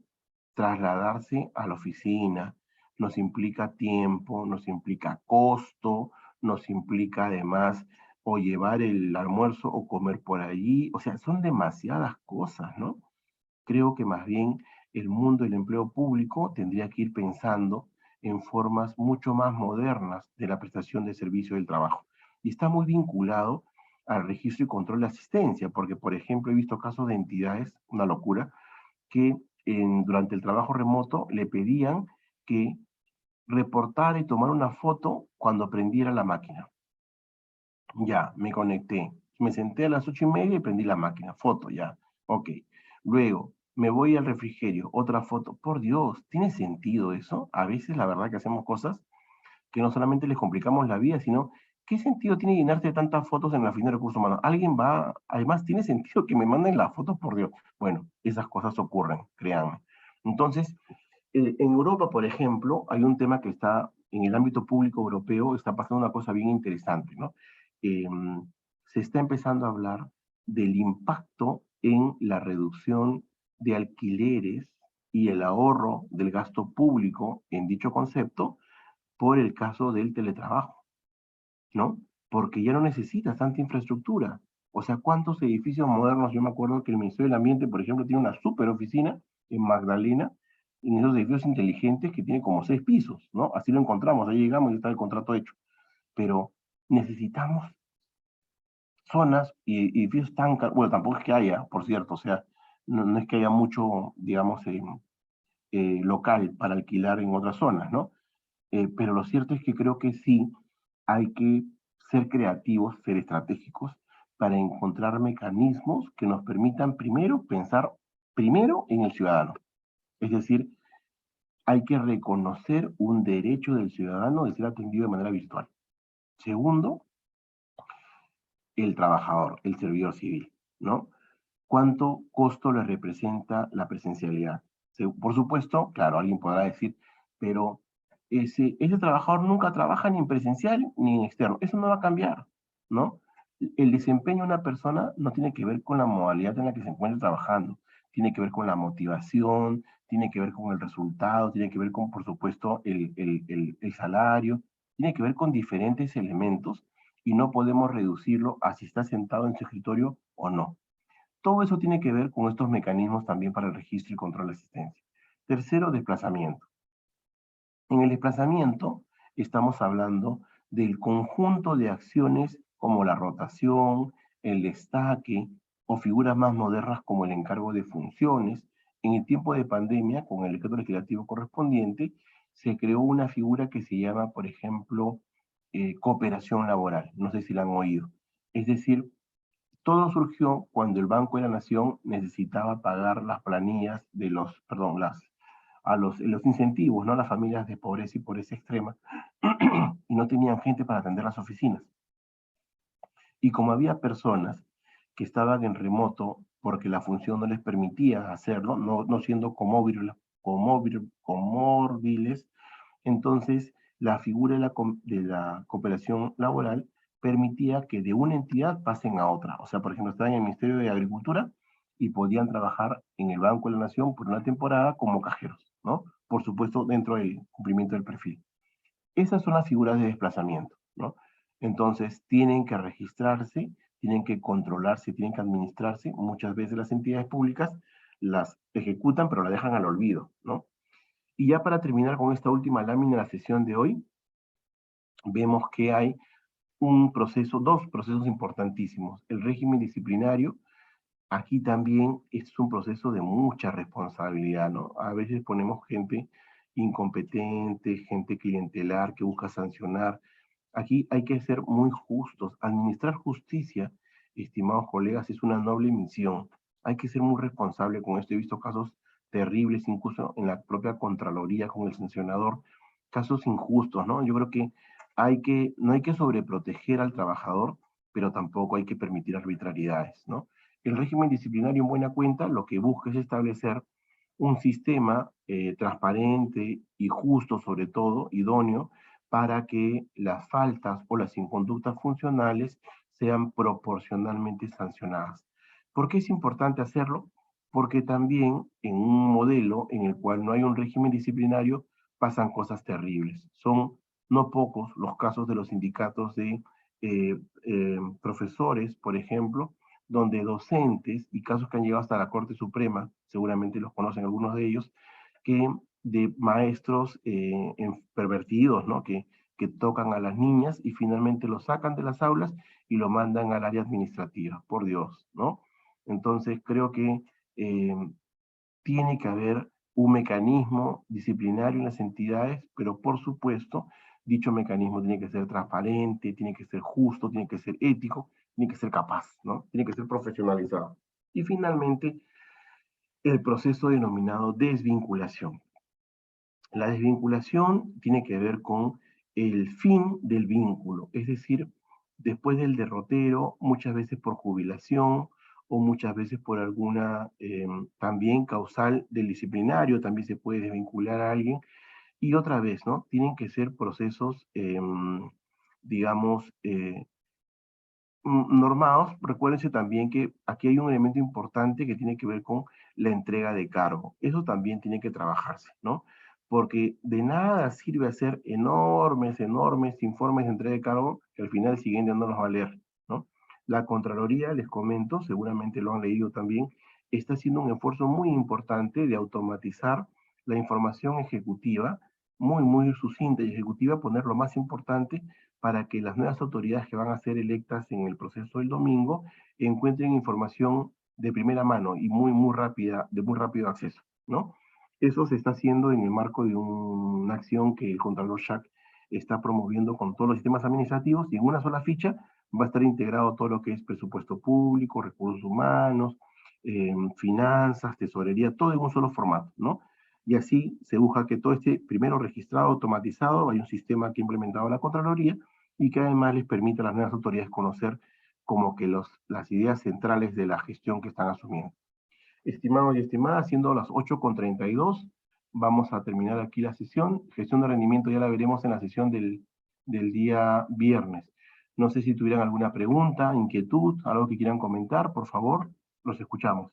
trasladarse a la oficina nos implica tiempo, nos implica costo, nos implica además o llevar el almuerzo o comer por allí, o sea, son demasiadas cosas, ¿no? Creo que más bien el mundo del empleo público tendría que ir pensando en formas mucho más modernas de la prestación de servicio del trabajo. Y está muy vinculado al registro y control de asistencia, porque, por ejemplo, he visto casos de entidades, una locura, que durante el trabajo remoto le pedían que reportara y tomara una foto cuando prendiera la máquina. Ya, me conecté. Me senté a las 8:30 y prendí la máquina. Foto, ya. Ok. Luego, me voy al refrigerio. Otra foto. Por Dios, ¿tiene sentido eso? A veces la verdad que hacemos cosas que no solamente les complicamos la vida, sino ¿qué sentido tiene llenarte de tantas fotos en la oficina de recursos humanos? Alguien va, además, ¿tiene sentido que me manden las fotos? Por Dios. Bueno, esas cosas ocurren, créanme. Entonces, en Europa, por ejemplo, hay un tema que está en el ámbito público europeo, está pasando una cosa bien interesante, ¿no? Eh, Se está empezando a hablar del impacto en la reducción de alquileres y el ahorro del gasto público en dicho concepto por el caso del teletrabajo, ¿no? Porque ya no necesitas tanta infraestructura. O sea, ¿cuántos edificios modernos? Yo me acuerdo que el Ministerio del Ambiente, por ejemplo, tiene una super oficina en Magdalena, en esos edificios inteligentes que tienen como 6 pisos, ¿no? Así lo encontramos, ahí llegamos y está el contrato hecho. Pero necesitamos zonas y edificios tan, bueno, tampoco es que haya, por cierto, o sea, no es que haya mucho, digamos, local para alquilar en otras zonas, ¿no? Pero lo cierto es que creo que sí hay que ser creativos, ser estratégicos para encontrar mecanismos que nos permitan primero pensar primero en el ciudadano. Es decir, hay que reconocer un derecho del ciudadano de ser atendido de manera virtual. Segundo, el trabajador, el servidor civil, ¿no? ¿Cuánto costo le representa la presencialidad? Por supuesto, claro, alguien podrá decir, pero ese trabajador nunca trabaja ni en presencial ni en externo. Eso no va a cambiar, ¿no? El desempeño de una persona no tiene que ver con la modalidad en la que se encuentra trabajando, tiene que ver con la motivación, tiene que ver con el resultado, tiene que ver con, por supuesto, el salario, tiene que ver con diferentes elementos y no podemos reducirlo a si está sentado en su escritorio o no. Todo eso tiene que ver con estos mecanismos también para el registro y control de asistencia. Tercero, desplazamiento. En el desplazamiento estamos hablando del conjunto de acciones como la rotación, el destaque o figuras más modernas como el encargo de funciones. En el tiempo de pandemia, con el decreto legislativo correspondiente, se creó una figura que se llama, por ejemplo, cooperación laboral. No sé si la han oído. Es decir, todo surgió cuando el Banco de la Nación necesitaba pagar las planillas de los, perdón, los incentivos, ¿no? Las familias de pobreza extrema, y no tenían gente para atender las oficinas. Y como había personas que estaban en remoto porque la función no les permitía hacerlo, no siendo comórbiles, entonces la figura de la cooperación laboral permitía que de una entidad pasen a otra. O sea, por ejemplo, estaban en el Ministerio de Agricultura y podían trabajar en el Banco de la Nación por una temporada como cajeros, ¿no? Por supuesto, dentro del cumplimiento del perfil. Esas son las figuras de desplazamiento, ¿no? Entonces, tienen que registrarse, tienen que controlarse, tienen que administrarse. Muchas veces las entidades públicas las ejecutan, pero la dejan al olvido, ¿no? Y ya para terminar con esta última lámina de la sesión de hoy, vemos que hay dos procesos importantísimos. El régimen disciplinario, aquí también es un proceso de mucha responsabilidad, ¿no? A veces ponemos gente incompetente, gente clientelar que busca sancionar. Aquí hay que ser muy justos. Administrar justicia, estimados colegas, es una noble misión. Hay que ser muy responsable con esto. He visto casos terribles, incluso en la propia Contraloría con el sancionador, casos injustos, ¿no? Yo creo que no hay que sobreproteger al trabajador, pero tampoco hay que permitir arbitrariedades, ¿no? El régimen disciplinario en buena cuenta lo que busca es establecer un sistema transparente y justo, sobre todo, idóneo, para que las faltas o las inconductas funcionales sean proporcionalmente sancionadas. ¿Por qué es importante hacerlo? Porque también en un modelo en el cual no hay un régimen disciplinario pasan cosas terribles. Son no pocos los casos de los sindicatos de profesores, por ejemplo, donde docentes, y casos que han llegado hasta la Corte Suprema, seguramente los conocen algunos de ellos, que de maestros pervertidos, ¿no? Que tocan a las niñas y finalmente los sacan de las aulas y lo mandan al área administrativa, por Dios, ¿no? Entonces creo que tiene que haber un mecanismo disciplinario en las entidades, pero por supuesto, dicho mecanismo tiene que ser transparente, tiene que ser justo, tiene que ser ético, tiene que ser capaz, ¿no? Tiene que ser profesionalizado. Y finalmente, el proceso denominado desvinculación. La desvinculación tiene que ver con el fin del vínculo, es decir, después del derrotero, muchas veces por jubilación o muchas veces por alguna también causal del disciplinario, también se puede desvincular a alguien. Y otra vez, ¿no? Tienen que ser procesos, digamos, normados. Recuérdense también que aquí hay un elemento importante que tiene que ver con la entrega de cargo. Eso también tiene que trabajarse, ¿no? Porque de nada sirve hacer enormes informes de entrega de cargo que al final siguiente no los va a leer, ¿no? La Contraloría, les comento, seguramente lo han leído también, está haciendo un esfuerzo muy importante de automatizar la información ejecutiva, muy sucinta y ejecutiva, poner lo más importante para que las nuevas autoridades que van a ser electas en el proceso del domingo encuentren información de primera mano y muy rápida, de muy rápido acceso, ¿no? Eso se está haciendo en el marco de una acción que el Contralor Shack está promoviendo con todos los sistemas administrativos, y en una sola ficha va a estar integrado todo lo que es presupuesto público, recursos humanos, finanzas, tesorería, todo en un solo formato, ¿no? Y así se busca que todo esté primero registrado, automatizado, hay un sistema que ha implementado la Contraloría, y que además les permite a las nuevas autoridades conocer como que las ideas centrales de la gestión que están asumiendo. Estimados y estimadas, siendo las 8:32, vamos a terminar aquí la sesión. Gestión de rendimiento ya la veremos en la sesión del día viernes. No sé si tuvieran alguna pregunta, inquietud, algo que quieran comentar, por favor, los escuchamos.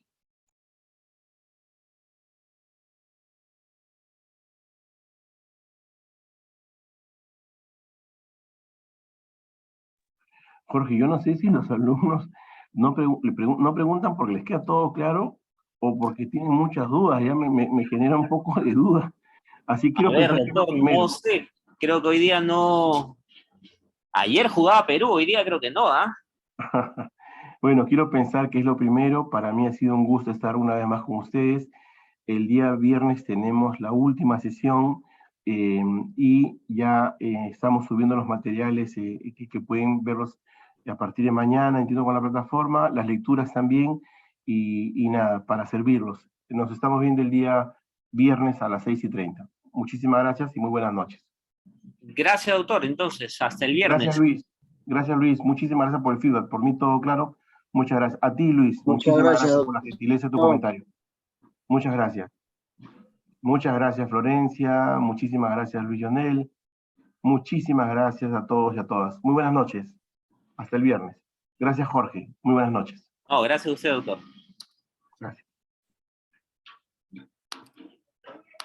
Jorge, yo no sé si los alumnos no preguntan porque les queda todo claro o porque tienen muchas dudas, ya me genera un poco de duda. Así A quiero ver, pensar que es lo doctor, no primero. sé, creo que hoy día no... Ayer jugaba Perú, hoy día creo que no, ¿ah? Bueno, quiero pensar que es lo primero. Para mí ha sido un gusto estar una vez más con ustedes. El día viernes tenemos la última sesión, y ya estamos subiendo los materiales que pueden verlos a partir de mañana, entiendo, con la plataforma, las lecturas también, y nada, para servirlos. Nos estamos viendo el día viernes a las 6:30. Muchísimas gracias y muy buenas noches. Gracias, doctor. Entonces, hasta el Gracias, viernes. Luis. Gracias, Luis. Muchísimas gracias por el feedback. Por mí todo claro. Muchas gracias. A ti, Luis. Muchas Muchísimas gracias, gracias por la gentileza de tu doctor. comentario. Muchas gracias. Muchas gracias, Florencia. Muchísimas gracias, Luis Lionel. Muchísimas gracias a todos y a todas. Muy buenas noches. Hasta el viernes. Gracias, Jorge. Muy buenas noches. No, gracias a usted, doctor.